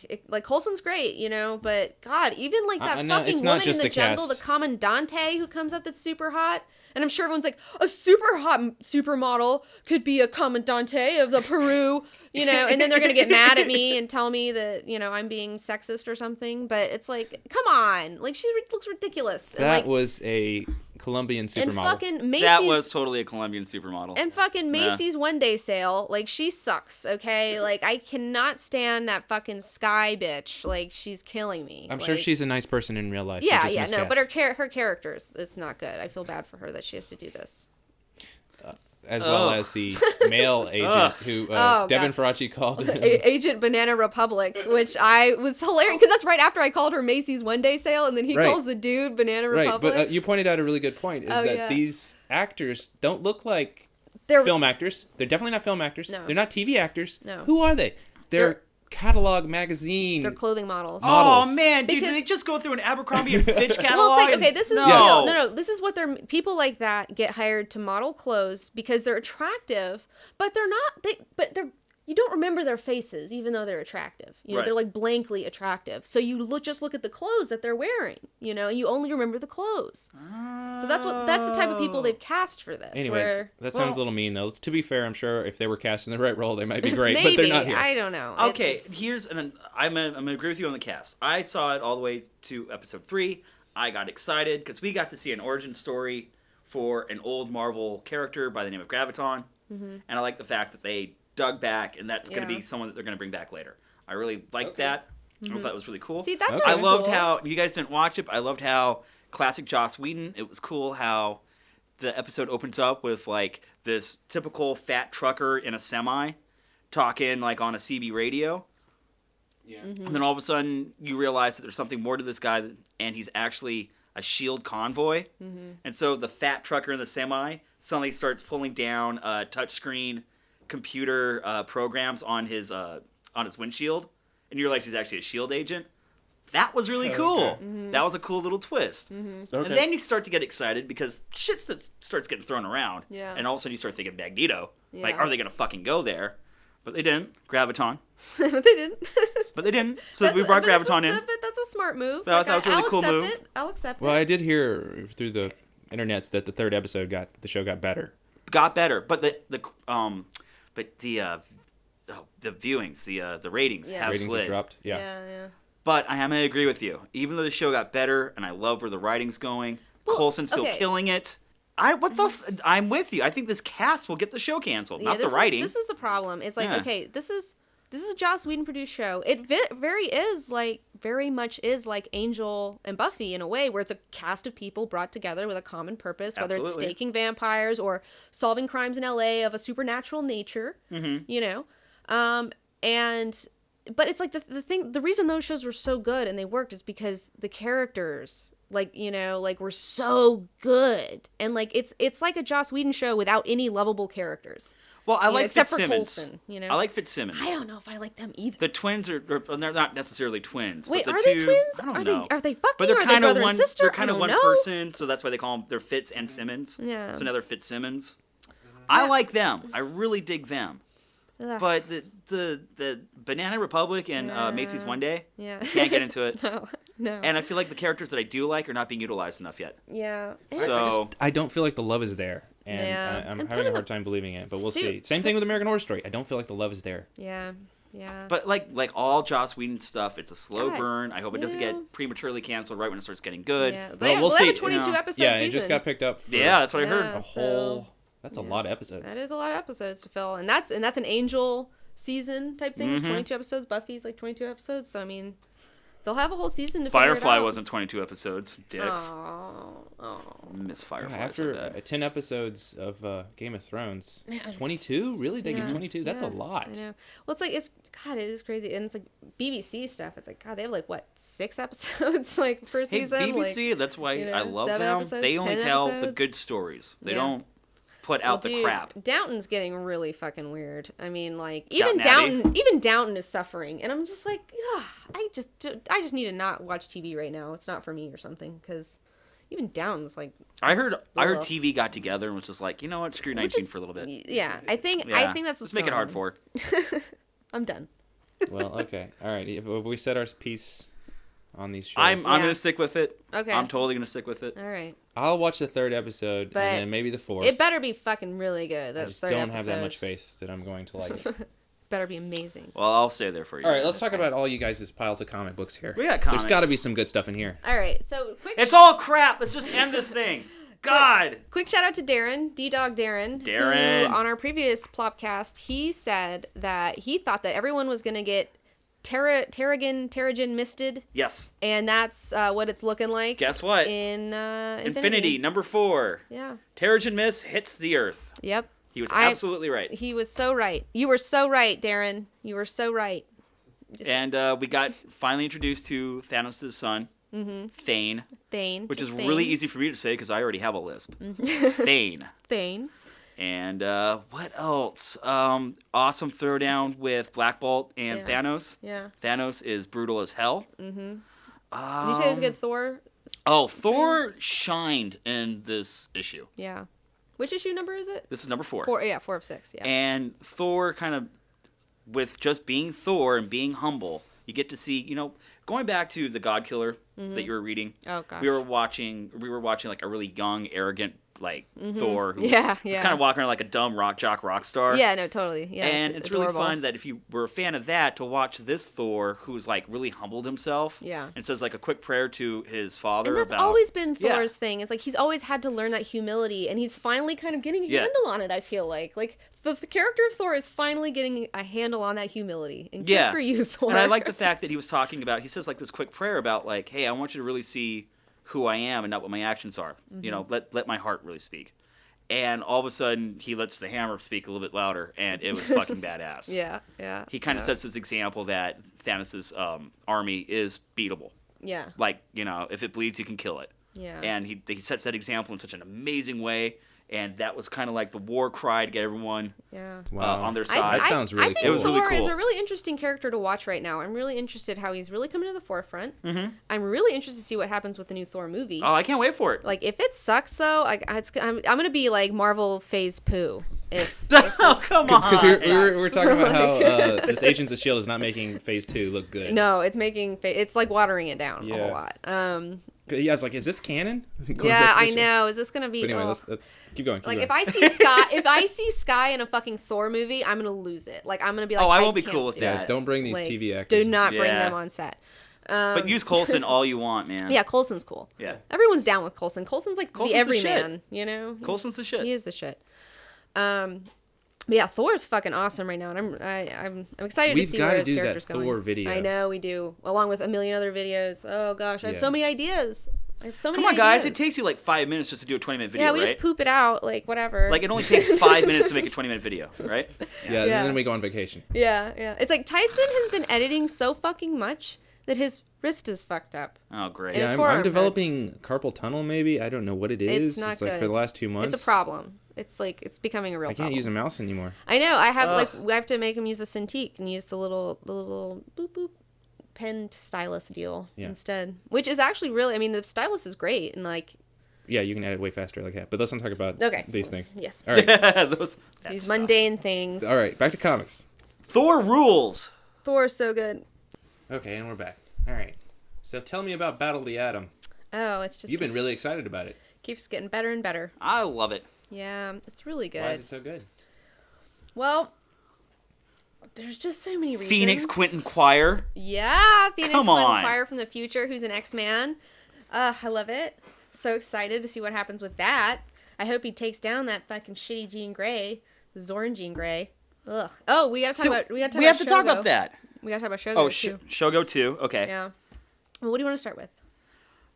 Speaker 2: Coulson's great, you know, but God, even like that
Speaker 1: no,
Speaker 2: fucking
Speaker 1: it's not
Speaker 2: woman in
Speaker 1: just
Speaker 2: the
Speaker 1: the
Speaker 2: jungle,
Speaker 1: cast.
Speaker 2: the Commandante who comes up that's super hot. And I'm sure everyone's like, a super hot supermodel could be a Commandante of the Peru, you know, and then they're going to get mad at me and tell me that, you know, I'm being sexist or something. But it's like, come on. Like, she looks ridiculous. And,
Speaker 1: That
Speaker 2: like,
Speaker 1: was a Colombian
Speaker 2: and
Speaker 1: supermodel.
Speaker 2: fucking Macy's.
Speaker 3: That was totally a Colombian supermodel.
Speaker 2: And fucking Macy's one day sale, like, she sucks, okay? Like, I cannot stand that fucking Sky bitch. Like, she's killing me.
Speaker 1: I'm
Speaker 2: like,
Speaker 1: sure she's a nice person in real life.
Speaker 2: Yeah,
Speaker 1: She's just
Speaker 2: no, but
Speaker 1: miscast.
Speaker 2: her character's, it's not good. I feel bad for her that she has to do this.
Speaker 1: as well as the male agent who Devin Faraci called
Speaker 2: Agent Banana Republic, which I was hilarious, because that's right after I called her Macy's one day sale, and then he calls the dude Banana
Speaker 1: right.
Speaker 2: Republic.
Speaker 1: But you pointed out a really good point, is that these actors don't look like
Speaker 2: They're
Speaker 1: film actors. They're definitely not film actors.
Speaker 2: No.
Speaker 1: They're not TV actors.
Speaker 2: No.
Speaker 1: Who are they? They're catalog magazine.
Speaker 2: They're clothing models.
Speaker 3: Oh
Speaker 1: models.
Speaker 3: man, dude,
Speaker 2: Because-
Speaker 3: did they just go through an Abercrombie and Fitch catalog?
Speaker 2: Well, it's like, okay, this is
Speaker 3: no.
Speaker 2: the deal. No, this is what they're, people like that get hired to model clothes because they're attractive, but they're not, you don't remember their faces, even though they're attractive. You know,
Speaker 3: Right.
Speaker 2: they're like blankly attractive. So you just look at the clothes that they're wearing, you know, and you only remember the clothes. So that's the type of people they've cast for this.
Speaker 1: Anyway,
Speaker 2: where,
Speaker 1: that sounds a little mean, though. To be fair, I'm sure if they were cast in the right role, they might be great,
Speaker 2: maybe,
Speaker 1: but they're not here.
Speaker 2: I don't know.
Speaker 3: Okay, I'm gonna agree with you on the cast. I saw it all the way to episode 3. I got excited because we got to see an origin story for an old Marvel character by the name of Graviton, and I like the fact that they dug back, and that's going to be someone that they're going to bring back later. I really liked that. I thought that was really cool.
Speaker 2: See, that's
Speaker 3: I loved
Speaker 2: cool.
Speaker 3: how you guys didn't watch it, but I loved how classic Joss Whedon. It was cool how the episode opens up with like this typical fat trucker in a semi talking like on a CB radio.
Speaker 1: Yeah.
Speaker 3: And then all of a sudden you realize that there's something more to this guy, and he's actually a SHIELD convoy. And so the fat trucker in the semi suddenly starts pulling down touchscreen computer programs on his windshield, and you realize he's actually a SHIELD agent. That was really cool.
Speaker 1: Okay.
Speaker 3: That was a cool little twist.
Speaker 1: Okay.
Speaker 3: And then you start to get excited because shit starts getting thrown around.
Speaker 2: Yeah.
Speaker 3: And all of a sudden you start thinking Magneto. Like,
Speaker 2: Yeah.
Speaker 3: are they going to fucking go there? But they didn't. Graviton.
Speaker 2: But they didn't.
Speaker 3: But they didn't. So we brought Graviton in.
Speaker 2: That's a smart move.
Speaker 3: That was a really cool move.
Speaker 2: I'll accept it.
Speaker 1: Well, I did hear through the internets that the third episode the show got better.
Speaker 3: Got better, but the viewings, the ratings have
Speaker 1: Ratings
Speaker 3: slid.
Speaker 1: have dropped. Yeah.
Speaker 2: Yeah.
Speaker 3: But I am going to agree with you. Even though the show got better, and I love where the writing's going, Coulson's still killing it. I'm with you. I think this cast will get the show canceled, not the writing.
Speaker 2: This is the problem. It's like, okay, this is a Joss Whedon produced show. It very much is like Angel and Buffy in a way, where it's a cast of people brought together with a common purpose, whether it's staking vampires or solving crimes in LA of a supernatural nature, you know? But it's like the reason those shows were so good and they worked is because the characters, like, you know, like, were so good. And like, it's like a Joss Whedon show without any lovable characters.
Speaker 3: Well, I like
Speaker 2: except
Speaker 3: Fitzsimmons.
Speaker 2: for Coulson, you know?
Speaker 3: I like Fitzsimmons.
Speaker 2: I don't know if I like them either.
Speaker 3: The twins are they're not necessarily twins.
Speaker 2: Wait,
Speaker 3: but
Speaker 2: are they twins?
Speaker 3: I don't know.
Speaker 2: Are they fucking?
Speaker 3: But they're
Speaker 2: or are
Speaker 3: kind
Speaker 2: they
Speaker 3: of
Speaker 2: brother
Speaker 3: one.
Speaker 2: and sister?
Speaker 3: They're kind of one
Speaker 2: know.
Speaker 3: person, so that's why they call them. They're Fitz and Simmons.
Speaker 2: Yeah.
Speaker 3: So now they're Fitzsimmons. I like them. I really dig them.
Speaker 2: Ugh.
Speaker 3: But the Banana Republic and Macy's One Day, can't get into it.
Speaker 2: No.
Speaker 3: And I feel like the characters that I do like are not being utilized enough yet.
Speaker 2: Yeah.
Speaker 3: So
Speaker 1: I don't feel like the love is there. And I'm having a hard time believing it, but we'll see. Same thing with American Horror Story. I don't feel like the love is there.
Speaker 2: Yeah.
Speaker 3: But like all Joss Whedon stuff, it's a slow burn. I hope it doesn't get prematurely canceled right when it starts getting good.
Speaker 2: Yeah.
Speaker 3: But we'll
Speaker 2: they
Speaker 3: see.
Speaker 2: have a 22 episode season.
Speaker 1: Yeah, it just got picked up.
Speaker 3: That's what I heard.
Speaker 1: A whole. That's a lot of episodes.
Speaker 2: That is a lot of episodes to fill, and that's an Angel season type thing. It's 22 episodes. Buffy's like 22 episodes. So I mean, they'll have a whole season to figure it out.
Speaker 3: Firefly wasn't 22 episodes. Dicks.
Speaker 2: Oh.
Speaker 3: Miss Firefly.
Speaker 1: After 10 episodes of Game of Thrones, 22? Really? They give 22? That's a lot.
Speaker 2: I know. Well, it is crazy, and it's like BBC stuff. It's like, God, they have like what, 6 episodes like per season.
Speaker 3: BBC.
Speaker 2: Like,
Speaker 3: that's why I love
Speaker 2: 7
Speaker 3: them.
Speaker 2: Episodes,
Speaker 3: they only tell
Speaker 2: episodes.
Speaker 3: the good stories. They don't put out the crap.
Speaker 2: Downton's getting really fucking weird. I mean, like
Speaker 3: Downton
Speaker 2: even Downton is suffering, and I'm just like, I just need to not watch TV right now. It's not for me or something, because even Downton's like.
Speaker 3: I heard TV got together and was just like, you know what, screw 19 for a little bit.
Speaker 2: Yeah, I think that's what's
Speaker 3: Let's make it hard for her.
Speaker 2: I'm done.
Speaker 1: Well, okay, all right. If we set our piece on these shows,
Speaker 3: I'm gonna stick with it.
Speaker 2: Okay.
Speaker 3: I'm totally gonna stick with it.
Speaker 2: All right.
Speaker 1: I'll watch the third episode
Speaker 2: But
Speaker 1: and then maybe the fourth.
Speaker 2: It better be fucking really good.
Speaker 1: I just don't have that much faith that I'm going to like it.
Speaker 2: Better be amazing.
Speaker 3: Well, I'll stay there for you.
Speaker 1: All right, let's talk about all you guys' piles of comic books here.
Speaker 3: We got comics.
Speaker 1: There's got to be some good stuff in here.
Speaker 2: All right, so quick.
Speaker 3: It's all crap. Let's just end this thing. God.
Speaker 2: Quick shout out to Darren, D-Dog Darren.
Speaker 3: Darren.
Speaker 2: Who, on our previous Plopcast, he said that he thought that everyone was going to get Terrigen misted.
Speaker 3: Yes.
Speaker 2: And that's what it's looking like.
Speaker 3: Guess what?
Speaker 2: In
Speaker 3: Infinity, number 4.
Speaker 2: Yeah.
Speaker 3: Terrigen Mist hits the Earth.
Speaker 2: Yep.
Speaker 3: He was absolutely right.
Speaker 2: He was so right. You were so right, Darren. You were so right.
Speaker 3: And we got finally introduced to Thanos' son, Thane.
Speaker 2: Thane.
Speaker 3: Which is really easy for me to say because I already have a lisp. Thane.
Speaker 2: Thane.
Speaker 3: And what else? Awesome throwdown with Black Bolt and Thanos.
Speaker 2: Yeah.
Speaker 3: Thanos is brutal as hell.
Speaker 2: Did you say it was a good Thor?
Speaker 3: Oh, Thor shined in this issue.
Speaker 2: Yeah. Which issue number is it?
Speaker 3: This is number 4.
Speaker 2: 4 of 6, yeah.
Speaker 3: And Thor kind of, with just being Thor and being humble, you get to see, going back to the God Killer that you were reading.
Speaker 2: Oh, gosh.
Speaker 3: We were watching like a really young, arrogant, Thor who was kind of walking around like a dumb rock star.
Speaker 2: Yeah, no, totally. Yeah,
Speaker 3: and it's really fun that if you were a fan of that, to watch this Thor who's like really humbled himself.
Speaker 2: Yeah.
Speaker 3: And says like a quick prayer to his father.
Speaker 2: And that's always been Thor's thing. It's like he's always had to learn that humility, and he's finally kind of getting a handle on it, I feel like. Like, the character of Thor is finally getting a handle on that humility. And good for you, Thor.
Speaker 3: And I like the fact that he was talking about, he says like this quick prayer about like, hey, I want you to really see who I am and not what my actions are. Let my heart really speak. And all of a sudden, he lets the hammer speak a little bit louder, and it was fucking badass.
Speaker 2: Yeah.
Speaker 3: He kind of sets this example that Thanos' army is beatable.
Speaker 2: Yeah.
Speaker 3: Like, if it bleeds, you can kill it.
Speaker 2: Yeah.
Speaker 3: And he sets that example in such an amazing way. And that was kind of like the war cry to get everyone on their side.
Speaker 1: That sounds really
Speaker 2: cool.
Speaker 1: cool.
Speaker 2: I think Thor is a really interesting character to watch right now. I'm really interested how he's really coming to the forefront. Mm-hmm. I'm really interested to see what happens with the new Thor movie.
Speaker 3: Oh, I can't wait for it.
Speaker 2: Like, if it sucks, though, I'm going to be like Marvel phase poo.
Speaker 3: Oh, come on.
Speaker 1: Because we were talking about how this Agents of S.H.I.E.L.D. is not making Phase 2 look good.
Speaker 2: No, it's it's like watering it down a whole lot.
Speaker 1: Yeah, I was like, is this canon?
Speaker 2: Yeah, I know. Is this gonna be?
Speaker 1: But anyway, let's keep going.
Speaker 2: If I see Sky in a fucking Thor movie, I'm gonna lose it. Like I'm gonna be like,
Speaker 3: I won't be cool with that.
Speaker 1: Yeah, don't bring these TV actors.
Speaker 2: Do not bring them on set.
Speaker 3: But use Coulson all you want, man.
Speaker 2: Yeah, Coulson's cool.
Speaker 3: Yeah,
Speaker 2: everyone's down with Coulson. Coulson's like the everyman, you know.
Speaker 3: Coulson's the shit.
Speaker 2: He is the shit. But yeah, Thor's fucking awesome right now, and I'm excited to see where his character's going.
Speaker 1: We've got to do that Thor video.
Speaker 2: I know we do, along with a million other videos. Oh gosh, I have so many ideas. Come
Speaker 3: on, guys! It takes you like 5 minutes just to do a 20-minute video.
Speaker 2: Yeah, we just poop it out, like whatever.
Speaker 3: Like it only takes 5 minutes to make a 20-minute video, right?
Speaker 1: Yeah, and then we go on vacation.
Speaker 2: Yeah. It's like Tyson has been editing so fucking much that his wrist is fucked up.
Speaker 3: Oh, great.
Speaker 1: Yeah, I'm developing carpal tunnel. Maybe I don't know what it is.
Speaker 2: It's not
Speaker 1: it's
Speaker 2: good.
Speaker 1: Like for the last 2 months.
Speaker 2: It's a problem. It's like it's becoming a real problem.
Speaker 1: I can't use a mouse anymore.
Speaker 2: I know. I have I have to make him use a Cintiq and use the little boop boop pen stylus deal instead, which is actually really. I mean, the stylus is great and like.
Speaker 1: Yeah, you can edit way faster like that. But let's not talk about these things.
Speaker 2: Yes.
Speaker 1: All right.
Speaker 2: These mundane things.
Speaker 1: All right, back to comics.
Speaker 3: Thor rules.
Speaker 2: Thor is so good.
Speaker 1: Okay, and we're back. All right. So tell me about Battle of the Atom.
Speaker 2: Oh, it's just.
Speaker 1: You've been really excited about it.
Speaker 2: Keeps getting better and better.
Speaker 3: I love it.
Speaker 2: Yeah, it's really good.
Speaker 1: Why is it so good?
Speaker 2: Well, there's just so many reasons.
Speaker 3: Phoenix Quentin Quire.
Speaker 2: Yeah, Phoenix Quentin Quire from the future, who's an X-Man. I love it. So excited to see what happens with that. I hope he takes down that fucking shitty Jean Grey, the Zorn Jean Grey. Ugh. Oh, we have to talk
Speaker 3: that.
Speaker 2: We gotta talk about Shogo.
Speaker 3: Oh,
Speaker 2: too.
Speaker 3: Shogo too. Okay.
Speaker 2: Yeah. Well, what do you want to start with?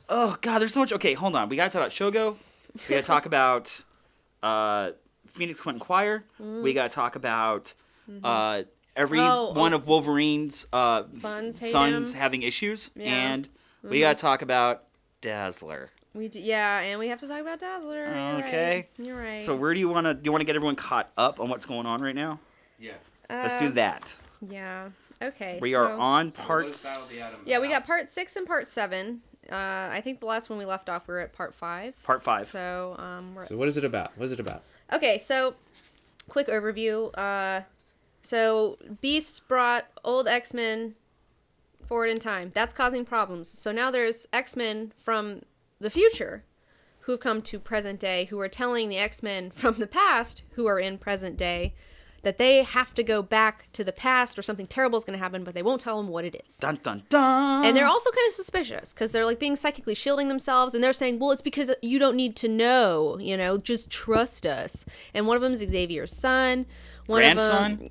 Speaker 3: Oh God, there's so much. Okay, hold on. We gotta talk about Shogo. We gotta talk about Phoenix Quentin Quire. We gotta talk about every one of Wolverine's sons having issues, and we gotta talk about Dazzler.
Speaker 2: We do, yeah, and we have to talk about Dazzler.
Speaker 3: Okay,
Speaker 2: you're right.
Speaker 3: So where do you want to? Do you want to get everyone caught up on what's going on right now?
Speaker 1: Yeah.
Speaker 3: Let's do that.
Speaker 2: Yeah. Okay.
Speaker 3: We are on parts.
Speaker 2: Yeah, we got part 6 and part 7. I think the last one we left off, we were at part 5.
Speaker 3: Part 5.
Speaker 2: So,
Speaker 1: So what is it about? What is it about?
Speaker 2: Okay, so quick overview. So Beast brought old X-Men forward in time. That's causing problems. So now there's X-Men from the future who've come to present day, who are telling the X-Men from the past, who are in present day, that they have to go back to the past or something terrible is going to happen, but they won't tell them what it is.
Speaker 3: Dun, dun, dun.
Speaker 2: And they're also kind of suspicious because they're like being psychically shielding themselves, and they're saying, well, it's because you don't need to know, just trust us. And one of them is Xavier's son.
Speaker 3: Grandson?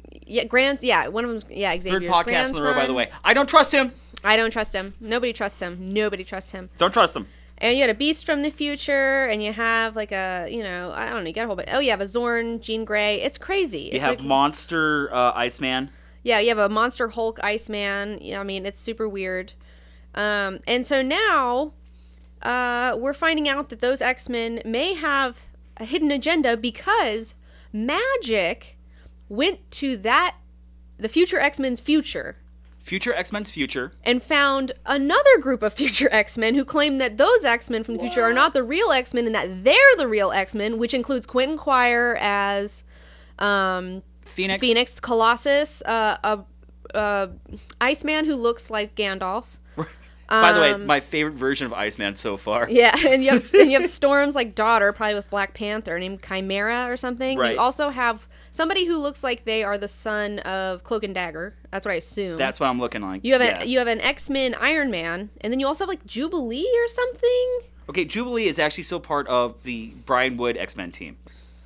Speaker 2: One of them's Xavier's
Speaker 3: Third podcast
Speaker 2: grandson.
Speaker 3: in the row, by the way. I don't trust him.
Speaker 2: I don't trust him. Nobody trusts him. Nobody trusts him.
Speaker 3: Don't trust him.
Speaker 2: And you got a Beast from the future, and you have like a, I don't know, you got a whole bunch. Oh, you have a Zorn, Jean Grey. It's crazy.
Speaker 3: You have Monster Iceman.
Speaker 2: Yeah, you have a Monster Hulk Iceman. I mean, it's super weird. And so now we're finding out that those X-Men may have a hidden agenda because magic went to the future X-Men's future.
Speaker 3: Future X-Men's future.
Speaker 2: And found another group of future X-Men who claim that those X-Men from the future are not the real X-Men and that they're the real X-Men, which includes Quentin Quire as Phoenix, Colossus, Iceman who looks like Gandalf.
Speaker 3: By the way, my favorite version of Iceman so far.
Speaker 2: Yeah, and you have Storm's like daughter, probably with Black Panther, named Chimera or something.
Speaker 3: Right.
Speaker 2: You also have somebody who looks like they are the son of Cloak and Dagger. That's what I assume.
Speaker 3: That's what I'm looking like.
Speaker 2: You have an X-Men Iron Man, and then you also have like Jubilee or something.
Speaker 3: Okay, Jubilee is actually still part of the Brian Wood X-Men team.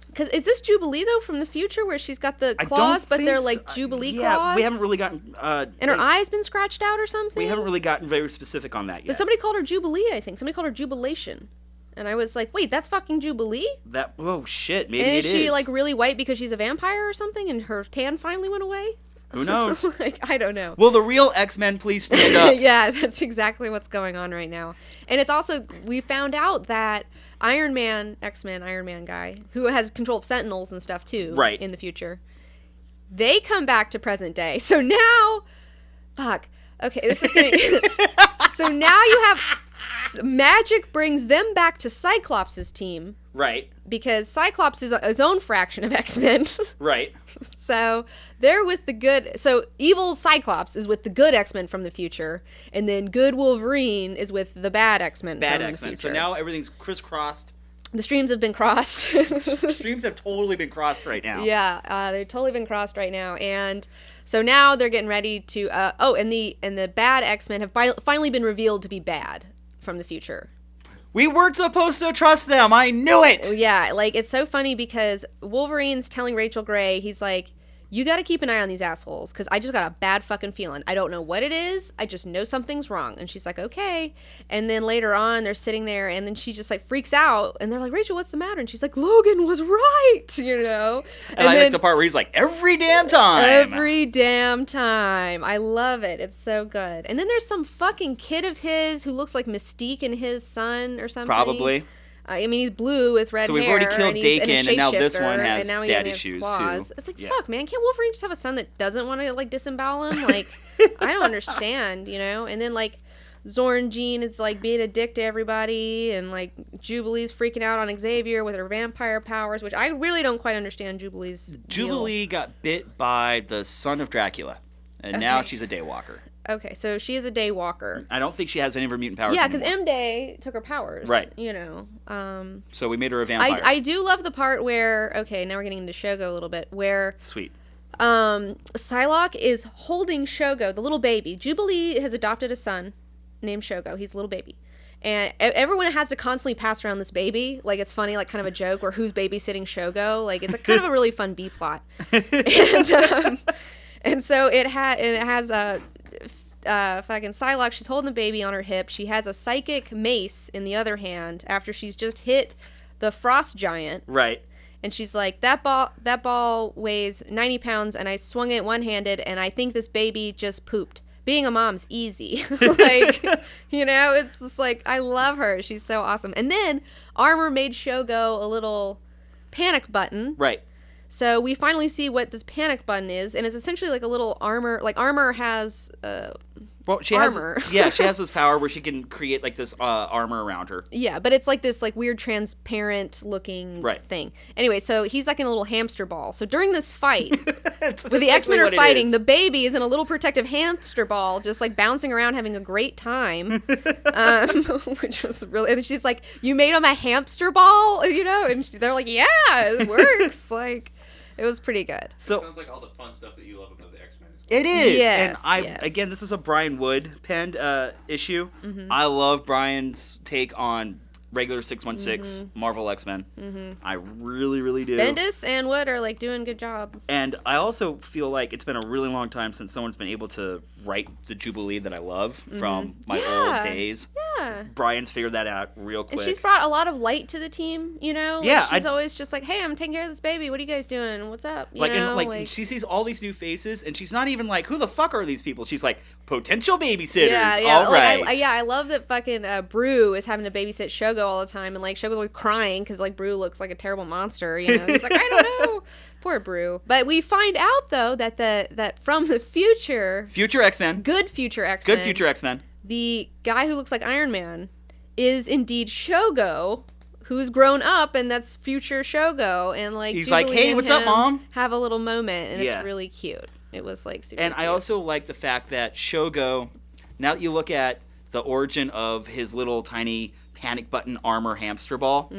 Speaker 2: Because is this Jubilee though from the future where she's got the claws, but they're like Jubilee claws?
Speaker 3: Yeah, we haven't really gotten.
Speaker 2: And her eye's been scratched out or something.
Speaker 3: We haven't really gotten very specific on that yet.
Speaker 2: But somebody called her Jubilee, I think. Somebody called her Jubilation. And I was like, wait, that's fucking Jubilee?
Speaker 3: Shit, maybe
Speaker 2: and
Speaker 3: it is.
Speaker 2: And is she like really white because she's a vampire or something and her tan finally went away?
Speaker 3: Who knows?
Speaker 2: I don't know.
Speaker 3: Will the real X-Men please stand up?
Speaker 2: Yeah, that's exactly what's going on right now. And it's also, we found out that X-Men Iron Man guy, who has control of Sentinels and stuff too,
Speaker 3: right,
Speaker 2: in the future, they come back to present day. So now, okay, this is gonna. So now you have magic brings them back to Cyclops' team,
Speaker 3: Right.
Speaker 2: Because Cyclops is his own fraction of X-Men.
Speaker 3: Right.
Speaker 2: So they're with the good. So evil Cyclops is with the good X-Men from the future, and then good Wolverine is with the bad X-Men.
Speaker 3: Bad
Speaker 2: from
Speaker 3: X-Men.
Speaker 2: The future.
Speaker 3: So now everything's crisscrossed.
Speaker 2: The streams have been crossed.
Speaker 3: Streams have totally been crossed right now.
Speaker 2: Yeah, they've totally been crossed right now, and so now they're getting ready to. And the bad X-Men have finally been revealed to be bad from the future.
Speaker 3: We weren't supposed to trust them. I knew it.
Speaker 2: Yeah, like, it's so funny because Wolverine's telling Rachel Gray, he's like, you got to keep an eye on these assholes because I just got a bad fucking feeling. I don't know what it is. I just know something's wrong. And she's like, okay. And then later on, they're sitting there, and then she just, like, freaks out. And they're like, Rachel, what's the matter? And she's like, Logan was right, you know?
Speaker 3: And I like the part where he's like, every damn time.
Speaker 2: Every damn time. I love it. It's so good. And then there's some fucking kid of his who looks like Mystique and his son or something.
Speaker 3: Probably.
Speaker 2: I mean, he's blue with red hair.
Speaker 3: So we've already killed Dakin, and now this one has
Speaker 2: and now
Speaker 3: dad issues, too.
Speaker 2: It's like, fuck, man. Can't Wolverine just have a son that doesn't want to, like, disembowel him? Like, I don't understand, you know? And then, like, Zorn Jean is, like, being a dick to everybody, and, like, Jubilee's freaking out on Xavier with her vampire powers, which I really don't quite understand Jubilee's
Speaker 3: Jubilee got bit by the son of Dracula, and now she's a daywalker.
Speaker 2: Okay, so she is a daywalker.
Speaker 3: I don't think she has any of her mutant powers
Speaker 2: Yeah,
Speaker 3: anymore.
Speaker 2: because M-Day took her powers.
Speaker 3: Right.
Speaker 2: You know.
Speaker 3: So we made her a vampire.
Speaker 2: I do love the part where, okay, now we're getting into Shogo a little bit, where...
Speaker 3: Sweet.
Speaker 2: Psylocke is holding Shogo, the little baby. Jubilee has adopted a son named Shogo. He's a little baby. And everyone has to constantly pass around this baby. Like, it's funny, like, kind of a joke, where who's babysitting Shogo. Like, it's kind of a really fun B-plot. And so it has a... fucking Psylocke, she's holding the baby on her hip. She has a psychic mace in the other hand after she's just hit the frost giant.
Speaker 3: Right.
Speaker 2: And she's like, that ball weighs 90 pounds, and I swung it one-handed, and I think this baby just pooped. Being a mom's easy. Like, you know, it's just like, I love her. She's so awesome. And then Armor made Shogo a little panic button.
Speaker 3: Right.
Speaker 2: So we finally see what this panic button is, and it's essentially like a little armor. Like, Armor has armor.
Speaker 3: She has this power where she can create, like, this armor around her.
Speaker 2: Yeah, but it's like this, like, weird transparent looking thing. Anyway, so he's like in a little hamster ball. So during this fight, where the X-Men are fighting, the baby is in a little protective hamster ball, just like bouncing around, having a great time. Which was really, and she's like, "You made him a hamster ball," you know? And they're like, "Yeah, it works." Like, it was pretty good.
Speaker 1: So it sounds like all the fun stuff that you love about the X-Men.
Speaker 3: It is.
Speaker 2: Yes,
Speaker 3: And again, this is a Brian Wood penned issue. Mm-hmm. I love Brian's take on regular 616 Marvel X-Men. I really, really do.
Speaker 2: Bendis and Wood are, like, doing a good job.
Speaker 3: And I also feel like it's been a really long time since someone's been able to write the Jubilee that I love from my old days.
Speaker 2: Yeah.
Speaker 3: Brian's figured that out real quick.
Speaker 2: And she's brought a lot of light to the team, you know? Like, she's always just like, hey, I'm taking care of this baby. What are you guys doing? What's up? You know?
Speaker 3: And she sees all these new faces, and she's not even like, who the fuck are these people? She's like, potential babysitters.
Speaker 2: Yeah.
Speaker 3: All right.
Speaker 2: I love that fucking Brew is having to babysit Shogo all the time, and, like, Shogo's always crying because, like, Brew looks like a terrible monster, you know? He's like, I don't know. Poor Brew. But we find out, though, that from the future...
Speaker 3: Future X-Men.
Speaker 2: Good future X-Men. The guy who looks like Iron Man is indeed Shogo, who's grown up, and that's future Shogo. And, like,
Speaker 3: he's
Speaker 2: Jubilee
Speaker 3: like, hey, what's up, Mom?
Speaker 2: Have a little moment, and it's really cute. It was, like, super
Speaker 3: And
Speaker 2: cute.
Speaker 3: I also like the fact that Shogo, now that you look at the origin of his little tiny panic button armor hamster ball,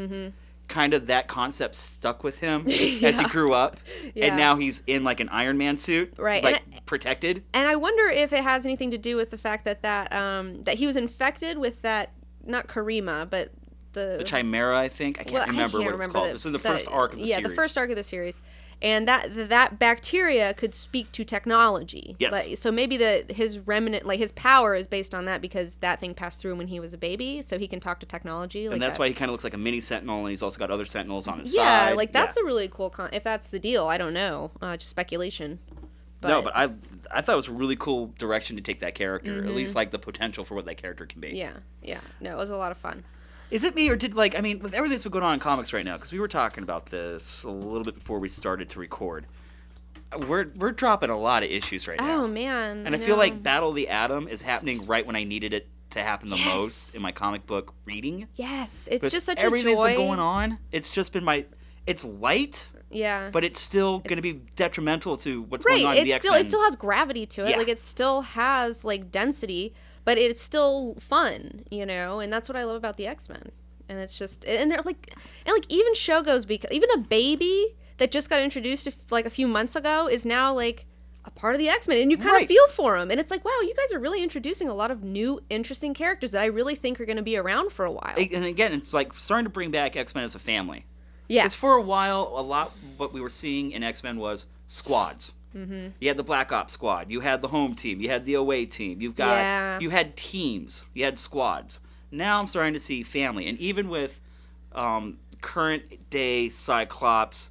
Speaker 3: kind of that concept stuck with him as he grew up.
Speaker 2: Yeah.
Speaker 3: And now he's in, like, an Iron Man suit,
Speaker 2: right,
Speaker 3: like, protected.
Speaker 2: And I wonder if it has anything to do with the fact that he was infected with that, not Karima, but the
Speaker 3: Chimera, I think. I can't remember what it's called. This is the first arc of the series.
Speaker 2: Yeah, the first arc of the series. And that bacteria could speak to technology.
Speaker 3: Yes.
Speaker 2: Like, so maybe his remnant, like, his power is based on that because that thing passed through him when he was a baby, so he can talk to technology. Like,
Speaker 3: and that's why he kind of looks like a mini Sentinel, and he's also got other Sentinels on his side.
Speaker 2: Yeah, like, that's a really cool if that's the deal. I don't know. Just speculation.
Speaker 3: No, but I thought it was a really cool direction to take that character. At least, like, the potential for what that character can be.
Speaker 2: Yeah. No, it was a lot of fun.
Speaker 3: Is it me, or with everything that's been going on in comics right now, because we were talking about this a little bit before we started to record, we're dropping a lot of issues right now.
Speaker 2: Oh, man.
Speaker 3: And I feel like Battle of the Atom is happening right when I needed it to happen the most in my comic book reading.
Speaker 2: Yes, it's
Speaker 3: But
Speaker 2: just such a joy.
Speaker 3: Everything's been going on. It's just been it's light.
Speaker 2: Yeah.
Speaker 3: But it's still going to be detrimental to what's going on in the X-Men.
Speaker 2: It still has gravity to it.
Speaker 3: Yeah.
Speaker 2: Like, it still has, like, density, but it's still fun, you know? And that's what I love about the X-Men. And it's just, and they're like, even Shogo's, even a baby that just got introduced, like, a few months ago is now, like, a part of the X-Men. And you kind of feel for him. And it's like, wow, you guys are really introducing a lot of new, interesting characters that I really think are going to be around for a while.
Speaker 3: And again, it's like starting to bring back X-Men as a family.
Speaker 2: Yeah.
Speaker 3: Because for a while, a lot what we were seeing in X-Men was squads. Mm-hmm. You had the Black Ops squad. You had the home team. You had the away team. You had teams. You had squads. Now I'm starting to see family. And even with current day Cyclops,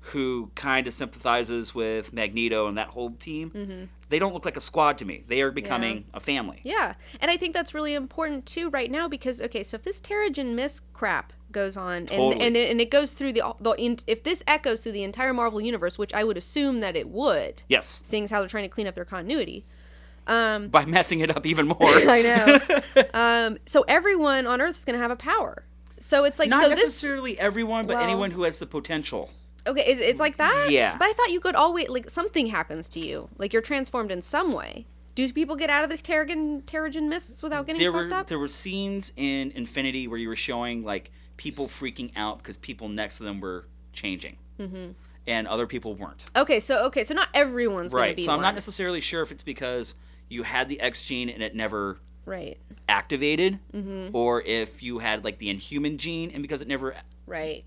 Speaker 3: who kind of sympathizes with Magneto and that whole team, they don't look like a squad to me. They are becoming a family.
Speaker 2: Yeah. And I think that's really important, too, right now, because, okay, so if this Terrigen Mist crap goes on and it goes through if this echoes through the entire Marvel universe, which I would assume that it would,
Speaker 3: yes,
Speaker 2: seeing as how they're trying to clean up their continuity,
Speaker 3: by messing it up even more.
Speaker 2: I know. So everyone on Earth is going to have a power. So it's like,
Speaker 3: not necessarily everyone, but anyone who has the potential.
Speaker 2: Okay, it's like that.
Speaker 3: Yeah,
Speaker 2: but I thought you could always, like, something happens to you, like you're transformed in some way. Do people get out of the Terrigen Mists without getting fucked up?
Speaker 3: There were scenes in Infinity where you were showing, like, people freaking out because people next to them were changing, and other people weren't.
Speaker 2: Okay, so not everyone's going to be
Speaker 3: So I'm
Speaker 2: one.
Speaker 3: not necessarily sure if it's because you had the X gene and it never
Speaker 2: activated,
Speaker 3: or if you had, like, the Inhuman gene and because it never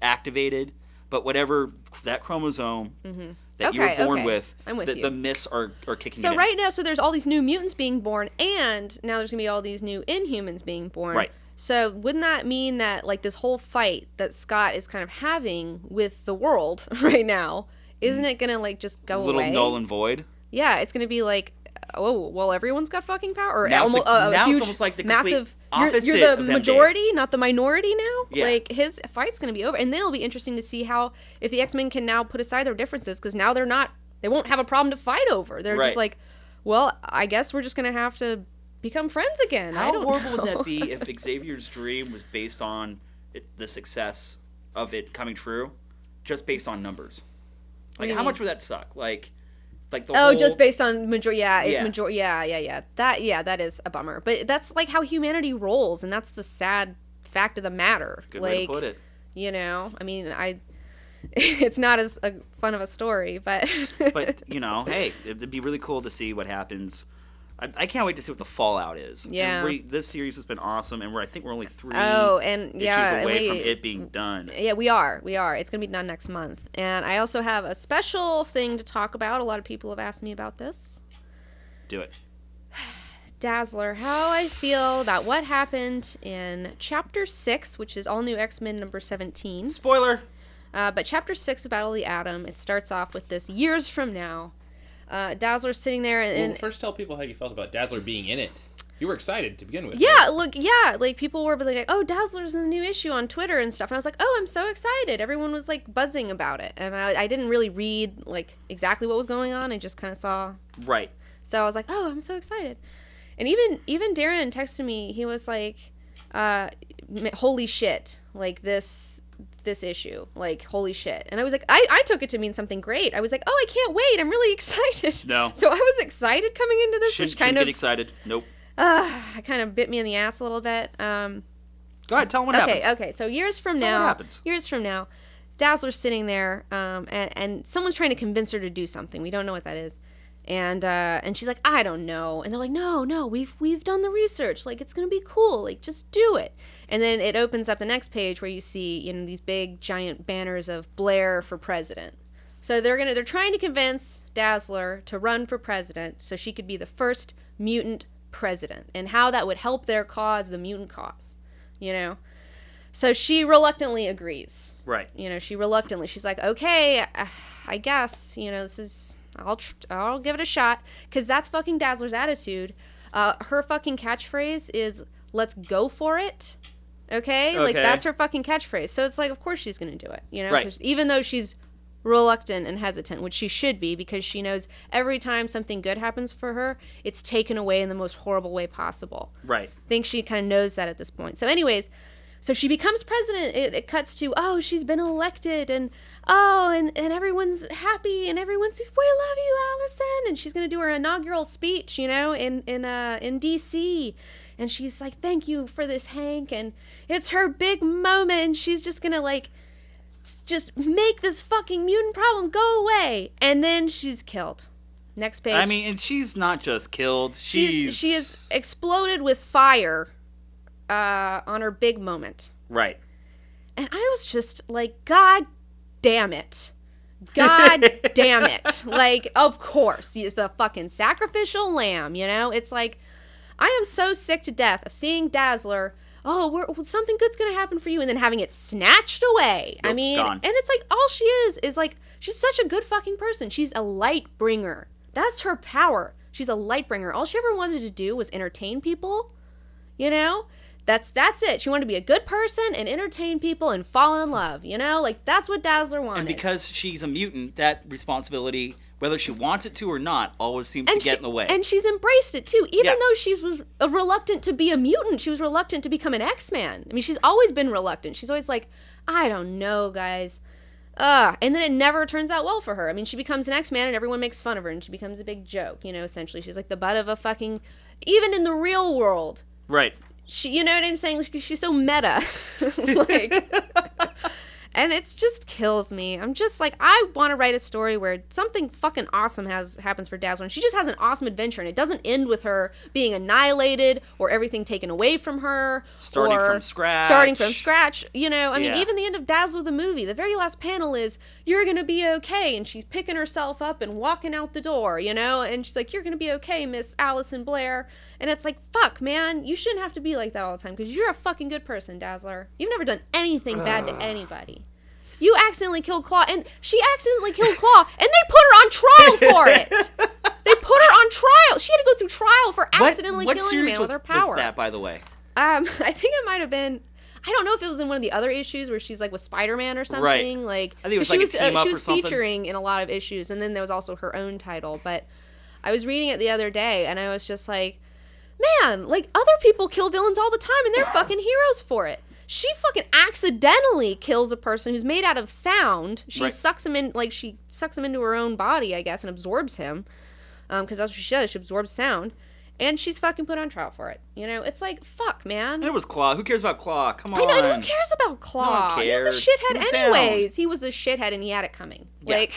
Speaker 3: activated. But whatever that chromosome that you were born with,
Speaker 2: I'm with you.
Speaker 3: The mists are kicking in.
Speaker 2: So right now, there's all these new mutants being born, and now there's going to be all these new Inhumans being born.
Speaker 3: Right.
Speaker 2: So wouldn't that mean that, like, this whole fight that Scott is kind of having with the world right now, isn't it going to, like, just go away?
Speaker 3: A little null and void?
Speaker 2: Yeah, it's going to be like, oh, well, everyone's got fucking power? Or
Speaker 3: now
Speaker 2: huge,
Speaker 3: it's almost like the
Speaker 2: massive,
Speaker 3: opposite
Speaker 2: you're the
Speaker 3: of
Speaker 2: majority, not the minority now?
Speaker 3: Yeah.
Speaker 2: Like, his fight's going to be over. And then it'll be interesting to see if the X-Men can now put aside their differences, because now they won't have a problem to fight over. They're just like, well, I guess we're just going to have to become friends again.
Speaker 3: How
Speaker 2: I don't
Speaker 3: horrible
Speaker 2: know.
Speaker 3: would that be if Xavier's dream was based on the success of it coming true, just based on numbers? Like, how much would that suck? Like the whole...
Speaker 2: just based on majority. Yeah, it's majority. Yeah. That is a bummer. But that's, like, how humanity rolls, and that's the sad fact of the matter.
Speaker 3: Good
Speaker 2: like,
Speaker 3: way to put it.
Speaker 2: You know, I mean, it's not as fun of a story, but
Speaker 3: but, you know, hey, it'd be really cool to see what happens. I can't wait to see what the fallout is.
Speaker 2: Yeah.
Speaker 3: And this series has been awesome, and I think we're only 3
Speaker 2: issues
Speaker 3: away from it being done.
Speaker 2: Yeah, we are. It's going to be done next month. And I also have a special thing to talk about. A lot of people have asked me about this.
Speaker 3: Do it.
Speaker 2: Dazzler, how I feel about what happened in Chapter 6, which is All New X-Men number 17.
Speaker 3: Spoiler!
Speaker 2: But Chapter 6 of Battle of the Atom, it starts off with this years from now. Dazzler's sitting there and...
Speaker 1: Well, first tell people how you felt about Dazzler being in it. You were excited to begin with.
Speaker 2: Yeah, right? Like, people were like, oh, Dazzler's in the new issue on Twitter and stuff. And I was like, oh, I'm so excited. Everyone was, like, buzzing about it. And I didn't really read, like, exactly what was going on. I just kind of saw...
Speaker 3: Right.
Speaker 2: So I was like, oh, I'm so excited. And even Darren texted me. He was like, holy shit, like, this issue, like, holy shit. And I was like, I took it to mean something great. I was like, oh, I can't wait, I'm really excited.
Speaker 3: No.
Speaker 2: So I was excited coming into this,
Speaker 3: Shouldn't
Speaker 2: which kind of
Speaker 3: get excited. Nope.
Speaker 2: kind of bit me in the ass a little bit.
Speaker 3: Go ahead, tell them what happens.
Speaker 2: Okay, so years from now, Dazzler's sitting there, and someone's trying to convince her to do something. We don't know what that is. And she's like, I don't know. And they're like, no, we've done the research. Like, it's gonna be cool. Like, just do it. And then it opens up the next page where you see, you know, these big giant banners of Blair for president. So they're trying to convince Dazzler to run for president so she could be the first mutant president, and how that would help their cause, the mutant cause, you know. So she reluctantly agrees.
Speaker 3: Right.
Speaker 2: You know, she's like, okay, I guess, you know, this is... I'll give it a shot, because that's fucking Dazzler's attitude. Her fucking catchphrase is, let's go for it. Okay? Like, that's her fucking catchphrase. So it's like, of course she's going to do it, you know?
Speaker 3: Right.
Speaker 2: 'Cause even though she's reluctant and hesitant, which she should be, because she knows every time something good happens for her, it's taken away in the most horrible way possible.
Speaker 3: Right.
Speaker 2: I think she kind of knows that at this point. So anyways, so she becomes president. It cuts to, oh, she's been elected, and everyone's happy, and everyone's, we love you, Allison, and she's going to do her inaugural speech, in D.C., and she's like, thank you for this, Hank, and it's her big moment, and she's just going to, just make this fucking mutant problem go away, and then she's killed. Next page.
Speaker 3: I mean, and she's not just killed,
Speaker 2: she is exploded with fire on her big moment.
Speaker 3: Right. And
Speaker 2: I was just like, God damn it. God damn it. Of course, he's the fucking sacrificial lamb, It's like, I am so sick to death of seeing Dazzler, something good's gonna happen for you, and then having it snatched away.
Speaker 3: Nope, gone.
Speaker 2: And it's like, all she is she's such a good fucking person. She's a light bringer. That's her power. She's a light bringer. All she ever wanted to do was entertain people, That's it. She wanted to be a good person and entertain people and fall in love, that's what Dazzler wanted.
Speaker 3: And because she's a mutant, that responsibility, whether she wants it to or not, always seems to get in the way.
Speaker 2: And she's embraced it too. Even though she was reluctant to be a mutant, she was reluctant to become an X-Man. I mean, she's always been reluctant. She's always like, I don't know, guys. And then it never turns out well for her. I mean, she becomes an X-Man and everyone makes fun of her and she becomes a big joke, essentially. She's like the butt of a fucking, even in the real world.
Speaker 3: Right.
Speaker 2: She, you know what I'm saying? She's so meta. And it just kills me. I'm just like, I want to write a story where something fucking awesome happens for Dazzler, and she just has an awesome adventure, and it doesn't end with her being annihilated or everything taken away from her.
Speaker 3: Starting from scratch.
Speaker 2: I mean, even the end of Dazzler the movie, the very last panel is, you're going to be okay, and she's picking herself up and walking out the door, and she's like, you're going to be okay, Miss Allison Blair. And it's like, fuck, man, you shouldn't have to be like that all the time, because you're a fucking good person, Dazzler. You've never done anything bad to anybody. You accidentally killed Claw, and she accidentally killed Claw, and they put her on trial for it. They put her on trial. She had to go through trial for accidentally killing a man with her power.
Speaker 3: What series was that, by the way?
Speaker 2: I think it might have been, I don't know if it was in one of the other issues where she's like with Spider-Man or something.
Speaker 3: Right.
Speaker 2: Like,
Speaker 3: I think it was like a team up
Speaker 2: she
Speaker 3: or
Speaker 2: was
Speaker 3: something.
Speaker 2: featuring in a lot of issues, and then there was also her own title. But I was reading it the other day, and I was just like, man, other people kill villains all the time, and they're fucking heroes for it. She fucking accidentally kills a person who's made out of sound. She sucks him in, she sucks him into her own body, I guess, and absorbs him. Because that's what she does. She absorbs sound. And she's fucking put on trial for it. It's like, fuck, man.
Speaker 3: And it was Claw. Who cares about Claw? Come on.
Speaker 2: I know, who cares about Claw?
Speaker 3: No one cares.
Speaker 2: He's a shithead anyways. He was a shithead and he had it coming.
Speaker 3: Yeah.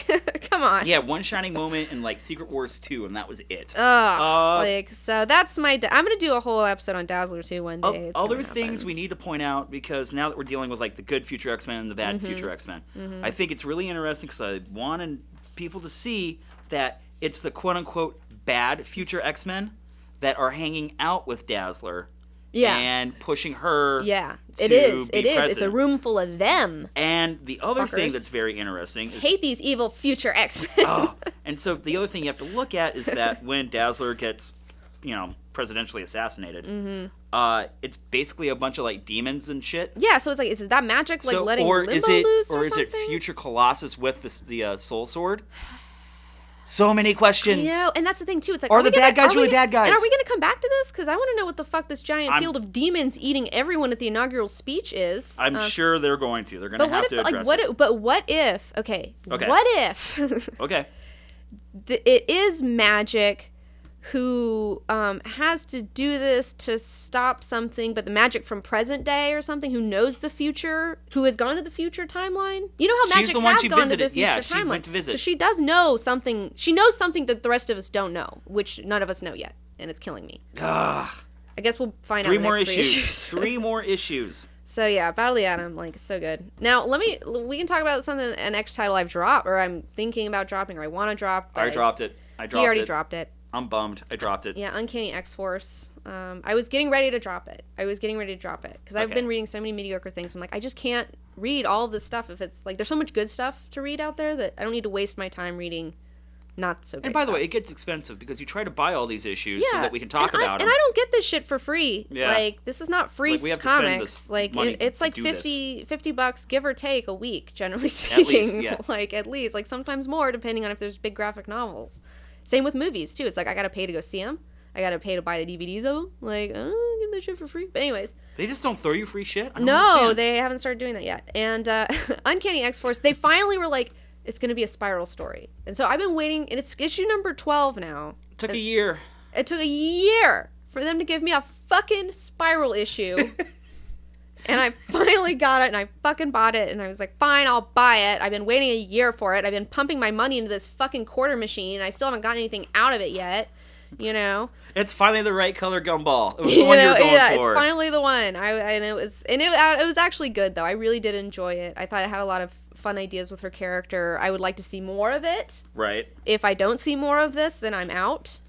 Speaker 2: Come on.
Speaker 3: He had one shining moment in, Secret Wars 2, and that was it.
Speaker 2: So that's my... I'm going to do a whole episode on Dazzler 2 one day.
Speaker 3: Other things we need to point out, because now that we're dealing with, the good future X-Men and the bad future X-Men, I think it's really interesting because I wanted people to see that it's the quote-unquote bad future X-Men that are hanging out with Dazzler and pushing her
Speaker 2: it is. It's a room full of them.
Speaker 3: And the other thing that's very interesting is...
Speaker 2: hate these evil future X-Men.
Speaker 3: And so the other thing you have to look at is that when Dazzler gets, presidentially assassinated, it's basically a bunch of, demons and shit.
Speaker 2: Yeah, so it's like, is that magic, letting Limbo loose or
Speaker 3: something? Or is it future Colossus with the Soul Sword? So many questions.
Speaker 2: And that's the thing, too. It's like,
Speaker 3: are the bad guys really bad guys?
Speaker 2: And are we going to come back to this? Because I want to know what the fuck this giant field of demons eating everyone at the inaugural speech is.
Speaker 3: I'm sure they're going to. They're going to have to address it.
Speaker 2: But what if... Okay. What if...
Speaker 3: Okay.
Speaker 2: It is Magic who has to do this to stop something, but the Magic from present day or something, who knows the future, who has gone to the future timeline. You know how Magic has gone to the future timeline.
Speaker 3: She went to visit.
Speaker 2: So she does know something. She knows something that the rest of us don't know, which none of us know yet, and it's killing me. I guess we'll find out in the next 3 issues.
Speaker 3: 3 more issues.
Speaker 2: So yeah, Battle of the Atom, so good. Now we can talk about something, an X title I've dropped, or I'm thinking about dropping, or I want to drop.
Speaker 3: I dropped it.
Speaker 2: He already dropped it.
Speaker 3: I'm bummed. I dropped it.
Speaker 2: Yeah, Uncanny X-Force. I was getting ready to drop it. Because I've been reading so many mediocre things. I'm like, I just can't read all of this stuff if it's, there's so much good stuff to read out there that I don't need to waste my time reading not so great
Speaker 3: And by the
Speaker 2: stuff.
Speaker 3: way, it gets expensive because you try to buy all these issues so that we can talk about them.
Speaker 2: And I don't get this shit for free.
Speaker 3: Yeah.
Speaker 2: Like, this is not free
Speaker 3: we have to spend
Speaker 2: comics.
Speaker 3: this
Speaker 2: Like,
Speaker 3: money
Speaker 2: it's
Speaker 3: to
Speaker 2: like
Speaker 3: do
Speaker 2: $50 give or take a week, generally speaking.
Speaker 3: least, yeah.
Speaker 2: Like, at least. Like, sometimes more, depending on if there's big graphic novels. Same with movies, too. It's like, I gotta pay to go see them. I gotta pay to buy the DVDs of them. Like, I don't get that shit for free. But anyways.
Speaker 3: They just don't throw you free shit? I don't
Speaker 2: No,
Speaker 3: understand.
Speaker 2: they haven't started doing that yet. And Uncanny X-Force, they finally were like, it's going to be a spiral story. And so I've been waiting, and it's issue number 12 now.
Speaker 3: It took a year.
Speaker 2: It took a year for them to give me a fucking spiral issue. And I finally got it, and I fucking bought it, and I was like, fine, I'll buy it. I've been waiting a year for it. I've been pumping my money into this fucking quarter machine, and I still haven't gotten anything out of it yet. You know,
Speaker 3: it's finally the right color gumball. It was the one you were going for.
Speaker 2: It's finally the one. It was actually good though. I really did enjoy it. I thought it had a lot of fun ideas with her character. I would like to see more of it.
Speaker 3: Right.
Speaker 2: If I don't see more of this, then I'm out.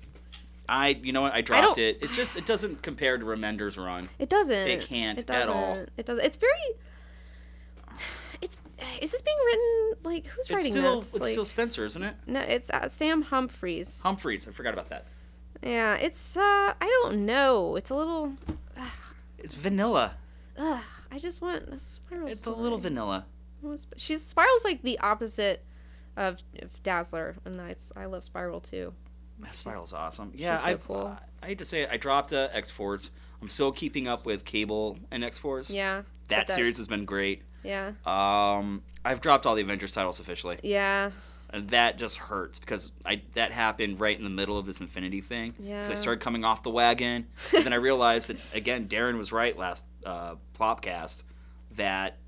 Speaker 3: You know what? I dropped it. It doesn't compare to Remender's run.
Speaker 2: It doesn't.
Speaker 3: It can't
Speaker 2: It doesn't.
Speaker 3: at all.
Speaker 2: It doesn't. It's very. Is this being written like who's writing this?
Speaker 3: It's still Spencer, isn't it?
Speaker 2: No, it's Sam Humphries.
Speaker 3: I forgot about that.
Speaker 2: Yeah, it's I don't know. It's a little.
Speaker 3: It's vanilla.
Speaker 2: I just want a spiral.
Speaker 3: It's
Speaker 2: story.
Speaker 3: a little vanilla.
Speaker 2: Spiral's like the opposite of Dazzler, and I love Spiral too.
Speaker 3: Spiral's awesome. Yeah,
Speaker 2: so cool.
Speaker 3: I hate to say it. I dropped X-Force. I'm still keeping up with Cable and X-Force.
Speaker 2: Yeah.
Speaker 3: That series has been great.
Speaker 2: Yeah.
Speaker 3: I've dropped all the Avengers titles officially.
Speaker 2: Yeah.
Speaker 3: And that just hurts because that happened right in the middle of this Infinity thing.
Speaker 2: Yeah.
Speaker 3: Because I started coming off the wagon. And then I realized that, again, Darren was right last Plopcast, that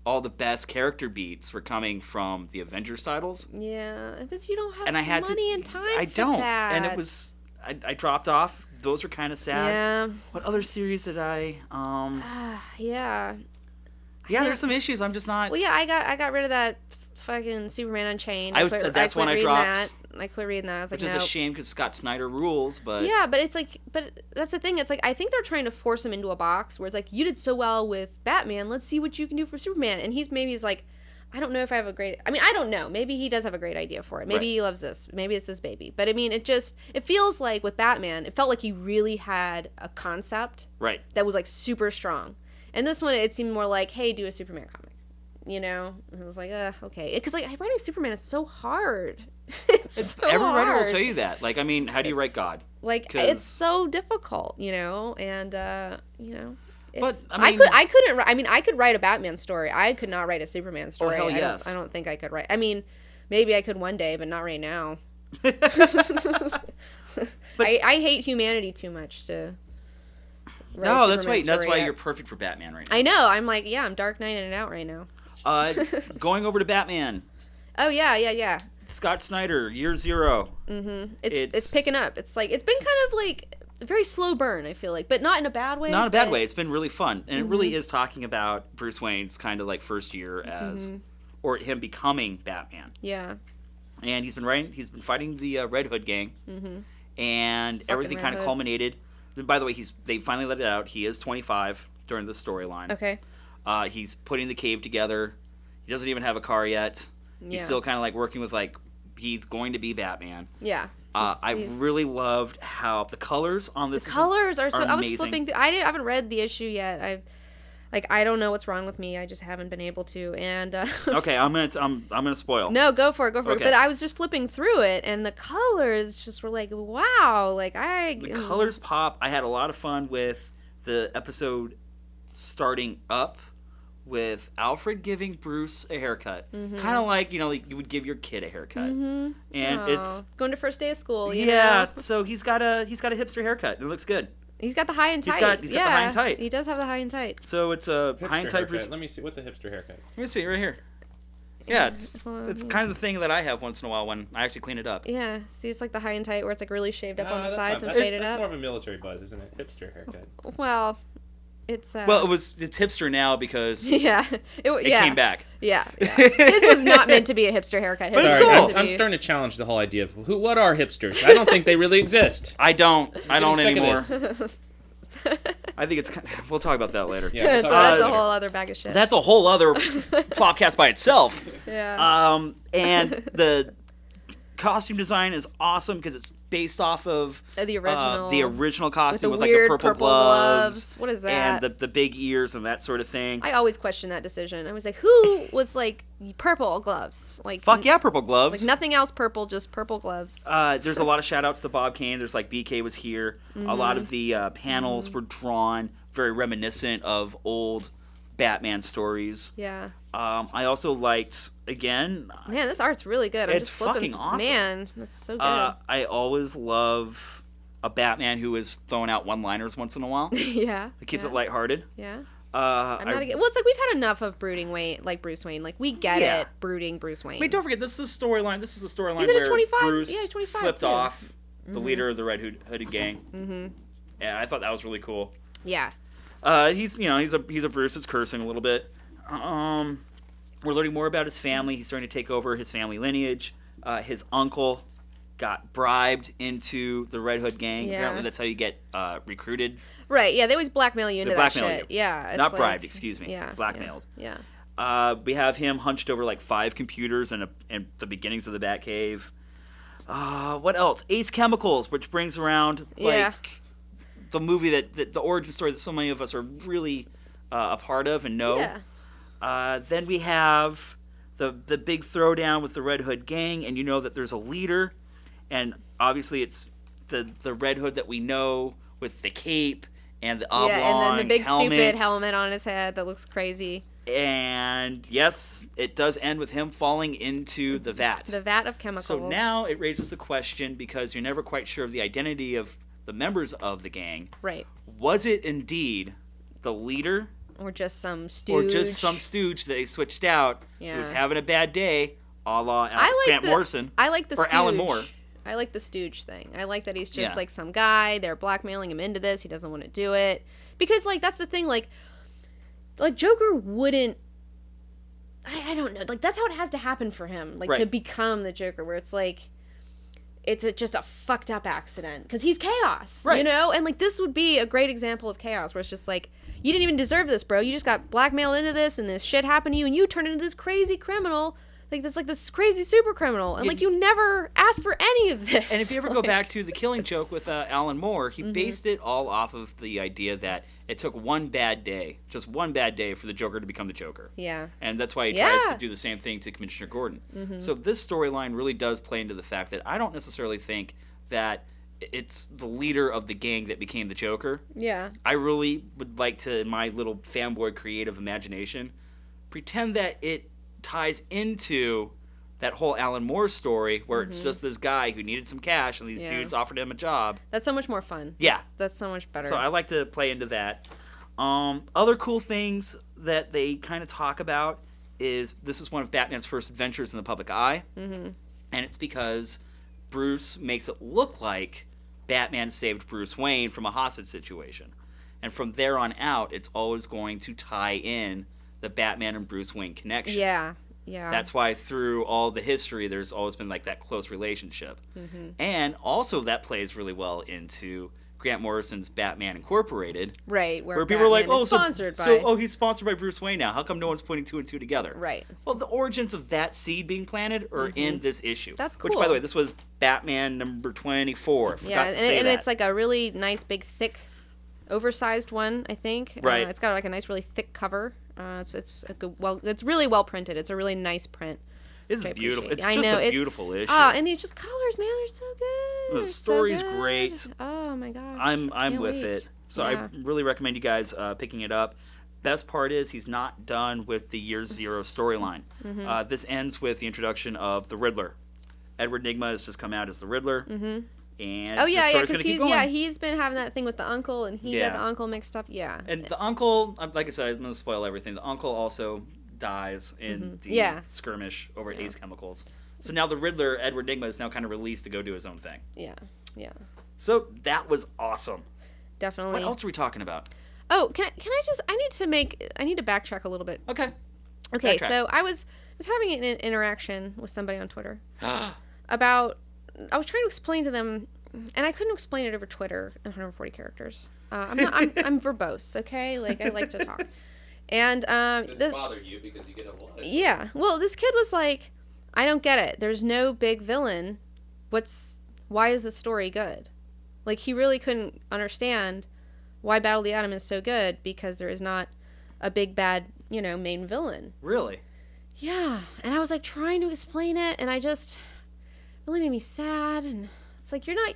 Speaker 3: all the best character beats were coming from the Avengers titles.
Speaker 2: Yeah, but you don't have
Speaker 3: and I had
Speaker 2: money and time
Speaker 3: I
Speaker 2: for
Speaker 3: don't.
Speaker 2: that.
Speaker 3: And it was... I dropped off. Those were kind of sad.
Speaker 2: Yeah.
Speaker 3: What other series did I...
Speaker 2: Yeah.
Speaker 3: Yeah, there's some issues. I'm just not...
Speaker 2: Well, yeah, I got rid of that fucking Superman Unchained.
Speaker 3: That's when I dropped.
Speaker 2: That. I quit reading that. I was like,
Speaker 3: Which is a shame because Scott Snyder rules, but...
Speaker 2: Yeah, but it's like... But that's the thing. It's like, I think they're trying to force him into a box where it's like, you did so well with Batman. Let's see what you can do for Superman. And he's like, I don't know if I have a great... I mean, I don't know. Maybe he does have a great idea for it. Maybe he loves this. Maybe it's his baby. But I mean, it feels like with Batman, it felt like he really had a concept.
Speaker 3: Right.
Speaker 2: That was like super strong. And this one, it seemed more like, hey, do a Superman comic. You know? And I was like, okay. Because like, writing Superman is so hard. It's so
Speaker 3: every writer
Speaker 2: hard.
Speaker 3: will tell you that. Like, I mean, how do you write God?
Speaker 2: Like, it's so difficult, you know? And, you know...
Speaker 3: But
Speaker 2: I could write a Batman story. I could not write a Superman story.
Speaker 3: Oh, hell yes.
Speaker 2: I don't think I could write. I mean, maybe I could one day, but not right now. I hate humanity too much to.
Speaker 3: No, that's why you're perfect for Batman right now.
Speaker 2: I know. I'm like, I'm Dark Knighting it out right now.
Speaker 3: Going over to Batman.
Speaker 2: Oh yeah.
Speaker 3: Scott Snyder, Year Zero.
Speaker 2: Mm-hmm. It's picking up. It's like it's been kind of like a very slow burn, I feel like, but not in a bad way.
Speaker 3: Not a bad way. It's been really fun, and it really is talking about Bruce Wayne's kind of like first year as, or him becoming Batman.
Speaker 2: Yeah.
Speaker 3: And he's been fighting the Red Hood gang, and everything kind of culminated. By the way, they finally let it out. He is 25 during the storyline.
Speaker 2: Okay.
Speaker 3: He's putting the cave together. He doesn't even have a car yet. He's still kind of like working with he's going to be Batman.
Speaker 2: Yeah.
Speaker 3: I really loved how the colors on this.
Speaker 2: The colors are so.
Speaker 3: amazing.
Speaker 2: I was flipping through. I haven't read the issue yet. I don't know what's wrong with me. I just haven't been able to. And
Speaker 3: okay, I'm gonna spoil.
Speaker 2: No, go for it.
Speaker 3: Okay.
Speaker 2: But I was just flipping through it, and the colors just were like, wow. The
Speaker 3: colors pop. I had a lot of fun with the episode starting up with Alfred giving Bruce a haircut, kind of like you would give your kid a haircut, and it's
Speaker 2: going to first day of school. You
Speaker 3: know?
Speaker 2: So
Speaker 3: he's got a hipster haircut, and it looks good.
Speaker 2: He's got the high and tight.
Speaker 3: He's got the high and tight.
Speaker 2: He does have the high and tight.
Speaker 3: So it's a high and tight.
Speaker 1: Let me see. What's a hipster haircut?
Speaker 3: Let me see right here. Yeah, it's kind of the thing that I have once in a while when I actually clean it up.
Speaker 2: Yeah, see, it's like the high and tight where it's like really shaved up on the sides and faded up.
Speaker 1: That's more of a military buzz, isn't it? Hipster haircut.
Speaker 2: Well, it's
Speaker 3: it's hipster now because it came back.
Speaker 2: Yeah. His was not meant to be a hipster haircut.
Speaker 3: But it's cool.
Speaker 1: I'm starting to challenge the whole idea of what are hipsters. I don't think they really exist.
Speaker 3: I don't anymore. I think it's we'll talk about that later.
Speaker 1: Yeah,
Speaker 2: so that's a whole other bag of shit.
Speaker 3: That's a whole other Plopcast by itself.
Speaker 2: Yeah.
Speaker 3: And the costume design is awesome because it's based off of
Speaker 2: the
Speaker 3: original costume with
Speaker 2: the
Speaker 3: like the
Speaker 2: weird
Speaker 3: purple gloves.
Speaker 2: What is that?
Speaker 3: And the big ears and that sort of thing.
Speaker 2: I always question that decision. I was like, who was like purple gloves? Like,
Speaker 3: fuck yeah, purple gloves.
Speaker 2: Like nothing else purple, just purple gloves.
Speaker 3: There's a lot of shout outs to Bob Kane. There's like BK was here. A lot of the panels were drawn very reminiscent of old Batman stories.
Speaker 2: Yeah.
Speaker 3: I also liked, again...
Speaker 2: Man, this art's really good. I'm
Speaker 3: it's
Speaker 2: just flipping.
Speaker 3: Fucking awesome.
Speaker 2: Man, that's so good.
Speaker 3: I always love a Batman who is throwing out one-liners once in a while.
Speaker 2: Yeah.
Speaker 3: It keeps it lighthearted.
Speaker 2: Yeah.
Speaker 3: Well,
Speaker 2: it's like we've had enough of brooding Wayne, like Bruce Wayne. Like, we get it, brooding Bruce Wayne.
Speaker 3: Wait, don't forget, this is the storyline. This is the storyline
Speaker 2: where
Speaker 3: 25? Bruce
Speaker 2: 25
Speaker 3: flipped
Speaker 2: too.
Speaker 3: off the leader of the Red Hooded Gang. Mm-hmm. Yeah, I thought that was really cool.
Speaker 2: Yeah.
Speaker 3: He's a Bruce that's cursing a little bit. We're learning more about his family. He's starting to take over his family lineage. His uncle got bribed into the Red Hood Gang.
Speaker 2: Yeah.
Speaker 3: Apparently that's how you get recruited.
Speaker 2: Right, yeah, they always blackmail you into that shit.
Speaker 3: You.
Speaker 2: Yeah.
Speaker 3: Not bribed, excuse me.
Speaker 2: Yeah.
Speaker 3: Blackmailed.
Speaker 2: Yeah.
Speaker 3: We have him hunched over like 5 computers and the beginnings of the Batcave. What else? Ace Chemicals, which brings around like the movie that the origin story that so many of us are really a part of and know.
Speaker 2: Yeah.
Speaker 3: Then we have the big throwdown with the Red Hood Gang, and you know that there's a leader, and obviously it's the Red Hood that we know with the cape and the oblong
Speaker 2: and then the big
Speaker 3: helmet.
Speaker 2: stupid helmet on his head that looks crazy.
Speaker 3: And yes, it does end with him falling into the vat.
Speaker 2: The vat of chemicals.
Speaker 3: So now it raises the question, because you're never quite sure of the identity of the members of the gang.
Speaker 2: Right.
Speaker 3: Was it indeed the leader?
Speaker 2: Or just some stooge.
Speaker 3: That they switched out.
Speaker 2: Yeah.
Speaker 3: Who was having a bad day, a la Grant Morrison.
Speaker 2: I like the
Speaker 3: or
Speaker 2: stooge.
Speaker 3: Alan Moore.
Speaker 2: I like the stooge thing. I like that he's just like some guy. They're blackmailing him into this. He doesn't want to do it. Because, like, that's the thing. Like Joker wouldn't... I don't know. Like, that's how it has to happen for him. Like, to become the Joker. Where it's like... It's just a fucked up accident. Because he's chaos.
Speaker 3: Right.
Speaker 2: You know? And, like, this would be a great example of chaos. Where it's just like... You didn't even deserve this, bro. You just got blackmailed into this, and this shit happened to you, and you turned into this crazy criminal. Like, that's like this crazy super criminal. And, like, you never asked for any of this.
Speaker 3: And if you ever go back to The Killing Joke with Alan Moore, he based it all off of the idea that it took one bad day, just one bad day, for the Joker to become the Joker.
Speaker 2: Yeah.
Speaker 3: And that's why he tries to do the same thing to Commissioner Gordon. Mm-hmm. So this storyline really does play into the fact that I don't necessarily think that it's the leader of the gang that became the Joker.
Speaker 2: Yeah.
Speaker 3: I really would like to, in my little fanboy creative imagination, pretend that it ties into that whole Alan Moore story where it's just this guy who needed some cash and these dudes offered him a job.
Speaker 2: That's so much more fun.
Speaker 3: Yeah.
Speaker 2: That's so much better.
Speaker 3: So I like to play into that. Other cool things that they kind of talk about is this is one of Batman's first adventures in the public eye. Mm-hmm. And it's because Bruce makes it look like Batman saved Bruce Wayne from a hostage situation. And from there on out, it's always going to tie in the Batman and Bruce Wayne connection.
Speaker 2: Yeah, yeah.
Speaker 3: That's why through all the history, there's always been like that close relationship. Mm-hmm. And also that plays really well into Grant Morrison's Batman Incorporated.
Speaker 2: Right, where
Speaker 3: people are like,
Speaker 2: Batman is sponsored by...
Speaker 3: he's sponsored by Bruce Wayne now. How come no one's putting 2 and 2 together?
Speaker 2: Right.
Speaker 3: Well, the origins of that seed being planted are in this issue.
Speaker 2: That's cool.
Speaker 3: Which, by the way, this was Batman number 24.
Speaker 2: And it's like a really nice, big, thick, oversized one, I think.
Speaker 3: Right.
Speaker 2: It's got like a nice, really thick cover. It's a good, it's really well printed. It's a really nice print.
Speaker 3: This is beautiful. It's just a beautiful issue.
Speaker 2: And these just colors, man, they're so good.
Speaker 3: The story's great.
Speaker 2: Oh my gosh.
Speaker 3: I'm with it. So I really recommend you guys picking it up. Best part is he's not done with the Year Zero storyline. Mm-hmm. This ends with the introduction of the Riddler. Edward Nygma has just come out as the Riddler. Mm-hmm. And
Speaker 2: because he's been having that thing with the uncle, and he got the uncle mixed up. Yeah.
Speaker 3: And the uncle, like I said, I'm going to spoil everything. The uncle also dies in the skirmish over Ace Chemicals. So now the Riddler, Edward Nygma, is now kind of released to go do his own thing.
Speaker 2: Yeah, yeah.
Speaker 3: So that was awesome.
Speaker 2: Definitely.
Speaker 3: What else are we talking about?
Speaker 2: Oh, I need to backtrack a little bit.
Speaker 3: Okay.
Speaker 2: Backtrack. So I was having an interaction with somebody on Twitter about, I was trying to explain to them, and I couldn't explain it over Twitter in 140 characters. I'm verbose, okay? Like, I like to talk. And
Speaker 1: this bothered you because you get a lot of...
Speaker 2: Yeah. Well, this kid was like, I don't get it. There's no big villain why is the story good? Like, he really couldn't understand why Battle of the Atom is so good, because there is not a big bad, main villain.
Speaker 3: Really?
Speaker 2: Yeah. And I was like trying to explain it, and I just really made me sad. And it's like, do you not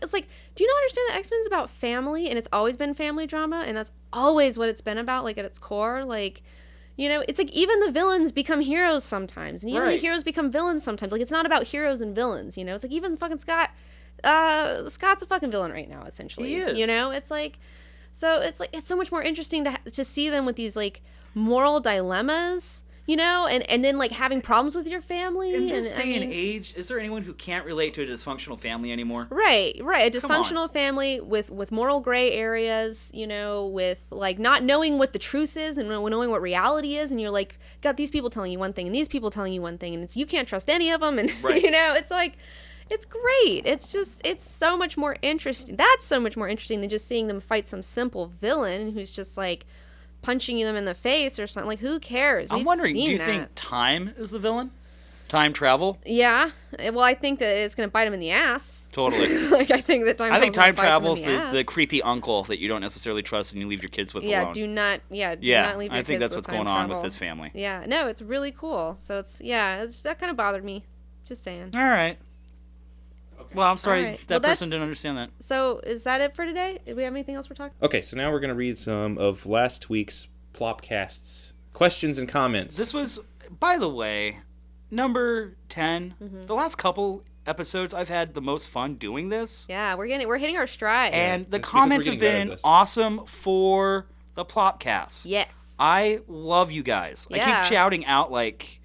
Speaker 2: understand that X-Men's about family, and it's always been family drama, and that's always what it's been about, like, at its core. Like, it's like even the villains become heroes sometimes, and even the heroes become villains sometimes. Like, it's not about heroes and villains, It's like even fucking Scott, Scott's a fucking villain right now, essentially.
Speaker 3: He is.
Speaker 2: It's like, so it's like, it's so much more interesting to see them with these, like, moral dilemmas, and then, like, having problems with your family.
Speaker 3: In this day and age, is there anyone who can't relate to a dysfunctional family anymore?
Speaker 2: Right. A dysfunctional family with moral gray areas, with, like, not knowing what the truth is and knowing what reality is, and you're, like, got these people telling you one thing and these people telling you one thing, and it's, you can't trust any of them, and, it's like, it's great. It's so much more interesting. That's so much more interesting than just seeing them fight some simple villain who's just, like, punching them in the face or something. Like, who cares?
Speaker 3: I'm wondering, do you think time is the villain? Time travel?
Speaker 2: Yeah. Well, I think that it's going to bite him in the ass.
Speaker 3: Totally.
Speaker 2: I think that
Speaker 3: time travel's the creepy uncle that you don't necessarily trust and you leave your kids with alone.
Speaker 2: Do not leave your kids with
Speaker 3: I think that's what's going on with this family.
Speaker 2: Yeah. No, it's really cool. So that kind of bothered me. Just saying.
Speaker 3: All right. Okay. Well, I'm sorry that person didn't understand that.
Speaker 2: So, is that it for today? Do we have anything else we're talking about?
Speaker 1: Okay, so now we're going to read some of last week's Plopcast's questions and comments.
Speaker 3: This was, by the way, number 10. Mm-hmm. The last couple episodes, I've had the most fun doing this.
Speaker 2: Yeah, we're hitting our stride.
Speaker 3: And the comments have been awesome for the Plopcast.
Speaker 2: Yes.
Speaker 3: I love you guys. Yeah. I keep shouting out, like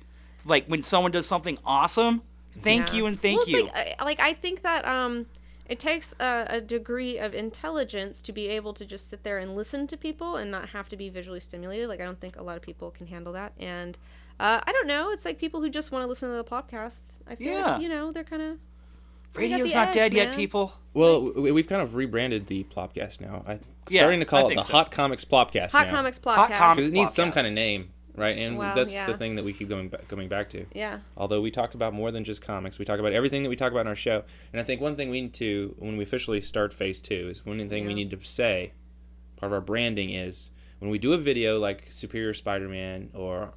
Speaker 3: when someone does something awesome, thank you and thank you.
Speaker 2: I think that it takes a degree of intelligence to be able to just sit there and listen to people and not have to be visually stimulated. Like, I don't think a lot of people can handle that. And I don't know. It's like people who just want to listen to the Plopcast. I feel like, they're kind of...
Speaker 3: Radio's not dead yet, people.
Speaker 1: Well, we've kind of rebranded the Plopcast now. I'm starting to call it the Hot Comics Plopcast now.
Speaker 2: Hot Comics Plopcast.
Speaker 1: Because it needs some kind of name. Right, and that's the thing that we keep going back to.
Speaker 2: Yeah.
Speaker 1: Although we talk about more than just comics, we talk about everything that we talk about in our show. And I think one thing we need to, when we officially start Phase 2, is one thing we need to say, part of our branding is, when we do a video like Superior Spider-Man or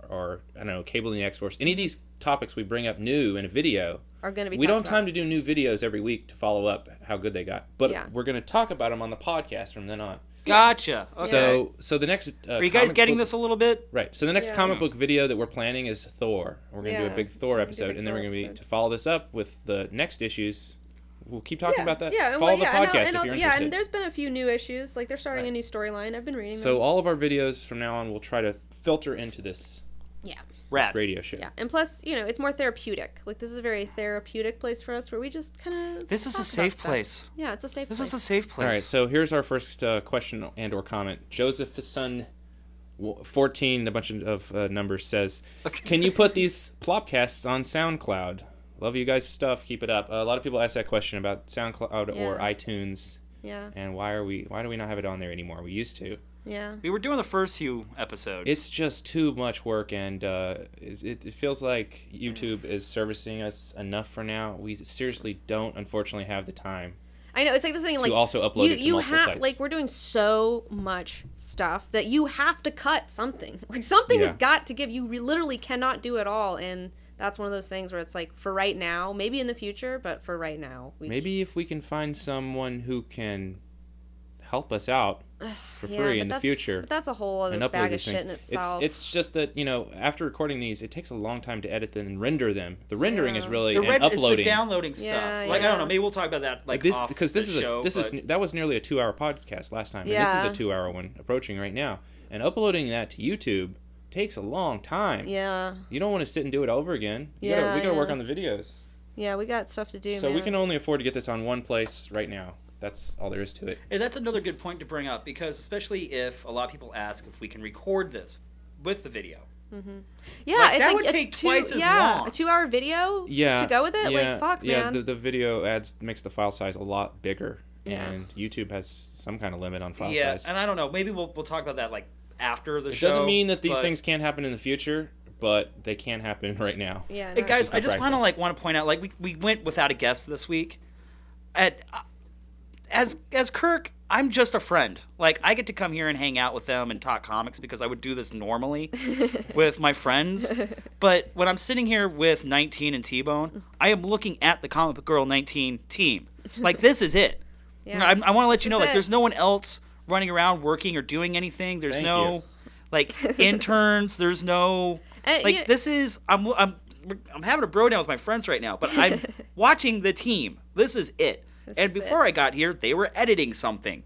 Speaker 1: I don't know, Cable and the X-Force, any of these topics we bring up new in a video,
Speaker 2: are going to be
Speaker 1: we don't have time to do new videos every week to follow up how good they got. But we're going to talk about them on the podcast from then on.
Speaker 3: Gotcha. Okay.
Speaker 1: So the next...
Speaker 3: are you guys getting this a little bit?
Speaker 1: Right. So the next comic book video that we're planning is Thor. We're going to do a big Thor episode, and then we're going to follow this up with the next issues. We'll keep talking about that.
Speaker 2: Yeah,
Speaker 1: follow the podcast if you're interested.
Speaker 2: Yeah, and there's been a few new issues. Like, they're starting a new storyline. I've been reading them.
Speaker 1: So all of our videos from now on will try to filter into this.
Speaker 2: Yeah.
Speaker 1: This radio show.
Speaker 2: Yeah, and plus, it's more therapeutic. Like, this is a very therapeutic place for us where we just kind of...
Speaker 3: This is a safe place.
Speaker 2: Yeah, it's a safe place.
Speaker 3: This is a safe place.
Speaker 1: All right, so here's our first question and or comment. Josephson 14, a bunch of numbers, says, can you put these Plopcasts on SoundCloud? Love you guys' stuff. Keep it up. A lot of people ask that question about SoundCloud or iTunes.
Speaker 2: Yeah.
Speaker 1: And why do we not have it on there anymore? We used to.
Speaker 2: Yeah.
Speaker 3: We were doing the first few episodes.
Speaker 1: It's just too much work, and it feels like YouTube is servicing us enough for now. We seriously don't, unfortunately, have the time.
Speaker 2: I know, it's like this thing, like...
Speaker 1: To also upload it to multiple sites.
Speaker 2: Like, we're doing so much stuff that you have to cut something. Like, something has got to give. You literally cannot do it all, and... That's one of those things where it's like, for right now, maybe in the future, but for right now.
Speaker 1: Maybe if we can find someone who can help us out for free in the future.
Speaker 2: But that's a whole other bag of shit in itself.
Speaker 1: It's just that, after recording these, it takes a long time to edit them and render them. The rendering is really uploading.
Speaker 3: It's the downloading stuff. Like, I don't know, maybe we'll talk about that off
Speaker 1: because that was nearly a 2-hour podcast last time, and this is a 2-hour one approaching right now. And uploading that to YouTube takes a long time.
Speaker 2: Yeah.
Speaker 1: You don't want to sit and do it over again. We gotta work on the videos.
Speaker 2: Yeah, we got stuff to do,
Speaker 1: So we can only afford to get this on one place right now. That's all there is to it.
Speaker 3: And that's another good point to bring up, because especially if a lot of people ask if we can record this with the video.
Speaker 2: Mm-hmm. Yeah,
Speaker 3: that would take twice as long.
Speaker 2: A 2-hour video to go with it?
Speaker 1: Yeah,
Speaker 2: like, fuck, man.
Speaker 1: Yeah, the video makes the file size a lot bigger. Yeah. And YouTube has some kind of limit on file size.
Speaker 3: Yeah, and I don't know. Maybe we'll talk about that, after the show.
Speaker 1: It doesn't mean that these things can't happen in the future, but they can happen right now.
Speaker 2: Yeah.
Speaker 3: Hey, guys, I just want to point out, we went without a guest this week. as Kirk, I'm just a friend. Like, I get to come here and hang out with them and talk comics because I would do this normally with my friends. But when I'm sitting here with 19 and T-Bone, I am looking at the Comic Book Girl 19 team. Like, this is it.
Speaker 2: Yeah.
Speaker 3: I want to let you know, like, there's no one else running around working or doing anything. There's
Speaker 1: Thank
Speaker 3: no,
Speaker 1: you.
Speaker 3: like, interns. There's no, like, this is, I'm having a bro down with my friends right now, but I'm watching the team. This is it. And before I got here, they were editing something.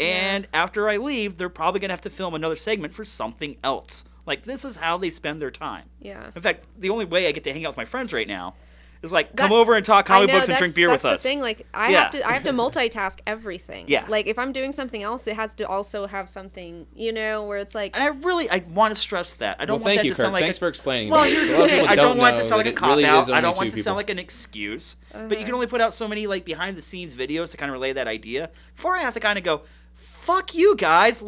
Speaker 3: And after I leave, they're probably going to have to film another segment for something else. Like, this is how they spend their time.
Speaker 2: Yeah.
Speaker 3: In fact, the only way I get to hang out with my friends right now is, like, come over and talk comic books and drink beer with us.
Speaker 2: That's the thing. Like, I have to multitask everything.
Speaker 3: Yeah.
Speaker 2: Like, if I'm doing something else, it has to also have something, where it's like...
Speaker 3: And I want to stress that. I don't want
Speaker 1: thank
Speaker 3: that
Speaker 1: you,
Speaker 3: to sound
Speaker 1: Kirk.
Speaker 3: like...
Speaker 1: Thanks for explaining
Speaker 3: Well,
Speaker 1: that.
Speaker 3: here's
Speaker 1: A
Speaker 3: the
Speaker 1: lot of
Speaker 3: thing.
Speaker 1: people
Speaker 3: I don't want it
Speaker 1: know
Speaker 3: to sound like
Speaker 1: that
Speaker 3: a
Speaker 1: it
Speaker 3: cop
Speaker 1: really
Speaker 3: out.
Speaker 1: is
Speaker 3: I
Speaker 1: only
Speaker 3: don't want
Speaker 1: two
Speaker 3: it to
Speaker 1: people.
Speaker 3: sound like an excuse. But you can only put out so many, like, behind-the-scenes videos to kind of relay that idea before I have to kind of go, fuck you guys.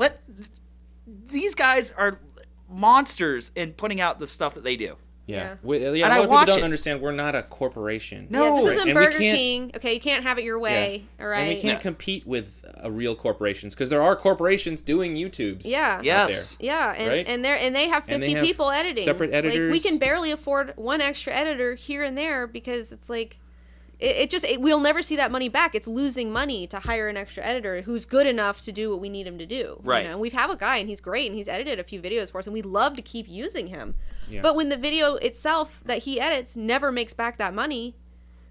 Speaker 3: These guys are monsters in putting out the stuff that they do.
Speaker 1: Yeah.
Speaker 2: Yeah.
Speaker 1: A
Speaker 3: And
Speaker 1: lot
Speaker 3: I
Speaker 1: of people
Speaker 3: watch
Speaker 1: don't
Speaker 3: it.
Speaker 1: understand we're not a corporation.
Speaker 3: No.
Speaker 2: Yeah, this
Speaker 3: Right.
Speaker 2: isn't
Speaker 1: And we
Speaker 2: Burger
Speaker 1: can't-
Speaker 2: King. Okay, you can't have it your way. All right.
Speaker 1: And we can't compete with real corporations because there are corporations doing YouTubes.
Speaker 2: Yeah.
Speaker 3: Yes.
Speaker 2: Yeah, and
Speaker 1: Right?
Speaker 2: and they have 50
Speaker 1: And they have
Speaker 2: people editing.
Speaker 1: separate
Speaker 2: Like, we
Speaker 1: editors.
Speaker 2: can barely afford one extra editor here and there because it's like we'll never see that money back. It's losing money to hire an extra editor who's good enough to do what we need him to do.
Speaker 3: Right.
Speaker 2: We have a guy and he's great and he's edited a few videos for us and we love to keep using him.
Speaker 1: Yeah.
Speaker 2: But when the video itself that he edits never makes back that money,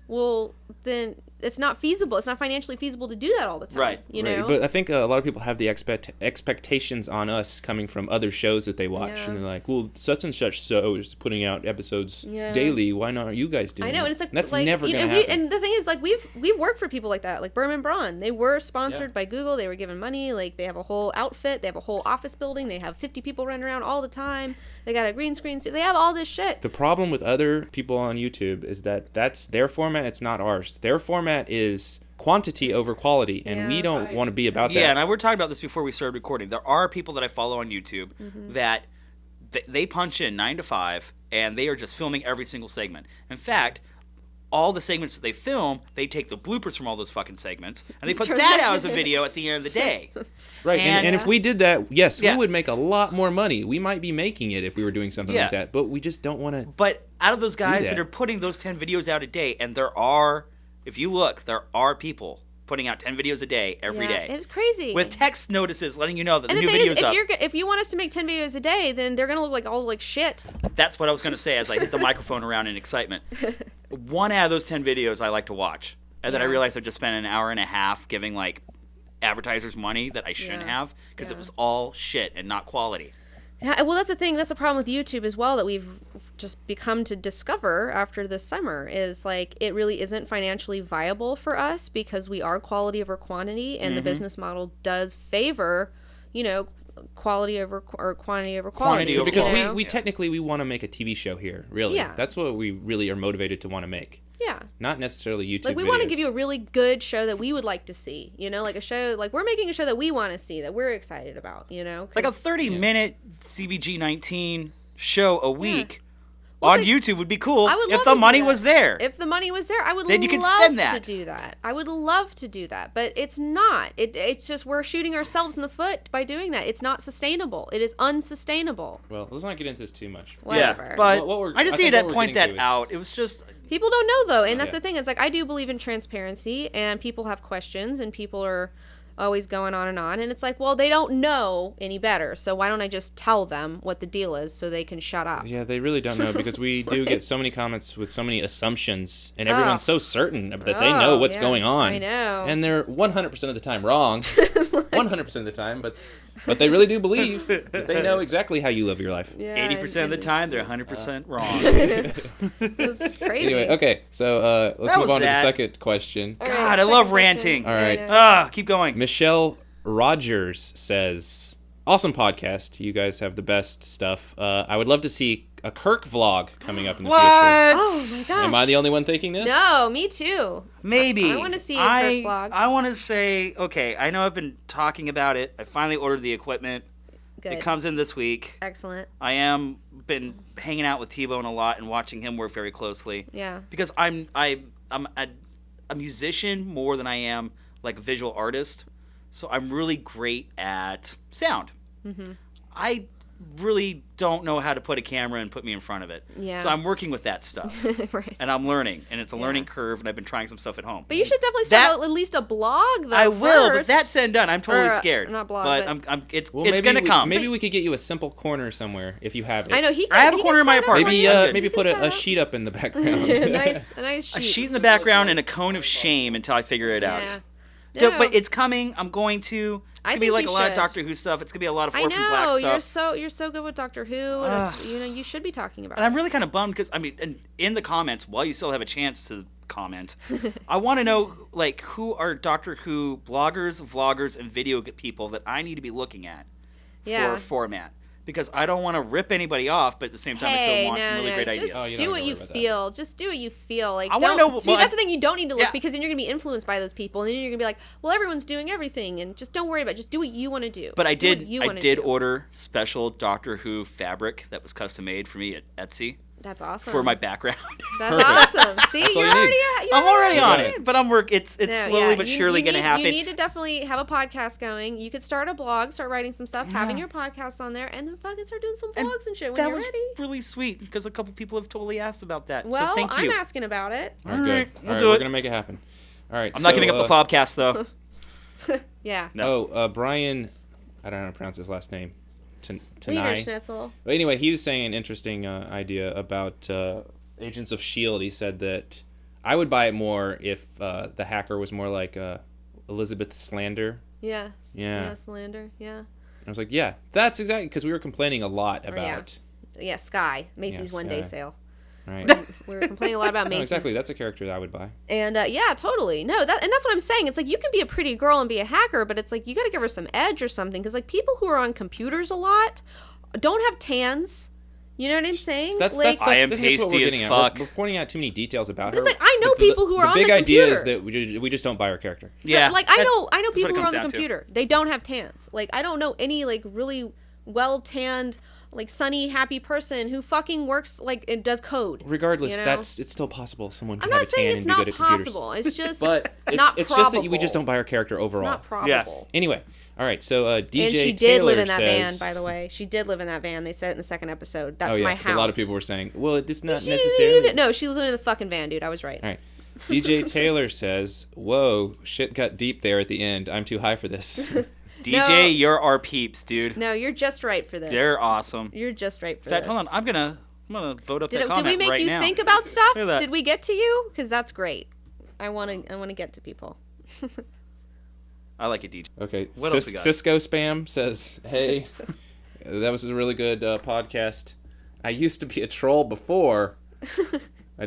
Speaker 2: well, then it's not feasible. It's not financially feasible to do that all the time.
Speaker 3: Right.
Speaker 2: You
Speaker 1: Right,
Speaker 2: know?
Speaker 1: but I think a lot of people have the expectations on us coming from other shows that they watch,
Speaker 2: Yeah.
Speaker 1: and they're like, "Well, such and such show is putting out episodes
Speaker 2: Yeah.
Speaker 1: daily. Why not? Are you guys doing?"
Speaker 2: I know,
Speaker 1: it?"
Speaker 2: and it's like
Speaker 1: that's
Speaker 2: like,
Speaker 1: never gonna
Speaker 2: and
Speaker 1: happen.
Speaker 2: and the thing is, like we've worked for people like that, like Berman Braun. They were sponsored by Google. They were given money. Like they have a whole outfit. They have a whole office building. They have 50 people running around all the time. They got a green screen. They have all this shit.
Speaker 1: The problem with other people on YouTube is that that's their format. It's not ours. Their format is quantity over quality, and we don't want to be about that.
Speaker 3: Yeah, and we were talking about this before we started recording. There are people that I follow on YouTube that they punch in 9 to 5, and they are just filming every single segment. In fact, all the segments that they film, they take the bloopers from all those fucking segments, and they put that out as a video at the end of the day.
Speaker 1: Right, and if we did that, yes,
Speaker 3: Yeah.
Speaker 1: we would make a lot more money. We might be making it if we were doing something
Speaker 3: Yeah.
Speaker 1: like that, but we just don't want to.
Speaker 3: But out of those guys
Speaker 1: that.
Speaker 3: that are putting those 10 videos out a day, and there are, if you look, there are people putting out 10 videos a day every day.
Speaker 2: It's crazy.
Speaker 3: With text notices letting you know that
Speaker 2: and
Speaker 3: the
Speaker 2: the
Speaker 3: new
Speaker 2: thing
Speaker 3: video's
Speaker 2: is,
Speaker 3: up.
Speaker 2: if you want us to make 10 videos a day, then they're gonna look like all like shit.
Speaker 3: That's what I was going to say as I hit the microphone around in excitement. One out of those 10 videos I like to watch. And then I
Speaker 2: Yeah.
Speaker 3: realized I just spent an hour and a half giving, like, advertisers money that I shouldn't have because it was all shit and not quality.
Speaker 2: Yeah, well, that's the thing. That's the problem with YouTube as well that we've just become to discover after this summer is like it really isn't financially viable for us because we are quality over quantity, and the business model does favor, quality over or quantity over quality.
Speaker 3: Quantity over
Speaker 1: Because
Speaker 3: quality.
Speaker 1: we technically we want to make a TV show here, really.
Speaker 2: Yeah.
Speaker 1: That's what we really are motivated to want to make.
Speaker 2: Yeah.
Speaker 1: Not necessarily YouTube
Speaker 2: Like we want to give you a really good show that we would like to see, like a show, like we're making a show that we want to see, that we're excited about, 'cause-
Speaker 3: Like a 30-minute CBG-19 show a week
Speaker 2: Well,
Speaker 3: on
Speaker 2: it's like-
Speaker 3: YouTube would be cool
Speaker 2: I would
Speaker 3: if
Speaker 2: love
Speaker 3: the
Speaker 2: to do
Speaker 3: money
Speaker 2: that.
Speaker 3: was there.
Speaker 2: If the money was there, I would
Speaker 3: Then you could
Speaker 2: love
Speaker 3: spend
Speaker 2: to
Speaker 3: that.
Speaker 2: do that. I would love to do that, but it's not. It's just we're shooting ourselves in the foot by doing that. It's not sustainable. It is unsustainable.
Speaker 1: Well, let's not get into this too much.
Speaker 2: Whatever.
Speaker 3: Yeah, but
Speaker 1: What we're-
Speaker 3: I just
Speaker 1: I think
Speaker 3: needed
Speaker 1: what
Speaker 3: to
Speaker 1: we're
Speaker 3: point
Speaker 1: getting
Speaker 3: that
Speaker 1: to is-
Speaker 3: out. It was just...
Speaker 2: People don't know though, and that's
Speaker 1: Yeah.
Speaker 2: the thing. It's like I do believe in transparency, and people have questions, and people are always going on, and it's like, well, they don't know any better, so why don't I just tell them what the deal is so they can shut up?
Speaker 1: Yeah, they really don't know because we do get so many comments with so many assumptions, and everyone's so certain that they know what's
Speaker 2: yeah.
Speaker 1: going on.
Speaker 2: I know.
Speaker 1: And they're 100% of the time wrong. 100% of the time, but they really do believe that they know exactly how you live your life.
Speaker 2: Yeah,
Speaker 3: 80% of the
Speaker 2: and-
Speaker 3: time, they're 100% wrong.
Speaker 2: It's just crazy.
Speaker 1: Anyway, okay, so let's
Speaker 3: That
Speaker 1: move
Speaker 3: was
Speaker 1: on to the
Speaker 3: that.
Speaker 1: second question.
Speaker 2: All right,
Speaker 3: God, I
Speaker 2: second
Speaker 3: love
Speaker 2: question.
Speaker 3: ranting.
Speaker 1: All right.
Speaker 2: I know.
Speaker 3: Ah, keep going.
Speaker 1: Michelle Rogers says, awesome podcast. You guys have the best stuff. I would love to see a Kirk vlog coming up in the future.
Speaker 3: What?
Speaker 2: Oh my gosh.
Speaker 1: Am I the only one thinking this?
Speaker 2: No, me too.
Speaker 3: Maybe.
Speaker 2: I wanna see a Kirk vlog.
Speaker 3: I want to say, okay, I know I've been talking about it. I finally ordered the equipment.
Speaker 2: Good.
Speaker 3: It comes in this week.
Speaker 2: Excellent.
Speaker 3: I am been hanging out with T-Bone a lot and watching him work very closely.
Speaker 2: Yeah.
Speaker 3: Because I'm a musician more than I am like a visual artist. So I'm really great at sound. Mm-hmm. I really don't know how to put a camera and put me in front of it.
Speaker 2: Yeah.
Speaker 3: So I'm working with that stuff.
Speaker 2: Right.
Speaker 3: And I'm learning. And it's a learning curve, and I've been trying some stuff at home.
Speaker 2: But you should definitely start at least a blog, though.
Speaker 3: I will, but that said and done, I'm totally scared.
Speaker 2: Not blog,
Speaker 3: but it's
Speaker 1: well,
Speaker 3: it's gonna come.
Speaker 1: Maybe we could get you a simple corner somewhere if you have it.
Speaker 2: I know
Speaker 3: I have a corner in my apartment.
Speaker 1: Maybe put a sheet up in the background.
Speaker 2: a nice sheet.
Speaker 3: A sheet in the background and a cone of shame until I figure it out.
Speaker 2: No.
Speaker 3: But it's coming. I'm going to. It's gonna be like a lot of Doctor Who stuff. It's gonna be a lot of Orphan Black stuff.
Speaker 2: You're so good with Doctor Who. You should be talking about.
Speaker 3: And I'm really kind of bummed because in the comments, while you still have a chance to comment, I want to know like who are Doctor Who bloggers, vloggers, and video people that I need to be looking at for format. Because I don't want to rip anybody off, but at the same time, I still want some really great ideas.
Speaker 2: Just do what you feel. Just do what you feel. Like,
Speaker 3: I want to know.
Speaker 2: See, that's the thing. You don't need to look because then you're gonna be influenced by those people, and then you're gonna be like, well, everyone's doing everything, and just don't worry about it. Just do what you want to do.
Speaker 3: But I did order special Doctor Who fabric that was custom made for me at Etsy.
Speaker 2: That's awesome.
Speaker 3: For my background.
Speaker 2: That's awesome. See,
Speaker 3: I'm already on it. But it's slowly but surely going to happen.
Speaker 2: You need to definitely have a podcast going. You could start a blog, start writing some stuff, having your podcast on there, and then fucking start doing some vlogs and shit when you're ready. That was
Speaker 3: really sweet because a couple people have totally asked about that.
Speaker 2: Well,
Speaker 3: so thank you.
Speaker 2: I'm asking about it.
Speaker 1: All right, good. All right, we're going to make it happen. All right.
Speaker 3: I'm not giving up the Plopcast, though.
Speaker 2: Yeah.
Speaker 1: No. Brian, I don't know how to pronounce his last name.
Speaker 2: Schnitzel.
Speaker 1: But anyway, he was saying an interesting idea about Agents of S.H.I.E.L.D. He said that I would buy it more if the hacker was more like Elizabeth Slander.
Speaker 2: Yeah.
Speaker 1: Yeah.
Speaker 2: Slander. Yeah.
Speaker 1: I was like, yeah, that's exactly because we were complaining a lot about.
Speaker 2: Yeah, Sky, Macy's one-day sale.
Speaker 1: Right.
Speaker 2: We were complaining a lot about Macy's.
Speaker 1: No, exactly. That's a character that I would buy.
Speaker 2: And yeah, totally. No, and that's what I'm saying. It's like you can be a pretty girl and be a hacker, but it's like you got to give her some edge or something. Because like people who are on computers a lot don't have tans. You know what I'm saying?
Speaker 1: That's
Speaker 3: I am pasty as fuck.
Speaker 1: We're pointing out too many details about her.
Speaker 2: It's like I know people who are on the computer.
Speaker 1: The big idea is that we just don't buy her character.
Speaker 3: Yeah.
Speaker 2: Like I know people who are on the computer. They don't have tans. Like I don't know any like really well tanned, like sunny, happy person who fucking works like it does code.
Speaker 1: Regardless, it's still possible someone can
Speaker 2: I'm
Speaker 1: have
Speaker 2: not
Speaker 1: a tan
Speaker 2: saying
Speaker 1: and
Speaker 2: it's
Speaker 1: be
Speaker 2: not
Speaker 1: good at computers.
Speaker 2: possible. It's just
Speaker 1: but
Speaker 2: not
Speaker 1: it's
Speaker 2: probable.
Speaker 1: just that we just don't buy her character overall.
Speaker 2: It's not probable.
Speaker 1: Yeah. Anyway, all right. So DJ
Speaker 2: and she did
Speaker 1: Taylor
Speaker 2: live in that
Speaker 1: says,
Speaker 2: van, by the way. She did live in that van. They said it in the second episode. That's my house.
Speaker 1: A lot of people were saying, well, it's not necessarily.
Speaker 2: No, she was living in the fucking van, dude. I was right.
Speaker 1: All right. DJ Taylor says, whoa, shit got deep there at the end. I'm too high for this.
Speaker 3: DJ, you're our peeps, dude.
Speaker 2: No, you're just right for this.
Speaker 3: They're awesome.
Speaker 2: You're just right for
Speaker 3: this. In fact,
Speaker 2: this.
Speaker 3: hold on. I'm gonna vote up that comment right now.
Speaker 2: Did we make you think about stuff? Did we get to you? Because that's great. I want to get to people.
Speaker 3: I like it, DJ.
Speaker 1: Okay.
Speaker 3: What else we got?
Speaker 1: Cisco Spam says, hey, that was a really good podcast. I used to be a troll before. I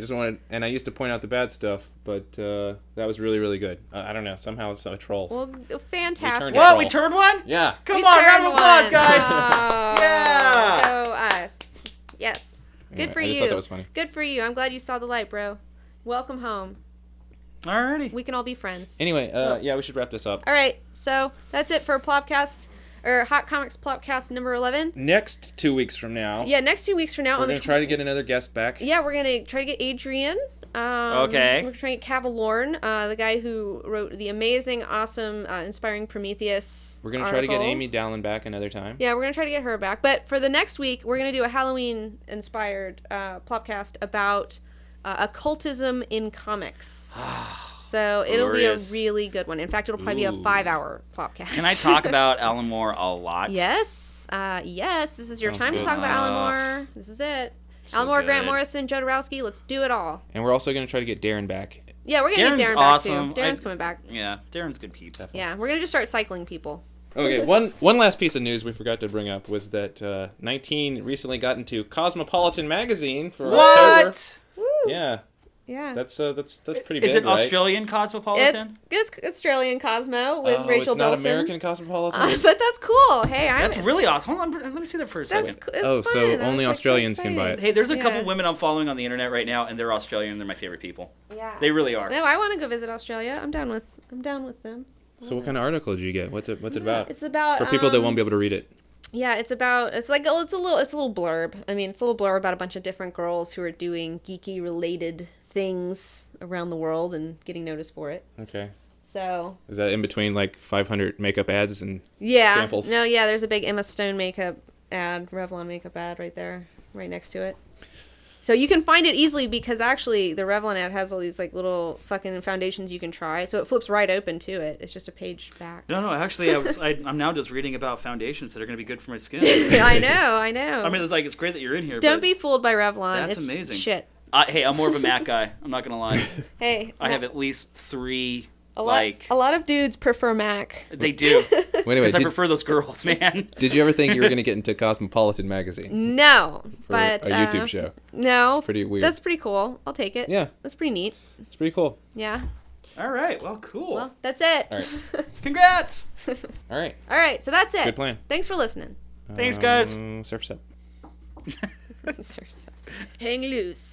Speaker 1: used to point out the bad stuff, but that was really, really good. I don't know. Somehow it's a troll.
Speaker 2: Well, fantastic.
Speaker 3: We turned one?
Speaker 1: Yeah.
Speaker 3: Come on, round of applause, guys.
Speaker 2: Oh,
Speaker 3: yeah.
Speaker 2: Go us. Yes. Good for you.
Speaker 1: I just thought that was funny.
Speaker 2: Good for you. I'm glad you saw the light, bro. Welcome home.
Speaker 3: Alrighty.
Speaker 2: We can all be friends.
Speaker 1: Anyway, we should wrap this up.
Speaker 2: All right. So that's it for Plopcast. Or Hot Comics Plopcast number 11.
Speaker 1: Next 2 weeks from now.
Speaker 2: Yeah, next 2 weeks from now.
Speaker 1: We're going to try to get another guest back.
Speaker 2: Yeah, we're going to try to get Adrian.
Speaker 3: Okay.
Speaker 2: We're trying to get Cavalorn, the guy who wrote the amazing, awesome, inspiring Prometheus
Speaker 1: We're going to try to get Amy Dallin back another time.
Speaker 2: Yeah, we're going to try to get her back. But for the next week, we're going to do a Halloween-inspired Plopcast about occultism in comics. So it'll be a really good one. In fact, it'll probably be a 5-hour Plopcast.
Speaker 3: Can I talk about Alan Moore a lot?
Speaker 2: Yes. Yes. This is your time to talk about Alan Moore. This is it.
Speaker 3: So
Speaker 2: Alan Moore,
Speaker 3: good.
Speaker 2: Grant Morrison, Joe Dorowski. Let's do it all.
Speaker 1: And we're also going to try to get Darren back.
Speaker 2: Yeah, we're going to get Darren
Speaker 3: awesome.
Speaker 2: back, too. Darren's coming back.
Speaker 3: Yeah, Darren's good peeps.
Speaker 1: Definitely.
Speaker 2: Yeah, we're going to just start cycling people.
Speaker 1: Okay, one last piece of news we forgot to bring up was that 19 recently got into Cosmopolitan magazine for October.
Speaker 2: Woo.
Speaker 1: Yeah.
Speaker 2: Yeah.
Speaker 1: That's pretty big,
Speaker 3: Is it
Speaker 1: right?
Speaker 3: Australian Cosmopolitan?
Speaker 2: It's Australian Cosmo with Rachel
Speaker 1: it's not
Speaker 2: Bilson.
Speaker 1: American Cosmopolitan?
Speaker 2: But that's cool. Hey,
Speaker 3: That's really awesome. Hold on, let me see that for a second.
Speaker 2: It's
Speaker 1: so
Speaker 2: fun.
Speaker 1: only Australians can buy it.
Speaker 3: Hey, there's a couple women I'm following on the internet right now, and they're Australian. And they're my favorite people.
Speaker 2: Yeah.
Speaker 3: They really are.
Speaker 2: No, I want to go visit Australia. I'm down with them.
Speaker 1: So what kind of article did you get? What's it about?
Speaker 2: It's about
Speaker 1: for people that won't be able to read it.
Speaker 2: Yeah, it's a little blurb. I mean, it's a little blurb about a bunch of different girls who are doing geeky related things around the world and getting noticed for it.
Speaker 1: Okay.
Speaker 2: So.
Speaker 1: Is that in between like 500 makeup ads and samples?
Speaker 2: No, yeah, there's a big Emma Stone makeup ad, Revlon makeup ad right there, right next to it. So you can find it easily because actually the Revlon ad has all these like little fucking foundations you can try. So it flips right open to it. It's just a page back.
Speaker 3: No, actually, I'm now just reading about foundations that are going to be good for my skin.
Speaker 2: I know.
Speaker 3: I mean, it's great that you're in here.
Speaker 2: Don't be fooled by Revlon.
Speaker 3: That's
Speaker 2: it's
Speaker 3: amazing.
Speaker 2: Shit.
Speaker 3: Hey, I'm more of a matte guy. I'm not going to lie.
Speaker 2: Hey.
Speaker 3: I have at least 3...
Speaker 2: A lot of dudes prefer MAC.
Speaker 3: They do.
Speaker 1: Well, anyway,
Speaker 3: because I prefer those girls, man.
Speaker 1: Did you ever think you were going to get into Cosmopolitan magazine?
Speaker 2: No,
Speaker 1: for
Speaker 2: but
Speaker 1: a YouTube show.
Speaker 2: No,
Speaker 1: it's pretty weird.
Speaker 2: That's pretty cool. I'll take it.
Speaker 1: Yeah,
Speaker 2: that's pretty neat.
Speaker 1: It's pretty cool.
Speaker 2: Yeah.
Speaker 3: All right. Well, cool.
Speaker 2: Well, that's it.
Speaker 1: All right.
Speaker 3: Congrats.
Speaker 1: All right.
Speaker 2: All right. So that's it.
Speaker 1: Good plan.
Speaker 2: Thanks for listening.
Speaker 3: Thanks, guys.
Speaker 1: Surf's up.
Speaker 2: Surf's up. Hang loose.